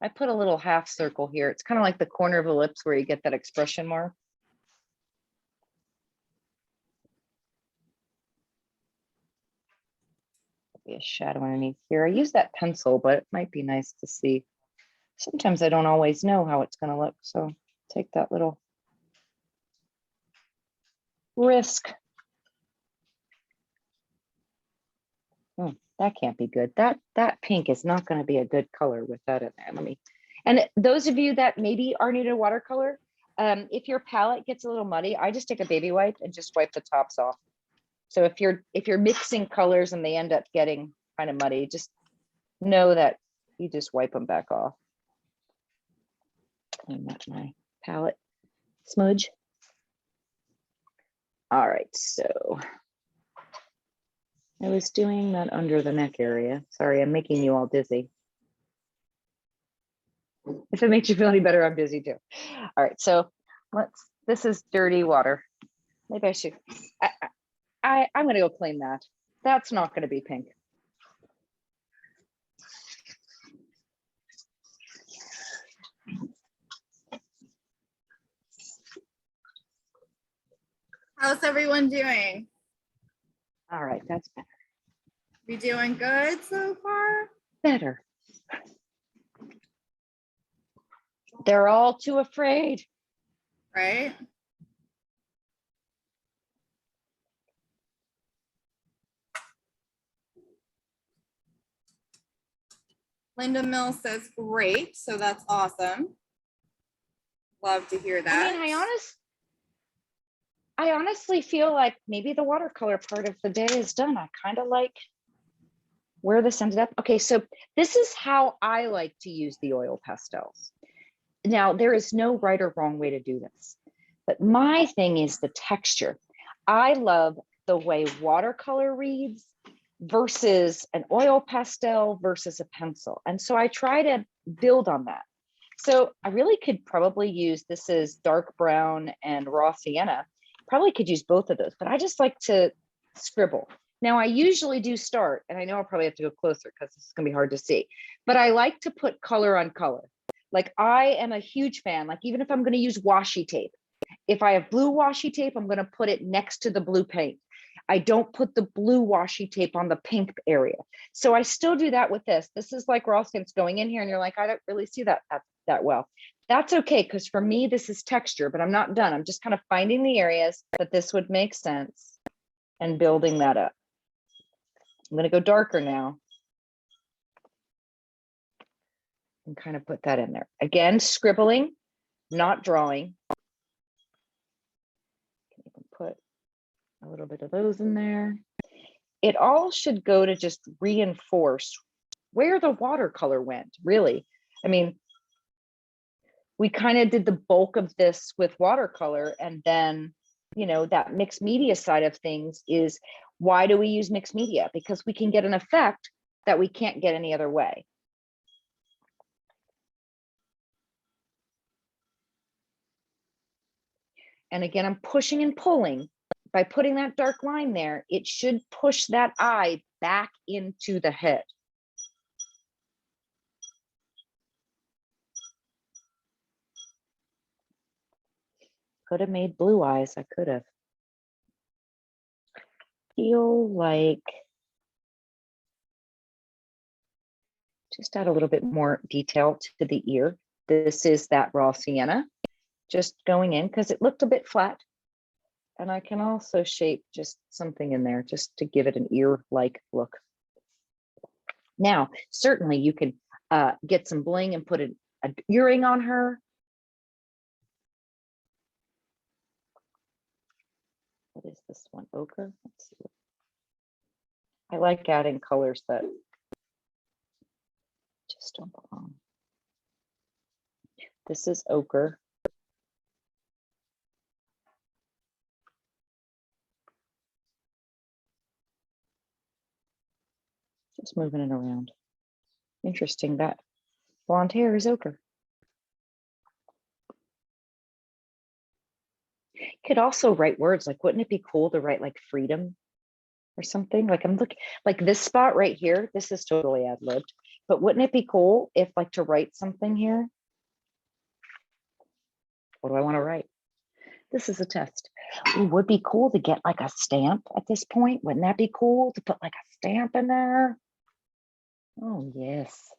I put a little half circle here. It's kind of like the corner of the lips where you get that expression mark. Be a shadow underneath here. I use that pencil, but it might be nice to see. Sometimes I don't always know how it's going to look, so take that little risk. Oh, that can't be good. That pink is not going to be a good color with that in there. Let me. And those of you that maybe are new to watercolor, if your palette gets a little muddy, I just take a baby wipe and just wipe the tops off. So if you're mixing colors and they end up getting kind of muddy, just know that you just wipe them back off. And that's my palette smudge. All right, so I was doing that under the neck area. Sorry, I'm making you all dizzy. If it makes you feel any better, I'm dizzy too. All right, so this is dirty water. Maybe I should, I'm gonna go clean that. That's not gonna be pink. How's everyone doing? All right, that's better. We doing good so far? Better. They're all too afraid. Right? Linda Mill says great, so that's awesome. Love to hear that. I mean, I honestly feel like maybe the watercolor part of the day is done. I kind of like where this ended up. Okay, so this is how I like to use the oil pastels. Now, there is no right or wrong way to do this, but my thing is the texture. I love the way watercolor reads versus an oil pastel versus a pencil. And so I try to build on that. So I really could probably use, this is dark brown and raw sienna. Probably could use both of those, but I just like to scribble. Now I usually do start, and I know I'll probably have to go closer because this is gonna be hard to see, but I like to put color on color. Like I am a huge fan, like even if I'm gonna use washi tape, if I have blue washi tape, I'm gonna put it next to the blue paint. I don't put the blue washi tape on the pink area. So I still do that with this. This is like raw since going in here and you're like, I don't really see that well. That's okay, because for me, this is texture, but I'm not done. I'm just kind of finding the areas that this would make sense and building that up. I'm gonna go darker now and kind of put that in there. Again, scribbling, not drawing. Can even put a little bit of those in there. It all should go to just reinforce where the watercolor went, really. I mean, we kind of did the bulk of this with watercolor, and then, you know, that mixed media side of things is, why do we use mixed media? Because we can get an effect that we can't get any other way. And again, I'm pushing and pulling. By putting that dark line there, it should push that eye back into the head. Could have made blue eyes, I could have. Feel like just add a little bit more detail to the ear. This is that raw sienna, just going in because it looked a bit flat. And I can also shape just something in there just to give it an ear-like look. Now, certainly you can get some bling and put an earring on her. What is this one? Ochre? Let's see. I like adding colors that just don't belong. This is ochre. Just moving it around. Interesting that blonde hair is ochre. Could also write words, like wouldn't it be cool to write like freedom or something? Like I'm looking, like this spot right here, this is totally ad-libbed, but wouldn't it be cool if like to write something here? What do I want to write? This is a test. It would be cool to get like a stamp at this point. Wouldn't that be cool to put like a stamp in there? Oh, yes.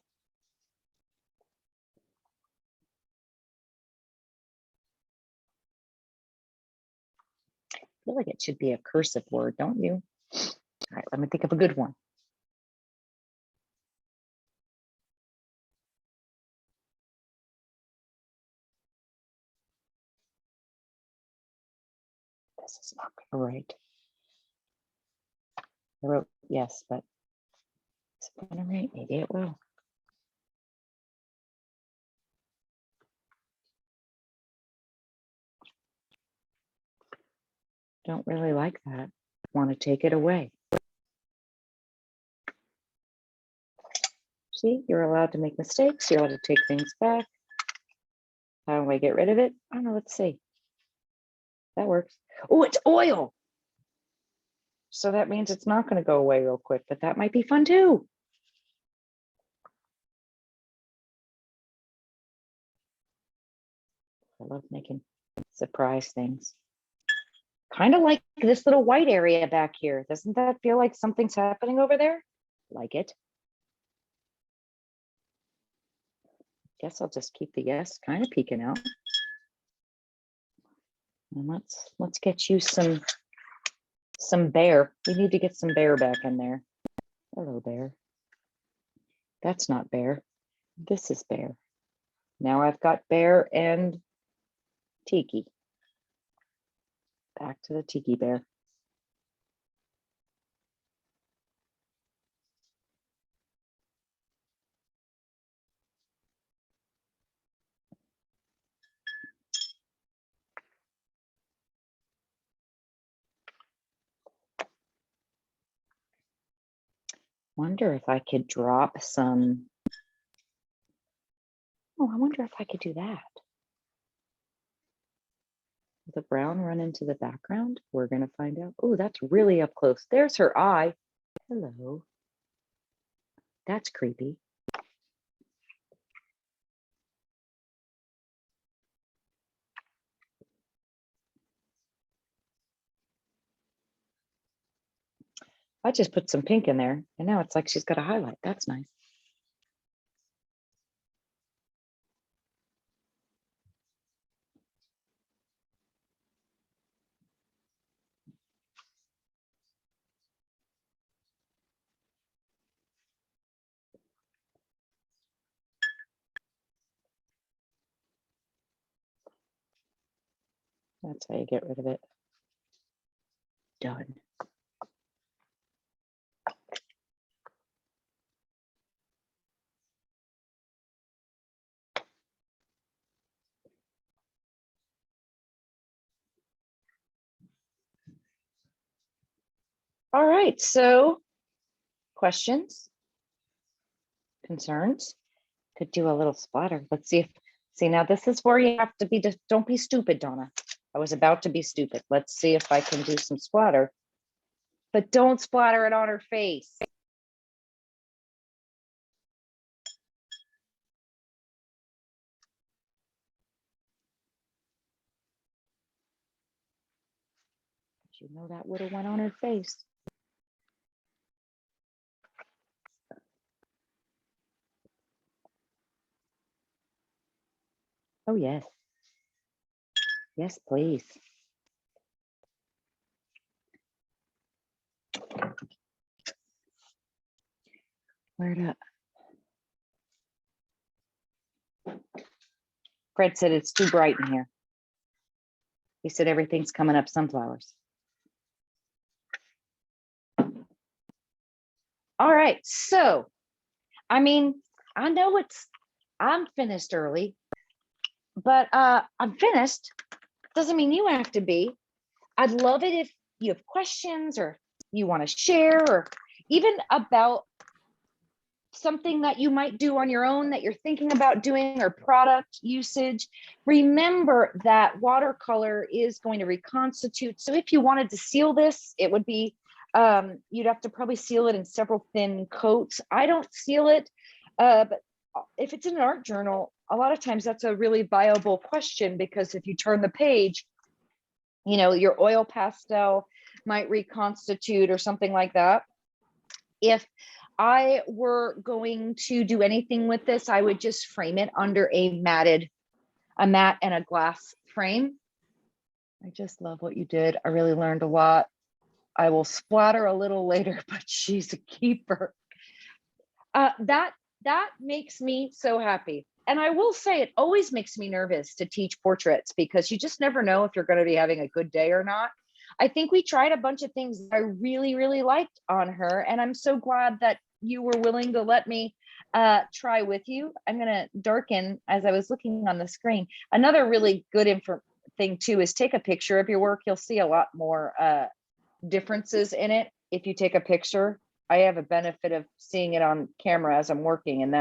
I feel like it should be a cursive word, don't you? All right, let me think of a good one. This is not right. I wrote yes, but is it gonna write? Maybe it will. Don't really like that. Want to take it away. See, you're allowed to make mistakes. You're allowed to take things back. How do I get rid of it? I don't know. Let's see. That works. Oh, it's oil. So that means it's not going to go away real quick, but that might be fun too. I love making surprise things. Kind of like this little white area back here. Doesn't that feel like something's happening over there? Like it. Guess I'll just keep the yes kind of peeking out. And let's get you some bear. We need to get some bear back in there. Hello, bear. That's not bear. This is bear. Now I've got bear and tiki. Back to the tiki bear. Wonder if I could drop some. Oh, I wonder if I could do that. Will the brown run into the background? We're going to find out. Oh, that's really up close. There's her eye. Hello. That's creepy. I just put some pink in there, and now it's like she's got a highlight. That's nice. That's how you get rid of it. Done. All right, so questions, concerns? Could do a little splatter. Let's see if, see now this is where you have to be, don't be stupid, Donna. I was about to be stupid. Let's see if I can do some splatter, but don't splatter it on her face. You know that would have went on her face. Oh, yes. Yes, please. Where'd up? Fred said it's too bright in here. He said everything's coming up sunflowers. All right, so, I mean, I know I'm finished early, but I'm finished. Doesn't mean you have to be. I'd love it if you have questions or you want to share or even about something that you might do on your own that you're thinking about doing, or product usage, remember that watercolor is going to reconstitute. So if you wanted to seal this, it would be, you'd have to probably seal it in several thin coats. I don't seal it, but if it's in an art journal, a lot of times that's a really viable question, because if you turn the page, you know, your oil pastel might reconstitute or something like that. If I were going to do anything with this, I would just frame it under a matte and a glass frame. I just love what you did. I really learned a lot. I will splatter a little later, but she's a keeper. That makes me so happy. And I will say, it always makes me nervous to teach portraits, because you just never know if you're going to be having a good day or not. I think we tried a bunch of things that I really, really liked on her. And I'm so glad that you were willing to let me try with you. I'm going to darken as I was looking on the screen. Another really good thing too is take a picture of your work. You'll see a lot more differences in it if you take a picture. I have a benefit of seeing it on camera as I'm working, and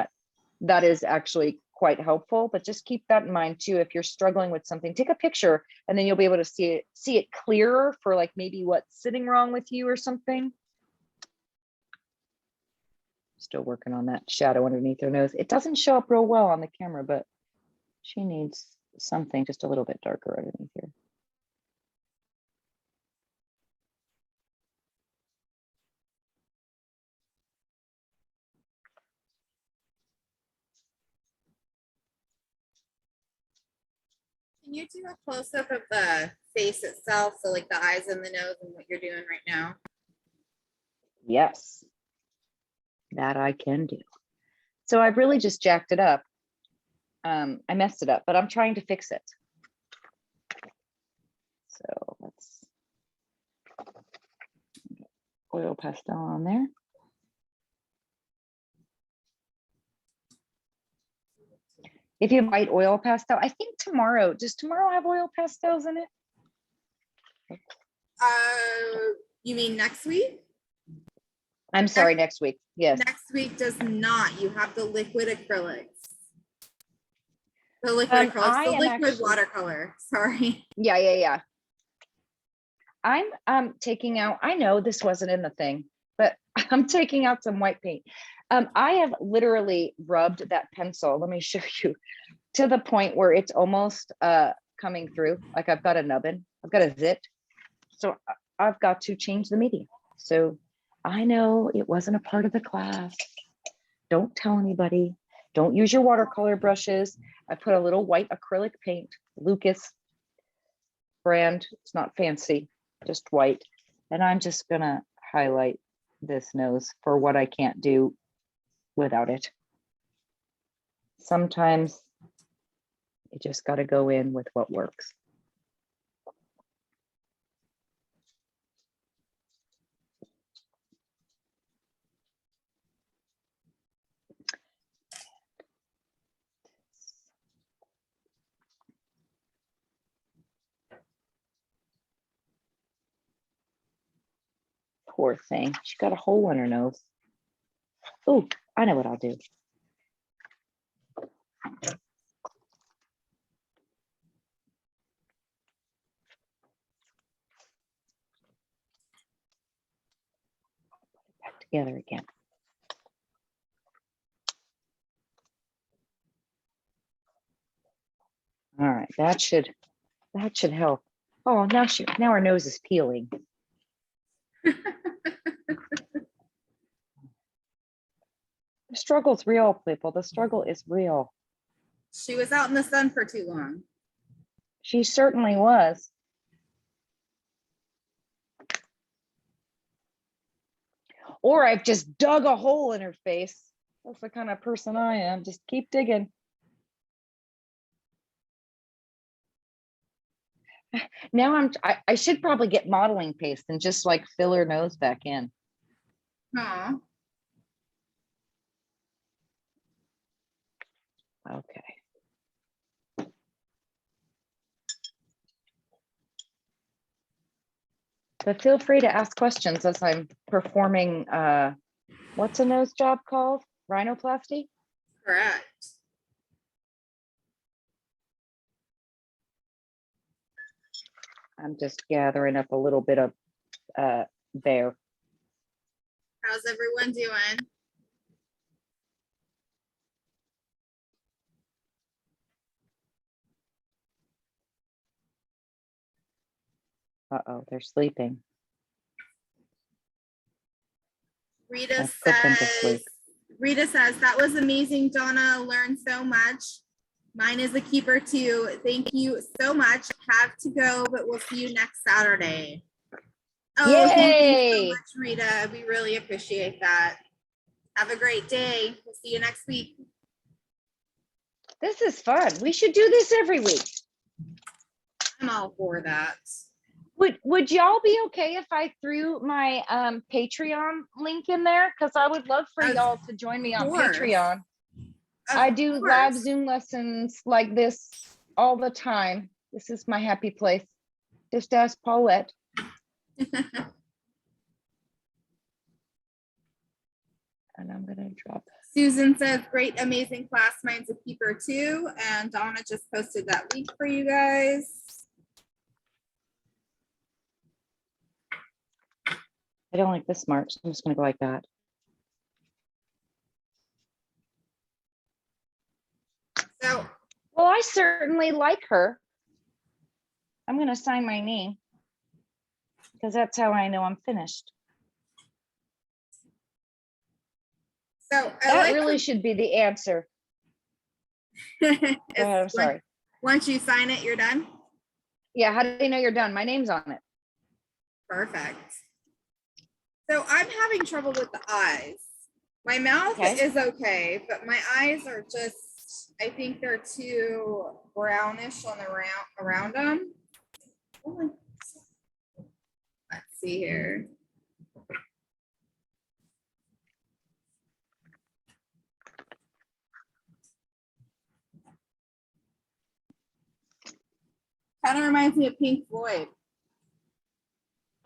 that is actually quite helpful. But just keep that in mind too. If you're struggling with something, take a picture, and then you'll be able to see it clearer for like maybe what's sitting wrong with you or something. Still working on that shadow underneath her nose. It doesn't show up real well on the camera, but she needs something just a little bit darker underneath here. Can you do a close-up of the face itself? So like the eyes and the nose and what you're doing right now? Yes, that I can do. So I've really just jacked it up. I messed it up, but I'm trying to fix it. So let's get oil pastel on there. If you might oil pastel, I think tomorrow, does tomorrow have oil pastels in it? You mean next week? I'm sorry, next week. Yes. Next week does not. You have the liquid acrylics. The liquid acrylics, the liquid watercolor. Sorry. Yeah. I'm taking out, I know this wasn't in the thing, but I'm taking out some white paint. I have literally rubbed that pencil, let me show you, to the point where it's almost coming through. Like I've got a nubbin, I've got a zit. So I've got to change the media. So I know it wasn't a part of the class. Don't tell anybody. Don't use your watercolor brushes. I put a little white acrylic paint, Lucas brand. It's not fancy, just white. And I'm just gonna highlight this nose for what I can't do without it. Sometimes you just got to go in with what works. Poor thing. She got a hole in her nose. Oh, I know what I'll do. Back together again. All right, that should help. Oh, now our nose is peeling. The struggle's real, people. The struggle is real. She was out in the sun for too long. She certainly was. Or I've just dug a hole in her face. That's the kind of person I am. Just keep digging. Now I should probably get modeling paste and just like fill her nose back in. Aw. Okay. But feel free to ask questions as I'm performing, what's a nose job called? Rhinoplasty? Correct. I'm just gathering up a little bit of there. How's everyone doing? Uh-oh, they're sleeping. Rita I've put them to sleep. says, that was amazing, Donna. Learned so much. Mine is a keeper too. Thank you so much. Have to go, but we'll see you next Saturday. Oh, thank you so Yay! much, Rita. We really appreciate that. Have a great day. We'll see you next week. This is fun. We should do this every week. I'm all for that. Would y'all be okay if I threw my Patreon link in there? Because I would love for Of y'all to join me on course. Patreon. Of I do live course. Zoom lessons like this all the time. This is my happy place. Just ask Paulette. And I'm gonna drop. Susan says, great, amazing class. Mine's a keeper too. And Donna just posted that link for you guys. I don't like this mark, so I'm just gonna go like that. So, Well, I certainly like her. I'm gonna sign my name because that's how I know I'm finished. I That like really should be the answer. Go ahead, I'm sorry. Once you sign it, you're done. Yeah, how do they know you're done? My name's on it. Perfect. So I'm having trouble with the eyes. My mouth Okay. is okay, but my eyes are just, I think they're too brownish on the around them. Let's see here. Kind of reminds me of Pink Floyd.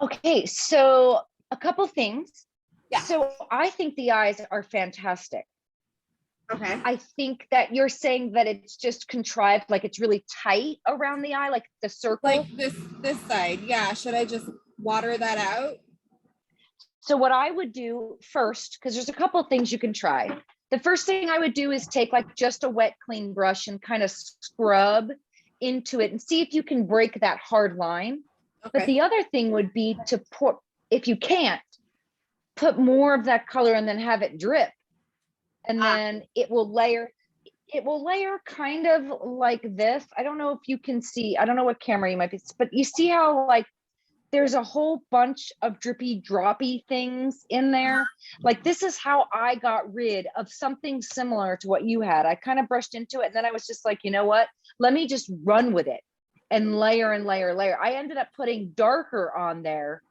Okay, so a couple things. Yeah. So I think the eyes are fantastic. Okay. I think that you're saying that it's just contrived, like it's really tight around the eye, like the circle. Like this side. Yeah. Should I just water that out? So what I would do first, because there's a couple of things you can try. The first thing I would do is take like just a wet, clean brush and kind of scrub into it and see if you can break that hard line. Okay. But the other thing would be to put, if you can't, put more of that color and then have it drip. And then it will layer kind of like this. I don't know if you can see, I don't know what camera you might be, but you see how like there's a whole bunch of drippy droppy things in there. Like this is how I got rid of something similar to what you had. I kind of brushed into it and then I was just like, you know what, let me just run with it and layer and layer and layer. I ended up putting darker on there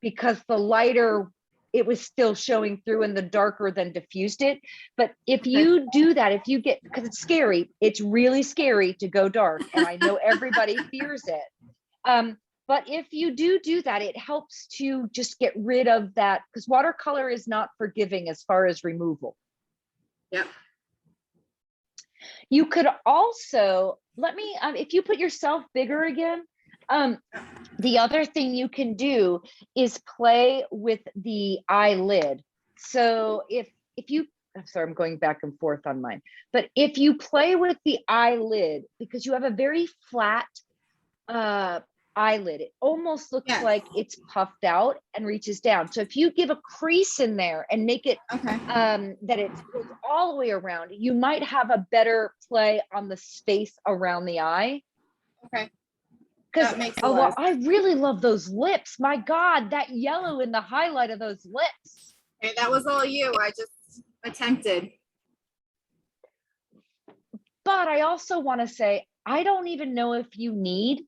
because the lighter, it was still showing through and the darker then diffused it. But if you do that, if you get, because it's scary, it's really scary to go dark. And I know everybody fears it. But if you do that, it helps to just get rid of that, because watercolor is not forgiving as far as removal. Yep. You could also, let me, if you put yourself bigger again, the other thing you can do is play with the eyelid. So if you, I'm sorry, I'm going back and forth on mine, but if you play with the eyelid, because you have a very flat eyelid, it almost looks like it's puffed out and reaches down. So if you give a crease in there and make it that it goes all the way around, you might have a better play on the space around the eye. Okay. Because I really love those lips. My God, that yellow in the highlight of those lips. Okay, that was all you. I just attempted. But I also want to say, I don't even know if you need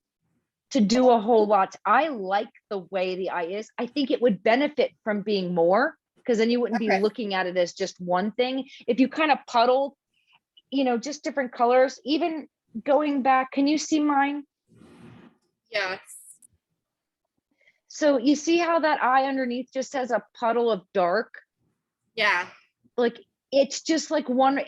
to do a whole lot. I like the way the eye is. I think it would benefit from being more, because then you wouldn't be looking at it as just one thing. If you kind of puddled, you know, just different colors, even going back, can you see mine? Yes. So you see how that eye underneath just has a puddle of dark? Yeah. like, it's just like one,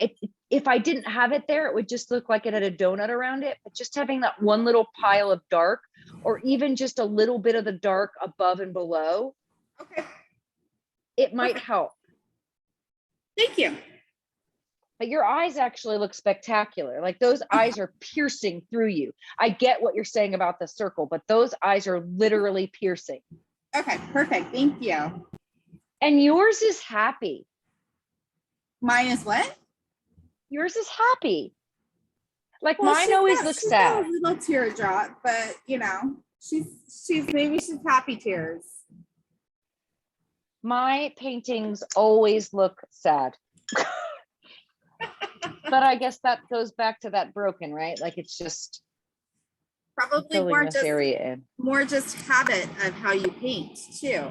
if I didn't have it there, it would just look like it had a donut around it. But just having that one little pile of dark, or even just a little bit of the dark above and below, Okay, it might Perfect. help. thank you. But your eyes actually look spectacular. Like those eyes are piercing through you. I get what you're saying about the circle, but those eyes are literally piercing. Okay, perfect. Thank you. And yours is happy. Mine is what? Yours is happy. Like Well, mine she's always got- looks she's got sad. a little teardrop, but you know, maybe she's happy tears. My paintings always look sad. But I guess that goes back to that broken, right? Like it's just Probably filling more this just area in. more just habit of how you paint too.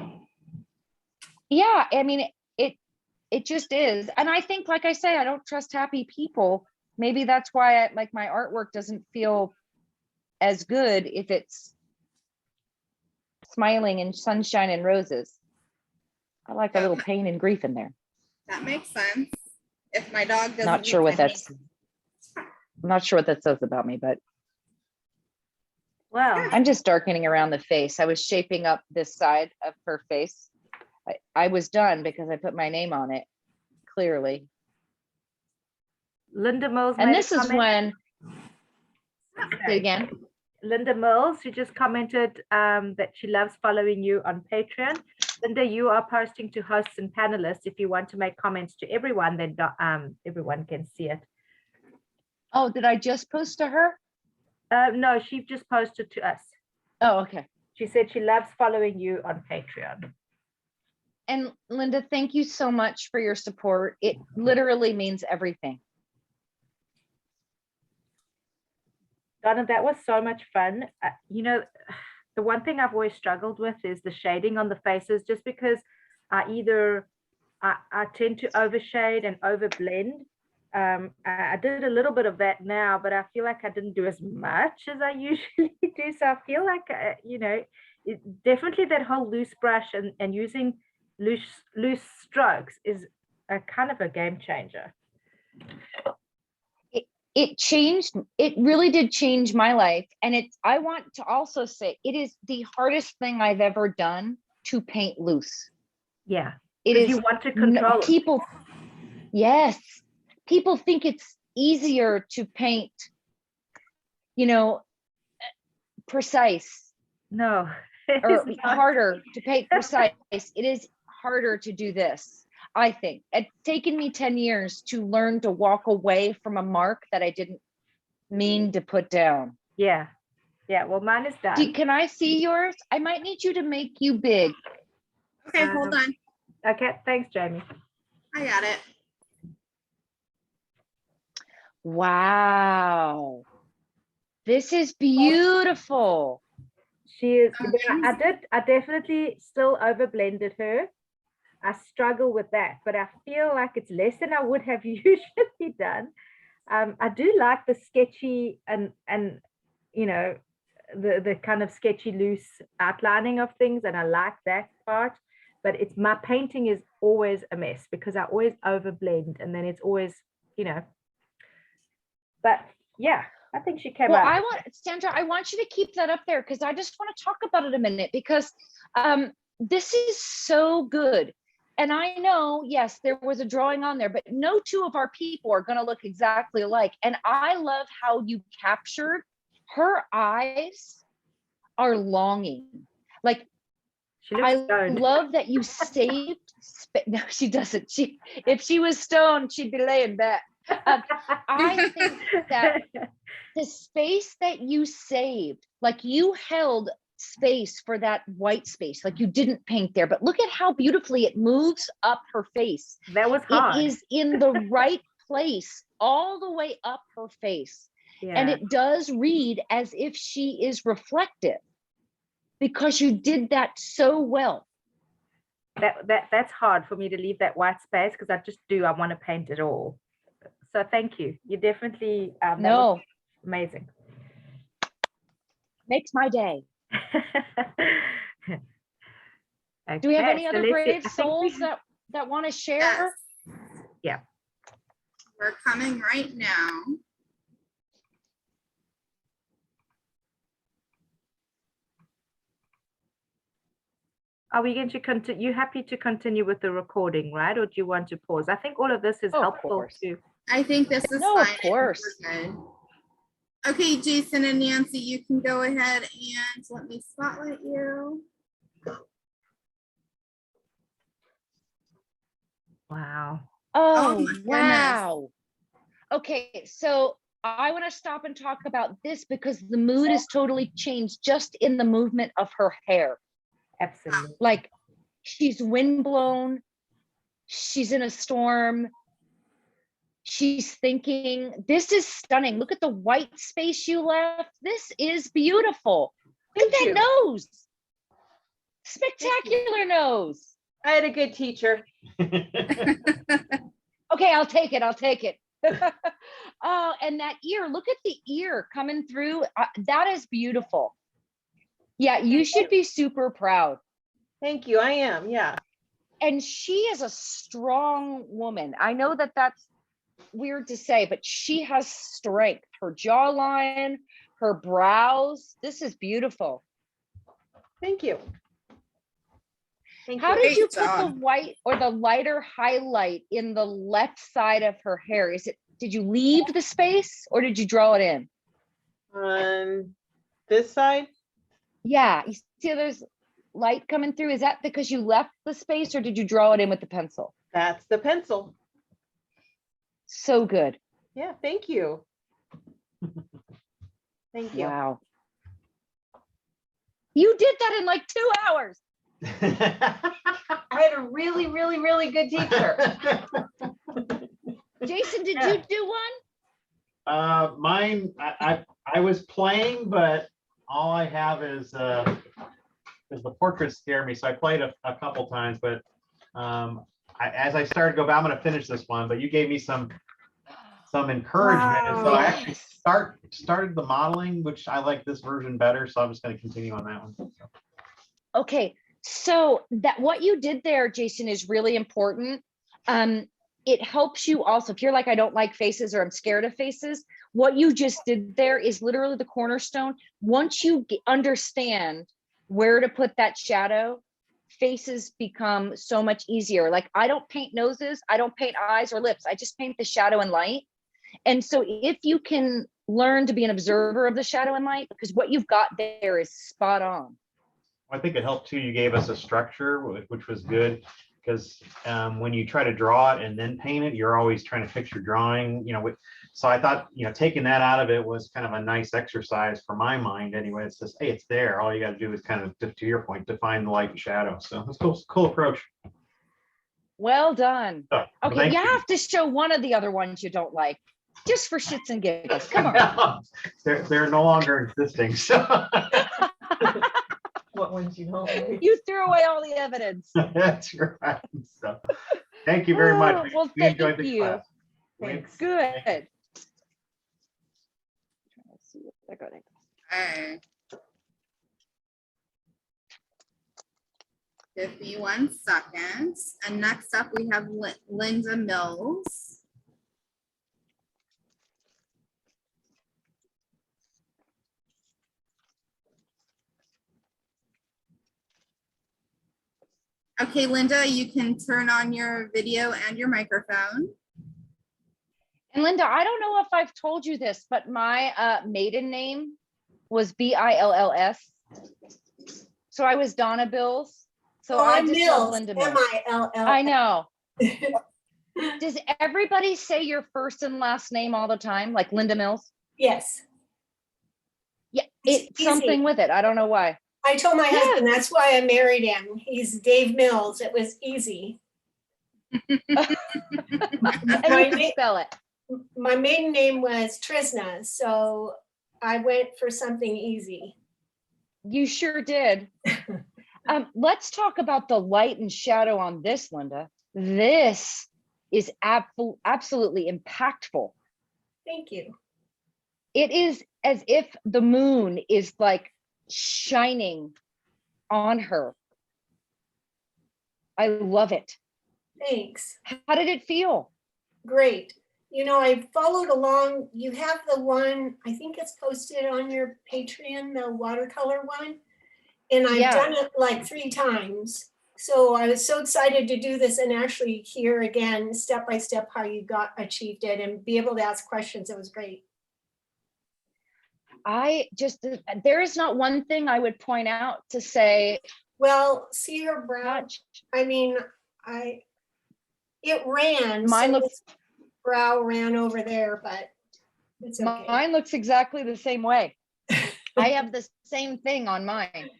Yeah, I mean, it just is. And I think, like I say, I don't trust happy people. Maybe that's why like my artwork doesn't feel as good if it's smiling and sunshine and roses. I like a little pain and grief in there. That makes sense. If my dog doesn't Not sure eat what my that's, I'm not sure what that says about me, but Well, I'm just darkening around the face. I was shaping up this side of her face. I was done because I put my name on it, clearly. Linda Mills And made a this is comment. when, say it again. Linda Mills, who just commented that she loves following you on Patreon. Linda, you are posting to hosts and panelists. If you want to make comments to everyone, then everyone can see it. Oh, did I just post to her? No, she just posted to us. Oh, okay. She said she loves following you on Patreon. And Linda, thank you so much for your support. It literally means everything. Donna, that was so much fun. You know, the one thing I've always struggled with is the shading on the faces, just because I tend to overshade and overblend. I did a little bit of that now, but I feel like I didn't do as much as I usually do. So I feel like, you know, definitely that whole loose brush and using loose strokes is a kind of a game changer. It really did change my life. And I want to also say, it is the hardest thing I've ever done to paint loose. Yeah. It is. You want to control people. Yes. People think it's easier to paint, you know, precise. No. Or harder to paint precise. It is harder to do this. I think it's taken me 10 years to learn to walk away from a mark that I didn't mean to put down. Yeah. Yeah. Well, mine is done. Can I see yours? I might need you to make you big. Okay, hold on. Okay. Thanks, Jamie. I got it. Wow. This is beautiful. She is. I definitely still overblended her. I struggle with that, but I feel like it's less than I would have usually done. I do like the sketchy and you know, the kind of sketchy loose outlining of things, and I like that part. But it's my painting is always a mess because I always overblend, and then it's always, you know. But yeah, I think she came out. Sandra, I want you to keep that up there because I just want to talk about it a minute because this is so good. And I know, yes, there was a drawing on there, but no two of our people are going to look exactly alike. And I love how you captured her eyes are longing. Like, I love that you saved. No, she doesn't. If she was stoned, she'd be laying back. I think that the space that you saved, like you held space for that white space, like you didn't paint there, but look at how beautifully it moves up her face. That was hard. It is in the right place all the way up her face. Yeah. And it does read as if she is reflective because you did that so well. That's hard for me to leave that white space because I want to paint it all. So thank you. You definitely no, amazing. Makes my day. Okay, do we have any other brave souls that want to share? Yes. Yeah. We're coming right now. Are we going to continue? You happy to continue with the recording, right? Or do you want to pause? I think all of this is Oh, of helpful course. too. I think this is No, fine. of I think course. we're good. Okay, Jason and Nancy, you can go ahead and let me spotlight you. Wow. Oh Oh, my goodness. wow. Okay, so I want to stop and talk about this because the mood is totally changed just in the movement of her hair. Absolutely. Like she's windblown, she's in a storm, she's thinking. This is stunning. Look at the white space you left. This is beautiful. Look at that nose. Spectacular nose. I had a good teacher. Okay, I'll take it. I'll take it. Oh, and that ear, look at the ear coming through. That is beautiful. Yeah, you should be super proud. Thank you. I am. Yeah. And she is a strong woman. I know that that's weird to say, but she has strength. Her jawline, her brows. This is beautiful. Thank you. Thank How you. did you Great put the job. white or the lighter highlight in the left side of her hair? Did you leave the space or did you draw it in? On this side? Yeah, you see there's light coming through. Is that because you left the space or did you draw it in with the pencil? That's the pencil. So good. Yeah. Thank you. Thank you. Wow. You did that in like 2 hours. I had a really, really, really good teacher. Jason, did Yeah. you do one? Mine, I was playing, but all I have is the portraits scare me. So I played a couple times, but as I started to go, I'm going to finish this one, but you gave me some encouragement. And so I actually started the modeling, which I like this version better. So I'm just going to continue on that one. Okay, so that what you did there, Jason, is really important. It helps you also, if you're like, I don't like faces or I'm scared of faces, what you just did there is literally the cornerstone. Once you understand where to put that shadow, faces become so much easier. Like I don't paint noses, I don't paint eyes or lips. I just paint the shadow and light. And so if you can learn to be an observer of the shadow and light, because what you've got there is spot on. I think it helped too. You gave us a structure, which was good, because when you try to draw it and then paint it, you're always trying to fix your drawing, so I thought, taking that out of it was kind of a nice exercise for my mind anyway. It's just, hey, it's there. All you got to do is kind of, to your point, define the light and shadow. So it's cool approach. Well done. Oh, well, Okay, thank you you. have to show one of the other ones you don't like, just for shits and giggles. Come on. They're no longer existing. So What ones you don't like? You threw away all the evidence. that's right. So thank you very much. Oh, well, We enjoyed thank the you. class. Thanks. Good. Let's see what they're going. Okay. Give me 1 second. And next up, we have Linda Mills. Okay, Linda, you can turn on your video and your microphone. And Linda, I don't know if I've told you this, but my maiden name was Bills. So I was Donna Bills. So I just love Linda Mills. M-I-L-L. I know. Does everybody say your first and last name all the time, like Linda Mills? Yes. Yeah, It's it's something easy. with it. I don't know why. I told my husband that's why I married him. He's Dave Mills. It was easy. And My you can spell it. My maiden name was Trisna, so I went for something easy. You sure did. Let's talk about the light and shadow on this, Linda. This is absolutely impactful. Thank you. It is as if the moon is like shining on her. I love it. Thanks. How did it feel? great. You know, I followed along. You have the one, I think it's posted on your Patreon, the watercolor one. And I've Yeah. done it like 3 times. So I was so excited to do this and actually hear again, step by step, how you achieved it and be able to ask questions. It was great. There is not one thing I would point out to say, Well, see her brow. touch. I mean, it ran. Mine so looks, this brow ran over there, but it's okay. mine looks exactly the same way. I have the same thing on mine.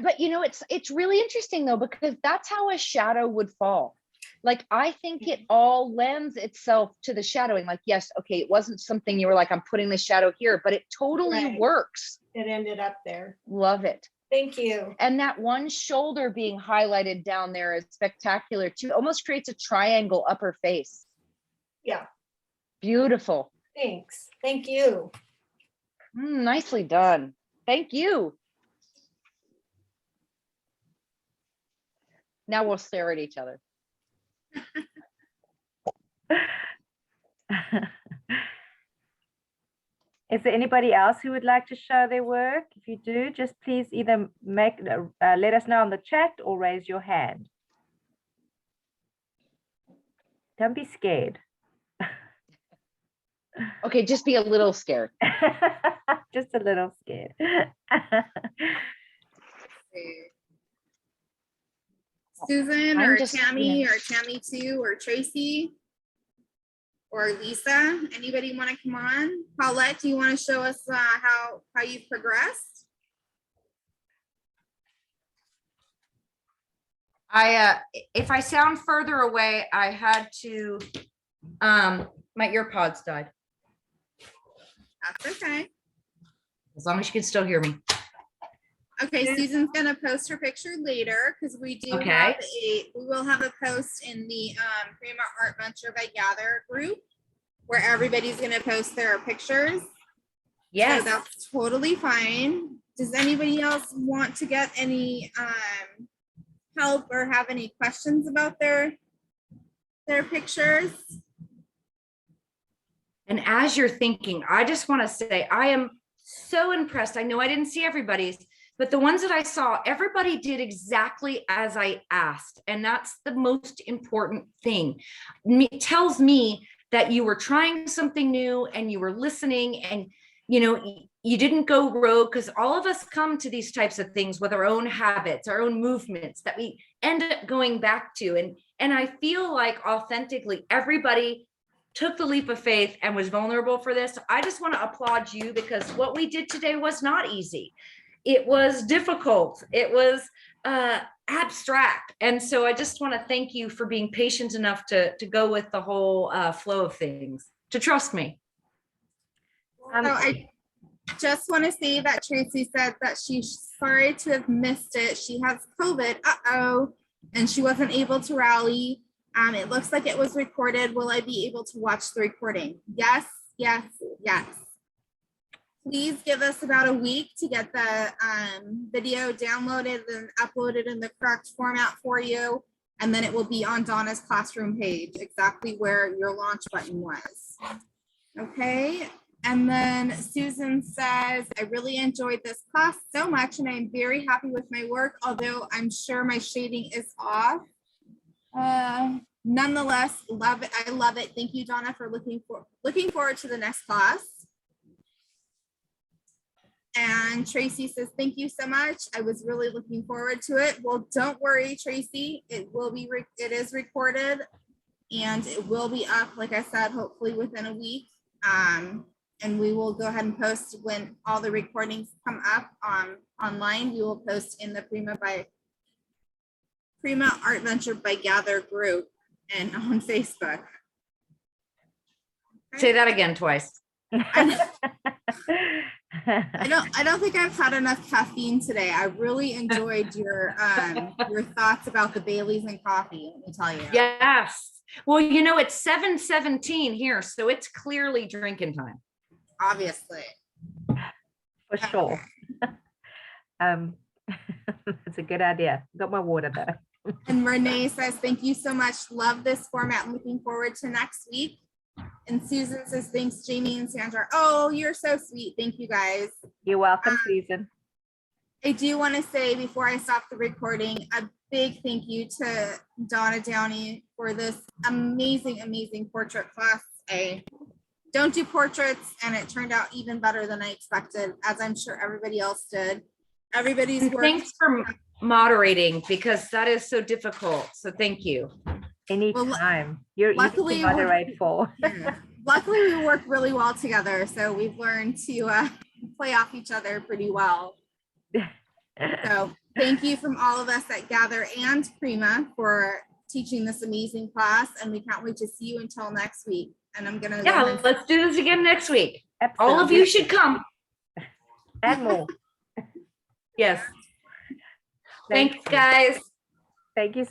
But you know, it's really interesting though, because that's how a shadow would fall. Like, I think it all lends itself to the shadowing. Like, yes, okay, it wasn't something you were like, I'm putting the shadow here, but it totally Right. works. It ended up there. Love it. Thank you. And that one shoulder being highlighted down there is spectacular too. Almost creates a triangle upper face. Yeah. Beautiful. Thanks. Thank you. Nicely done. Thank you. Now we'll stare at each other. Is there anybody else who would like to show their work? If you do, just please either let us know on the chat or raise your hand. Don't be scared. Okay, just be a little scared. Just a little scared. Susan I'm or just, Tammy you know, or Tammy 2 or Tracy or Lisa, anybody want to come on? Paulette, do you want to show us how you've progressed? If I sound further away, I had to, my earpods died. That's okay. As long as you can still hear me. Okay, Susan's gonna post her picture later because we do Okay. have we will have a post in the Prima ArtVenture by Gather group where everybody's gonna post their pictures. Yes. So that's totally fine. Does anybody else want to get any help or have any questions about their pictures? And as you're thinking, I just want to say, I am so impressed. I know I didn't see everybody's, but the ones that I saw, everybody did exactly as I asked. And that's the most important thing. It tells me that you were trying something new and you were listening, and you know, you didn't go rogue, because all of us come to these types of things with our own habits, our own movements that we end up going back to. And I feel like authentically everybody took the leap of faith and was vulnerable for this. I just want to applaud you, because what we did today was not easy. It was difficult. It was abstract. And so I just want to thank you for being patient enough to go with the whole flow of things, to trust me. So I just want to say that Tracy said that she's sorry to have missed it. She has COVID, and she wasn't able to rally. It looks like it was recorded. Will I be able to watch the recording? Yes, yes, yes. Please give us about a week to get the video downloaded and uploaded in the correct format for you. And then it will be on Donna's classroom page, exactly where your launch button was. Okay. And then Susan says, I really enjoyed this class so much and I'm very happy with my work, although I'm sure my shading is off. Nonetheless, love it. I love it. Thank you, Donna, for looking forward to the next class. And Tracy says, thank you so much. I was really looking forward to it. Well, don't worry, Tracy. It is recorded and it will be up, like I said, hopefully within a week. And we will go ahead and post when all the recordings come up online. We will post in the Prima ArtVenture by Gather group and on Facebook. Say that again twice. I don't think I've had enough caffeine today. I really enjoyed your thoughts about the Baileys and coffee, let me tell you. Yes. Well, you know, it's 7:17 here, so it's clearly drinking time. Obviously. For sure. It's a good idea. Got my water though. And Renee says, thank you so much. Love this format. Looking forward to next week. And Susan says, thanks, Jamie and Sandra. Oh, you're so sweet. Thank you guys. You're welcome, Susan. I do want to say before I stop the recording, a big thank you to Donna Downey for this amazing, amazing portrait class. I don't do portraits and it turned out even better than I expected, as I'm sure everybody else did. Everybody's work. Thanks for moderating because that is so difficult. So thank you. Anytime. You're easy luckily, to moderate for. Yeah. Luckily, we work really well together. So we've learned to play off each other pretty well. So thank you from all of us at Gather and Prima for teaching this amazing class. And we can't wait to see you until next week. And I'm going to. Yeah, let's do this again next week. Absolutely. All of you should come. And more. Yes. Thanks, guys. Thank you